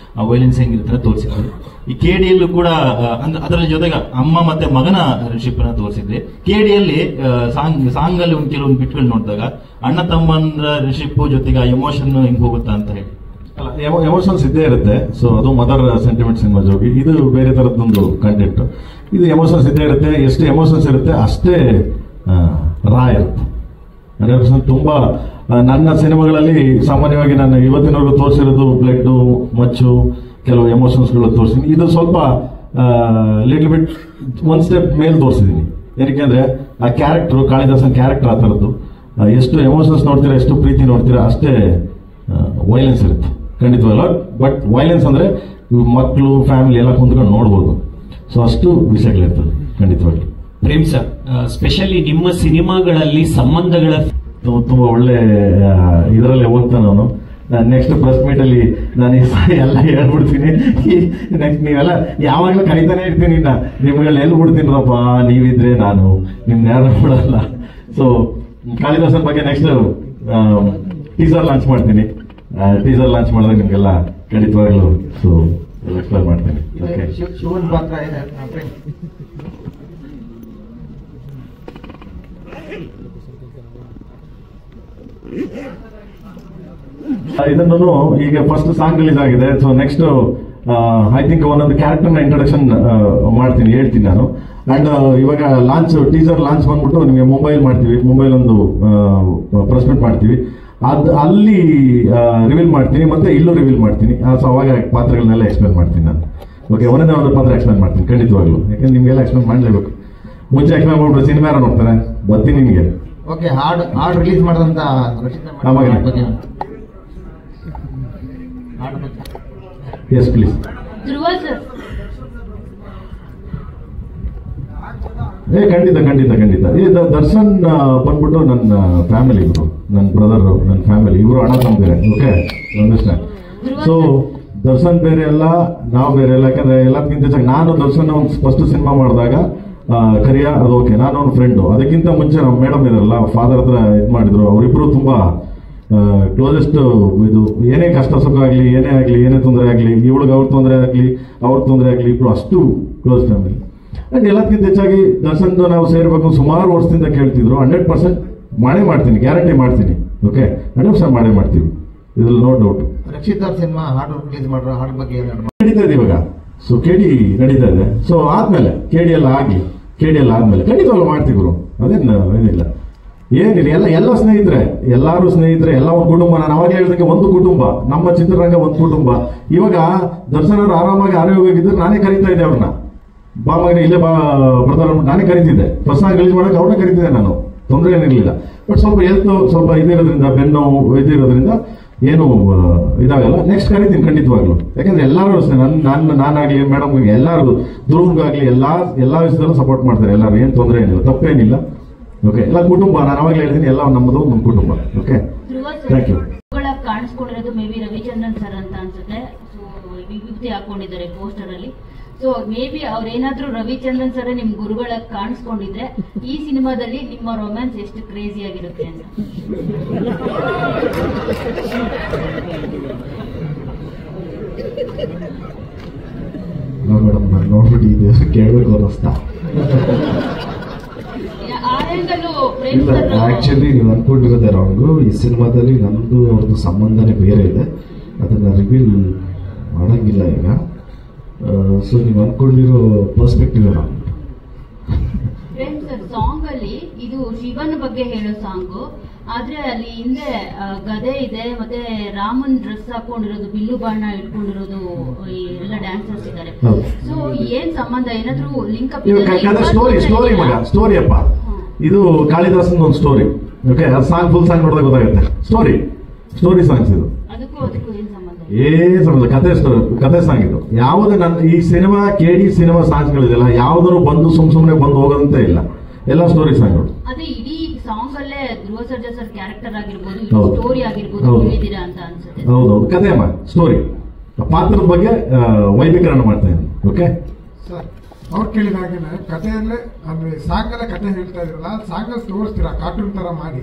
ವೈಲೆನ್ಸ್ ಹೆಂಗಿರ್ತಾರೆ ತೋರಿಸಿದ್ರು. ಈ ಕೆಡಿಯಲ್ಲೂ ಕೂಡ ಅದರ ಜೊತೆಗೆ ಅಮ್ಮ ಮತ್ತೆ ಮಗನ ರಿಲೇಶನ್ಶಿಪ್ ನ ತೋರಿಸಿದ್ರಿ. ಕೆಡಿಯಲ್ಲಿ ಸಾಂಗ್ ಅಲ್ಲಿ ಒಂದು ಕೆಲವೊಂದು ಬಿಟ್ಗಳು ನೋಡಿದಾಗ ಅಣ್ಣ ತಮ್ಮನ ರಿಲೇಶನ್ಶಿಪ್ ಜೊತೆಗೆ ಆ ಎಮೋಷನ್ ಹೆಂಗ್ ಹೋಗುತ್ತಾ ಅಂತ ಹೇಳಿ.
ಅಲ್ಲ, ಎಮೋಷನ್ಸ್ ಇದ್ದೇ ಇರುತ್ತೆ. ಸೊ ಅದು ಮದರ್ ಸೆಂಟಿಮೆಂಟ್ ಸಿನಿಮಾ ಜೋಗಿ, ಇದು ಬೇರೆ ತರದ್ದೊಂದು ಕಂಟೆಂಟ್. ಇದು ಎಮೋಷನ್ಸ್ ಇದ್ದೇ ಇರುತ್ತೆ. ಎಷ್ಟು ಎಮೋಷನ್ಸ್ ಇರುತ್ತೆ ಅಷ್ಟೇ ರಾ ಇರುತ್ತೆ. 100% ತುಂಬಾ ನನ್ನ ಸಿನಿಮಾಗಳಲ್ಲಿ ಸಾಮಾನ್ಯವಾಗಿ ನಾನು ಇವತ್ತಿನವರೆಗೂ ತೋರಿಸಿರೋದು ಬ್ಲಡ್, ಮಚ್ಚು, ಕೆಲವು ಎಮೋಷನ್ಸ್ಗಳು ತೋರಿಸಿದ್ದೀನಿ. ಇದು ಸ್ವಲ್ಪ ಲಿಟಲ್ ಬಿಟ್ ಒನ್ ಸ್ಟೆಪ್ ಮೇಲೆ ತೋರಿಸಿದ್ದೀನಿ. ಏನಕ್ಕೆ ಅಂದ್ರೆ ಆ ಕ್ಯಾರೆಕ್ಟರ್, ಕಾಳಿದಾಸನ್ ಕ್ಯಾರೆಕ್ಟರ್ ಆ ಥರದ್ದು. ಎಷ್ಟು ಎಮೋಷನ್ಸ್ ನೋಡ್ತೀರಾ, ಎಷ್ಟು ಪ್ರೀತಿ ನೋಡ್ತೀರಾ ಅಷ್ಟೇ ವೈಲೆನ್ಸ್ ಇರುತ್ತೆ ಖಂಡಿತವಲ್ಲ. ಬಟ್ ವೈಲೆನ್ಸ್ ಅಂದ್ರೆ ಮಕ್ಕಳು, ಫ್ಯಾಮಿಲಿ ಎಲ್ಲ ಕುಂತ್ಕೊಂಡು ನೋಡ್ಬೋದು. ಸೊ ಅಷ್ಟು ವಿಷಯಗಳಿರ್ತದೆ ಖಂಡಿತವಾಗಿ.
ಪ್ರೇಮ್ ಸರ್, ಸ್ಪೆಷಲಿ ನಿಮ್ಮ ಸಿನಿಮಾಗಳಲ್ಲಿ ಸಂಬಂಧಗಳ
ತುಂಬಾ ಒಳ್ಳೆ ಇದರಲ್ಲೇ ಹೋಗ್ತಾನೆ ಅವನು. ನೆಕ್ಸ್ಟ್ ಪ್ರೆಸ್ ಮೀಟ್ ಅಲ್ಲಿ ನಾನು ಎಲ್ಲ ಹೇಳ್ಬಿಡ್ತೀನಿ. ನೆಕ್ಸ್ಟ್ ನೀವೆಲ್ಲ ಯಾವಾಗಲೂ ಕರಿತಾನೆ ಇರ್ತೀನಿ, ನಿಮ್ಗೆಲ್ಲ ಎಲ್ಲಿ ಬಿಡ್ತೀನಿರಪ್ಪ, ನೀವಿದ್ರೆ ನಾನು ನಿಮ್ನ ಯಾರು ಬಿಡಲ್ಲ. ಸೊ ಕಾಳಿದಾಸನ್ ಬಗ್ಗೆ ನೆಕ್ಸ್ಟ್ ಟೀಸರ್ ಲಾಂಚ್ ಮಾಡ್ತೀನಿ. ಟೀಸರ್ ಲಾಂಚ್ ಮಾಡಿದಾಗ ನಿಮ್ಗೆಲ್ಲ ಖಂಡಿತವಾಗ್ಲೂ ಸೊ ಎಕ್ಸ್ಪ್ಲೈನ್ ಮಾಡ್ತೀನಿ. ಓಕೆ,
ಶಿವನ್ ಪಾತ್ರ ಇದೆ.
ಇದನ್ನು ಈಗ ಫಸ್ಟ್ ಸಾಂಗ್ ರಿಲೀಸ್ ಆಗಿದೆ. ಸೊ ನೆಕ್ಸ್ಟ್ ಐ ಥಿಂಕ್ ಒಂದೊಂದು ಕ್ಯಾರೆಕ್ಟರ್ನ ಇಂಟ್ರೊಡಕ್ಷನ್ ಮಾಡ್ತೀನಿ, ಹೇಳ್ತೀನಿ ನಾನು. ಅಂಡ್ ಇವಾಗ ಲಾಂಚ್, ಟೀಸರ್ ಲಾಂಚ್ ಬಂದ್ಬಿಟ್ಟು ನಿಮಗೆ ಮುಂಬೈಲ್ ಮಾಡ್ತೀವಿ. ಮುಂಬೈಲ್ ಒಂದು ಪ್ರೆಸ್ ಮೀಟ್ ಮಾಡ್ತೀವಿ, ಅಲ್ಲಿ ರಿವೀಲ್ ಮಾಡ್ತೀನಿ, ಮತ್ತೆ ಇಲ್ಲೂ ರಿವೀಲ್ ಮಾಡ್ತೀನಿ. ಸೊ ಅವಾಗ ಪಾತ್ರಗಳನ್ನೆಲ್ಲ ಎಕ್ಸ್ಪ್ಲೇನ್ ಮಾಡ್ತೀನಿ ನಾನು. ಓಕೆ, ಒಂದೇ ಒಂದು ಪಾತ್ರ ಎಕ್ಸ್ಪ್ಲೇನ್ ಮಾಡ್ತೀನಿ ಖಂಡಿತವಾಗ್ಲು, ಯಾಕಂದ್ರೆ ನಿಮ್ಗೆಲ್ಲ ಎಕ್ಸ್ಪ್ಲೇನ್ ಮಾಡಲೇಬೇಕು. ಮುಂಚೆ ಎಕ್ಸ್ಪ್ಲೇನ್ ಮಾಡ್ಬಿಟ್ಟು ಸಿನಿಮಾ ಯಾರು ನೋಡ್ತಾರೆ ಬರ್ತೀನಿ ನಿಮಗೆ.
ಓಕೆ, ಹಾಡು ರಿಲೀಸ್ ಮಾಡಿದಂತ
ಎಸ್ ಪ್ಲೀಸ್. ಖಂಡಿತ ಖಂಡಿತ ಖಂಡಿತ. ಈ ದರ್ಶನ್ ಬಂದ್ಬಿಟ್ಟು ನನ್ನ ಫ್ಯಾಮಿಲಿ, ಇವರು ನನ್ನ ಬ್ರದರ್, ನನ್ನ ಫ್ಯಾಮಿಲಿ, ಇವರು ಅಣ್ಣ ತಮ್ಮದಿರೆ. Okay, understand. ಸೊ ದರ್ಶನ್ ಬೇರೆ ಅಲ್ಲ, ನಾವು ಬೇರೆ ಅಲ್ಲ. ಯಾಕಂದ್ರೆ ಎಲ್ಲದಕ್ಕಿಂತ ಹೆಚ್ಚಾಗಿ ನಾನು ದರ್ಶನ್ ಒಂದು ಫಸ್ಟ್ ಸಿನಿಮಾ ಮಾಡಿದಾಗ ಕರಿಯ ಅದು ಓಕೆ, ನಾನು ಅವ್ನ ಫ್ರೆಂಡು. ಅದಕ್ಕಿಂತ ಮುಂಚೆ ನಮ್ಮ ಮೇಡಮ್ ಇದಾರಲ್ಲ, ಫಾದರ್ ಹತ್ರ ಇದು ಮಾಡಿದ್ರು. ಅವರಿಬ್ರು ತುಂಬಾ ಕ್ಲೋಸೆಸ್ಟ್. ಇದು ಏನೇ ಕಷ್ಟ ಸುಖ ಆಗಲಿ, ಏನೇ ಆಗಲಿ, ಏನೇ ತೊಂದರೆ ಆಗಲಿ, ಇವಳಿಗೆ ಅವ್ರ ತೊಂದರೆ ಆಗಲಿ, ಅವ್ರ ತೊಂದರೆ ಆಗಲಿ, ಇಬ್ರು ಅಷ್ಟು ಕ್ಲೋಸ್ ಫ್ಯಾಮಿಲಿ. ಅಂಡ್ ಎಲ್ಲದಕ್ಕಿಂತ ಹೆಚ್ಚಾಗಿ ದರ್ಶನ್ ನಾವು ಸೇರ್ಬೇಕು ಸುಮಾರು ವರ್ಷದಿಂದ ಕೇಳ್ತಿದ್ರು. 100% ಮಾಡೇ ಮಾಡ್ತೀನಿ, ಗ್ಯಾರಂಟಿ ಮಾಡ್ತೀನಿ. ಓಕೆ, 100% ಮಾಡೇ ಮಾಡ್ತೀವಿ, ಇದ್ರಲ್ಲಿ ನೋ ಡೌಟ್.
ರಕ್ಷಿತ್ ಅವ್ರ ಸಿನಿಮಾ ಹಾಡು ರಿಲೀಸ್ ಮಾಡ್ರೋ, ಹಾಡು ಬಗ್ಗೆ
ನಡೀತಾ ಇದೆ ಇವಾಗ. ಸೊ ಕೆಡಿ ನಡೀತಾ ಇದೆ. ಸೊ ಆದ್ಮೇಲೆ ಕೆಡಿ ಎಲ್ಲ ಆದ್ಮೇಲೆ ಖಂಡಿತವಾಗ್ಲೂ ಮಾಡ್ತೀವಿ. ಅದೇನು ಏನಿಲ್ಲ, ಏನಿಲ್ಲ. ಎಲ್ಲ ಸ್ನೇಹಿತರೆ, ಎಲ್ಲಾರು ಸ್ನೇಹಿತರೆ, ಎಲ್ಲ ಒಂದು ಕುಟುಂಬ. ನಾನು ಅವಾಗ ಹೇಳಿದಂಗೆ ಒಂದು ಕುಟುಂಬ, ನಮ್ಮ ಚಿತ್ರರಂಗ ಒಂದು ಕುಟುಂಬ. ಇವಾಗ ದರ್ಶನ್ ಅವರು ಆರಾಮಾಗಿ ಆರೋಗ್ಯವಾಗಿದ್ದರೆ ನಾನೇ ಕರೀತಾ ಇದ್ದೆ ಅವ್ರನ್ನ. ಬಾ ಮಗನ ಇಲ್ಲೇ ಬಾ ಬರ್ತಾರ, ನಾನೇ ಕರೀತಿದ್ದೆ. ಫಸ್ಟ್ ಸಾಂಗ್ ರಿಲೀಸ್ ಮಾಡಕ್ಕೆ ಅವ್ರನ್ನ ಕರೀತಿದ್ದೆ ನಾನು, ತೊಂದರೆ ಏನಿರಲಿಲ್ಲ. ಬಟ್ ಸ್ವಲ್ಪ ಹೆಲ್ತ್ ಸ್ವಲ್ಪ ಇದಿರೋದ್ರಿಂದ, ಬೆನ್ನು ಇದಿರೋದ್ರಿಂದ ಏನು ಇದಾಗಲ್ಲ. ನೆಕ್ಸ್ಟ್ ಕರಿತೀನಿ ಖಂಡಿತವಾಗ್ಲು. ಯಾಕಂದ್ರೆ ಎಲ್ಲರೂ ಅಷ್ಟೇ, ನಾನಾಗ್ಲಿ, ಮೇಡಮ್, ಎಲ್ಲರಿಗೂ, ಧ್ರುವನ್ಗಾಗ್ಲಿ, ಎಲ್ಲಾ ವಿಷಯದಲ್ಲೂ ಸಪೋರ್ಟ್ ಮಾಡ್ತಾರೆ. ಎಲ್ಲರೂ ಏನು ತೊಂದರೆ ಏನಿಲ್ಲ, ತಪ್ಪೇನಿಲ್ಲ. ಓಕೆ, ಎಲ್ಲ ಕುಟುಂಬ. ನಾನು ಅವಾಗಲೇ ಹೇಳ್ತೀನಿ, ಎಲ್ಲ ನಮ್ಮದು ಒಂದು ಕುಟುಂಬ. Okay, thank you.
ಕಾಣಿಸ್ಕೊಂಡಿರೋದು ಮೇ ಬಿ ರವಿಚಂದ್ರನ್ ಸರ್ ಅಂತ ಅನ್ಸುತ್ತೆ. ಸೊ ವಿಭೂತಿ ಹಾಕೊಂಡಿದ್ದಾರೆ ಪೋಸ್ಟರ್ ಅಲ್ಲಿ. ಸೊ ಮೇ ಬಿ ಅವ್ರೇನಾದ್ರೂ ರವಿಚಂದ್ರನ್ ಸರ್ ನಿಮ್ ಗುರುಗಳ ಕಾಣಿಸ್ಕೊಂಡಿದ್ರೆ ಈ ಸಿನಿಮಾದಲ್ಲಿ ನಿಮ್ಮ ರೊಮ್ಯಾನ್ಸ್ ಎಷ್ಟು ಕ್ರೇಜಿ ಆಗಿರುತ್ತೆ ಅಂತ.
ಮೇಡಮ್ ನಾನು ನೋಡ್ಬಿಟ್ಟು ಇದು ಕೇಳಬೇಕು ಅನ್ನಿಸ್ತಾ. ಇಲ್ಲ, ಆಕ್ಚುಲಿ ನೀವು ಅನ್ಕೊಂಡಿರೋದೇ ರಾಂಗು. ಈ ಸಿನಿಮಾದಲ್ಲಿ ನಮ್ದು ಅವ್ರದ್ದು ಸಂಬಂಧನೇ ಬೇರೆ ಇದೆ, ಅದನ್ನ ರಿವೀಲ್ ಮಾಡಂಗಿಲ್ಲ ಈಗ. ಸೊ ನೀವು ಅನ್ಕೊಂಡಿರೋ ಪರ್ಸ್ಪೆಕ್ಟಿವ್ ರಾಂಗ್.
ಸಾಂಗ್ ಅಲ್ಲಿ ಇದು ಶಿವನ ಬಗ್ಗೆ ಹೇಳೋ ಸಾಂಗು, ಆದ್ರೆ ಅಲ್ಲಿ ಹಿಂದೆ ಗದೆ ಇದೆ, ಮತ್ತೆ ರಾಮನ್ ಡ್ರೆಸ್ ಹಾಕೊಂಡಿರೋದು, ಬಿಲ್ಲು ಬಾಣ ಇಟ್ಕೊಂಡಿರೋದು ಎಲ್ಲ ಡ್ಯಾನ್ಸರ್ಸ್ ಇದ್ದಾರೆ. ಸೊ ಏನ್ ಸಂಬಂಧ, ಏನಾದ್ರೂ ಲಿಂಕ್ ಅಪ್?
ಸ್ಟೋರಿ ಮಗ, ಸ್ಟೋರಿ ಅಪ್ಪ. ಇದು ಕಾಳಿದಾಸನ್ ಒಂದು story. Okay, song full song ನೋಡಿದಾಗ ಗೊತ್ತಾಗುತ್ತೆ. ಸ್ಟೋರಿ ಸಾಂಗ್ಸ್ ಇದು.
ಅದಕ್ಕೂ ಏನ್ ಸಂಬಂಧ?
ಏನ್ ಸಂಬಂಧ, ಕತೆ ಸಾಂಗ್ ಇದು. ಯಾವುದೇ ನನ್ನ ಈ ಸಿನಿಮಾ KD ಸಿನಿಮಾ ಸಾಂಗ್ಸ್ಗಳಿದೆಲ್ಲ ಯಾವ್ದಾದ್ರು ಬಂದು ಸುಮ್ನೆ ಬಂದು ಹೋಗೋದಂತ ಇಲ್ಲ, ಎಲ್ಲ ಸ್ಟೋರಿ ಸಾಂಗ್ಗಳು.
ಅದೇ ಇಡೀ ಸಾಂಗ್ ಅಲ್ಲೇ ಧ್ರುವ ಸರ್ಜಾ ಸರ್ ಕ್ಯಾರೆಕ್ಟರ್ ಆಗಿರ್ಬೋದು, ಸ್ಟೋರಿ ಆಗಿರ್ಬೋದು ಹೇಳಿದೀರಾ ಅಂತ ಅನ್ಸುತ್ತೆ.
ಹೌದೌದು, ಕತೆ ಅಮ್ಮ, ಸ್ಟೋರಿ. ಪಾತ್ರದ ಬಗ್ಗೆ ವೈಭೀಕರಣ ಮಾಡ್ತಾ ಇದ್ದೀನಿ. ಓಕೆ
ಸರ್, ಅವ್ರು ಕೇಳಿದ ಹಾಗೇನೆ ಕಥೆಯಲ್ಲೇ ಅಂದ್ರೆ ಸಾಂಗಲ್ಲೇ ಕತೆ ಹೇಳ್ತಾ ಇದ್ರಲ್ಲ, ಸಾಂಗಲ್ಲಿ ತೋರಿಸ್ತೀರಾ ಕಾರ್ಟೂನ್ ತರ ಮಾಡಿ.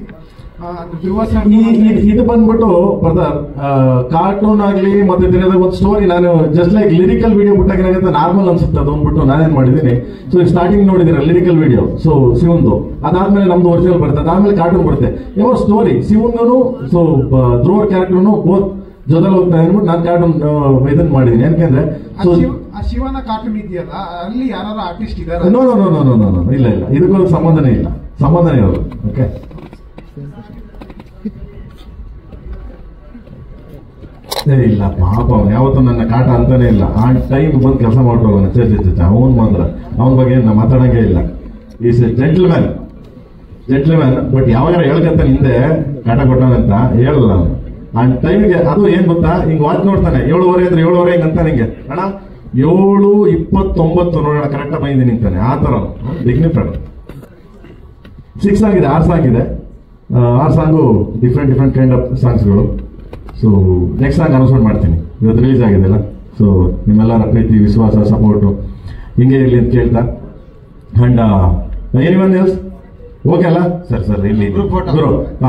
ಇದು ಬಂದ್ಬಿಟ್ಟು ಬ್ರದರ್, ಕಾರ್ಟೂನ್ ಆಗ್ಲಿ ಮತ್ತೆ ತಿನ್ನೋದಾಗ ಒಂದು ಸ್ಟೋರಿ. ನಾನು ಜಸ್ಟ್ ಲೈಕ್ ಲಿರಿಕಲ್ ವಿಡಿಯೋ ಬಿಟ್ಟಾಗ ಏನಾಗುತ್ತೆ, ನಾರ್ಮಲ್ ಅನ್ಸುತ್ತೆ ಅದು ಅಂದ್ಬಿಟ್ಟು ನಾನೇನ್ ಮಾಡಿದೀನಿ. ಸೊ ಸ್ಟಾರ್ಟಿಂಗ್ ನೋಡಿದಿರ ಲಿರಿಕಲ್ ವಿಡಿಯೋ, ಸೊ ಶಿವಂದು, ಅದಾದ್ಮೇಲೆ ನಮ್ದು ಒರಿಜಿನಲ್ ಬರುತ್ತೆ, ಅದಾದ್ಮೇಲೆ ಕಾರ್ಟೂನ್ ಬರುತ್ತೆ. ಯಾವ ಸ್ಟೋರಿ ಶಿವಂಗನು, ಸೊ ಧ್ರುವ ಕ್ಯಾರೆಕ್ಟರ್ನು ಬೋತ್ ಜೊತೆಲಿ ಹೋಗ್ತಾ ಅಂದ್ಬಿಟ್ಟು ನಾನು ಕಾರ್ಟೂನ್ ಇದನ್ನ ಮಾಡಿದೀನಿ. ಯಾಕೆಂದ್ರೆ
ಶಿವನ ಕಾರ್ಟೂನ್ ಇದೆಯಲ್ಲ, ಅಲ್ಲಿ ಯಾರು ಆರ್ಟಿಸ್ಟ್ ಇದ್ದಾರೆ?
ನೋ, ಇಲ್ಲ, ಇದಕ್ಕೂ ಸಂಬಂಧನೇ ಇರೋದು. ಓಕೆ, ಇಲ್ಲ ಪಾಪ, ಅವನು ಯಾವತ್ತೂ ನನ್ನ ಕಾಟ ಅಂತಾನೆ ಇಲ್ಲ. ಆ ಟೈಮ್ ಬಂದು ಕೆಲಸ ಮಾಡ್ಕೋಣ. ಅವನ್ ಮಾತ್ರ ಅವನ ಬಗ್ಗೆ ನಾವು ಮಾತಾಡಂಗೇ ಇಲ್ಲ. Is A gentleman. ಬಟ್ ಯಾವಾಗ ಹೇಳ್ಕಂತ ಹಿಂದೆ ಕಾಟ ಕೊಟ್ಟಾನಂತ ಹೇಳಲ್ಲ ಅವನು. ಆ ಟೈಮ್ಗೆ ಅದು ಏನ್ ಗೊತ್ತಾ, ಹಿಂಗ್ ವಾಚ್ ನೋಡ್ತಾನೆ, 7:15 ಅಂದ್ರೆ 7:15 ಹಿಂಗ್ ಅಂತಾನೆ. ಹಿಂಗೆ ಅಣ್ಣ 7:29 ನೋಡೋಣ ಕರೆಕ್ಟ್ ಬಂದಿದ್ದೀನಿ ಅಂತಾನೆ. ಆ ತರ ಡಿಗ್ನಿಫೈಡ್. 6 ಸಾಂಗ್ ಇದೆ, 6 ಸಾಂಗ್ ಇದೆ. 6 ಸಾಂಗು ಡಿಫ್ರೆಂಟ್ ಕೈಂಡ್ ಆಫ್ ಸಾಂಗ್ಸ್ಗಳು. ಸೊ ನೆಕ್ಸ್ಟ್ ಸಾಂಗ್ ಅನೌನ್ಸ್ಮೆಂಟ್ ಮಾಡ್ತೀನಿ. ಇವತ್ತು ರಿಲೀಸ್ ಆಗಿದೆಲ್ಲ. ಸೊ ನಿಮ್ಮೆಲ್ಲರ ಪ್ರೀತಿ, ವಿಶ್ವಾಸ, ಸಪೋರ್ಟು ಹಿಂಗೆ ಇರಲಿ ಅಂತ ಕೇಳ್ತಾ. ಅಂಡ್ ಎನಿವನ್ ಎಲ್ಸ್ ಓಕೆ ಅಲ್ಲ ಸರ್ ಇಲ್ಲಿ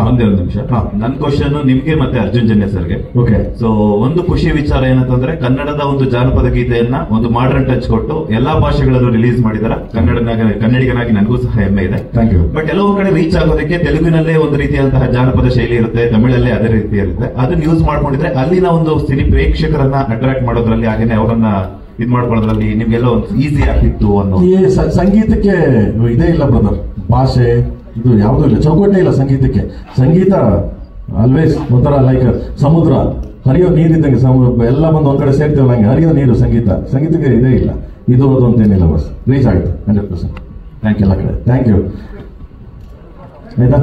ಒಂದೇ ಒಂದು ನಿಮಿಷ. ನನ್ನ ಕ್ವಶನ್ ನಿಮ್ಗೆ ಮತ್ತೆ ಅರ್ಜುನ್ ಜನ್ಯ ಸರ್ಗೆ. ಓಕೆ, ಸೊ ಒಂದು ಖುಷಿ ವಿಚಾರ ಏನಂತಂದ್ರೆ ಕನ್ನಡದ ಒಂದು ಜಾನಪದ ಗೀತೆಯನ್ನ ಒಂದು ಮಾಡರ್ನ್ ಟಚ್ ಕೊಟ್ಟು ಎಲ್ಲಾ ಭಾಷೆಗಳಲ್ಲೂ ರಿಲೀಸ್ ಮಾಡಿದಾರೆ. ಕನ್ನಡಿಗನಾಗಿ ನನಗೂ ಸಹ ಹೆಮ್ಮೆ ಇದೆ. Thank you. ಬಟ್ ಎಲ್ಲವೊಂದ್ ಕಡೆ ರೀಚ್ ಆಗೋದಕ್ಕೆ ತೆಲುಗಿನಲ್ಲೇ ಒಂದು ರೀತಿಯಾದಂತಹ ಜಾನಪದ ಶೈಲಿ ಇರುತ್ತೆ, ತಮಿಳಲ್ಲೇ ಅದೇ ರೀತಿ ಇರುತ್ತೆ. ಅದನ್ನ ಯೂಸ್ ಮಾಡ್ಕೊಂಡಿದ್ರೆ ಅಲ್ಲಿನ ಒಂದು ಸಿನಿ ಪ್ರೇಕ್ಷಕರನ್ನ ಅಟ್ರಾಕ್ಟ್ ಮಾಡೋದ್ರಲ್ಲಿ, ಹಾಗೇನೆ ಅವರನ್ನ ಇದ್ ಮಾಡ್ಕೊಳ್ಳೋದ್ರಲ್ಲಿ ನಿಮ್ಗೆಲ್ಲ ಒಂದು ಈಸಿ ಆಗ್ತಿತ್ತು ಅನ್ನೋ. ಸಂಗೀತಕ್ಕೆ ಇದೇ ಇಲ್ಲ ಬ್ರದರ್, ಭಾಷೆ ಇದು ಯಾವುದೂ ಇಲ್ಲ, ಚೌಕಟ್ಟೆ ಇಲ್ಲ ಸಂಗೀತಕ್ಕೆ. ಸಂಗೀತ ಆಲ್ವೇಸ್ ಒಂಥರ ಲೈಕ್ ಸಮುದ್ರ, ಹರಿಯೋ ನೀರಿದ್ದಂಗೆ. ಎಲ್ಲ ಬಂದು ಒಂದ್ ಕಡೆ ಸೇರ್ತೀವಲ್ಲ, ಹಂಗೆ ಹರಿಯೋ ನೀರು ಸಂಗೀತಕ್ಕೆ ಇದೇ ಇಲ್ಲ. ಇದು ಅದು ಅಂತೇನಿಲ್ಲ, ಬಸ್ ರೀಚ್ ಆಗುತ್ತೆ 100%. ಥ್ಯಾಂಕ್ ಯು ಎಲ್ಲ ಕಡೆ. Thank you. ಆಯ್ತಾ?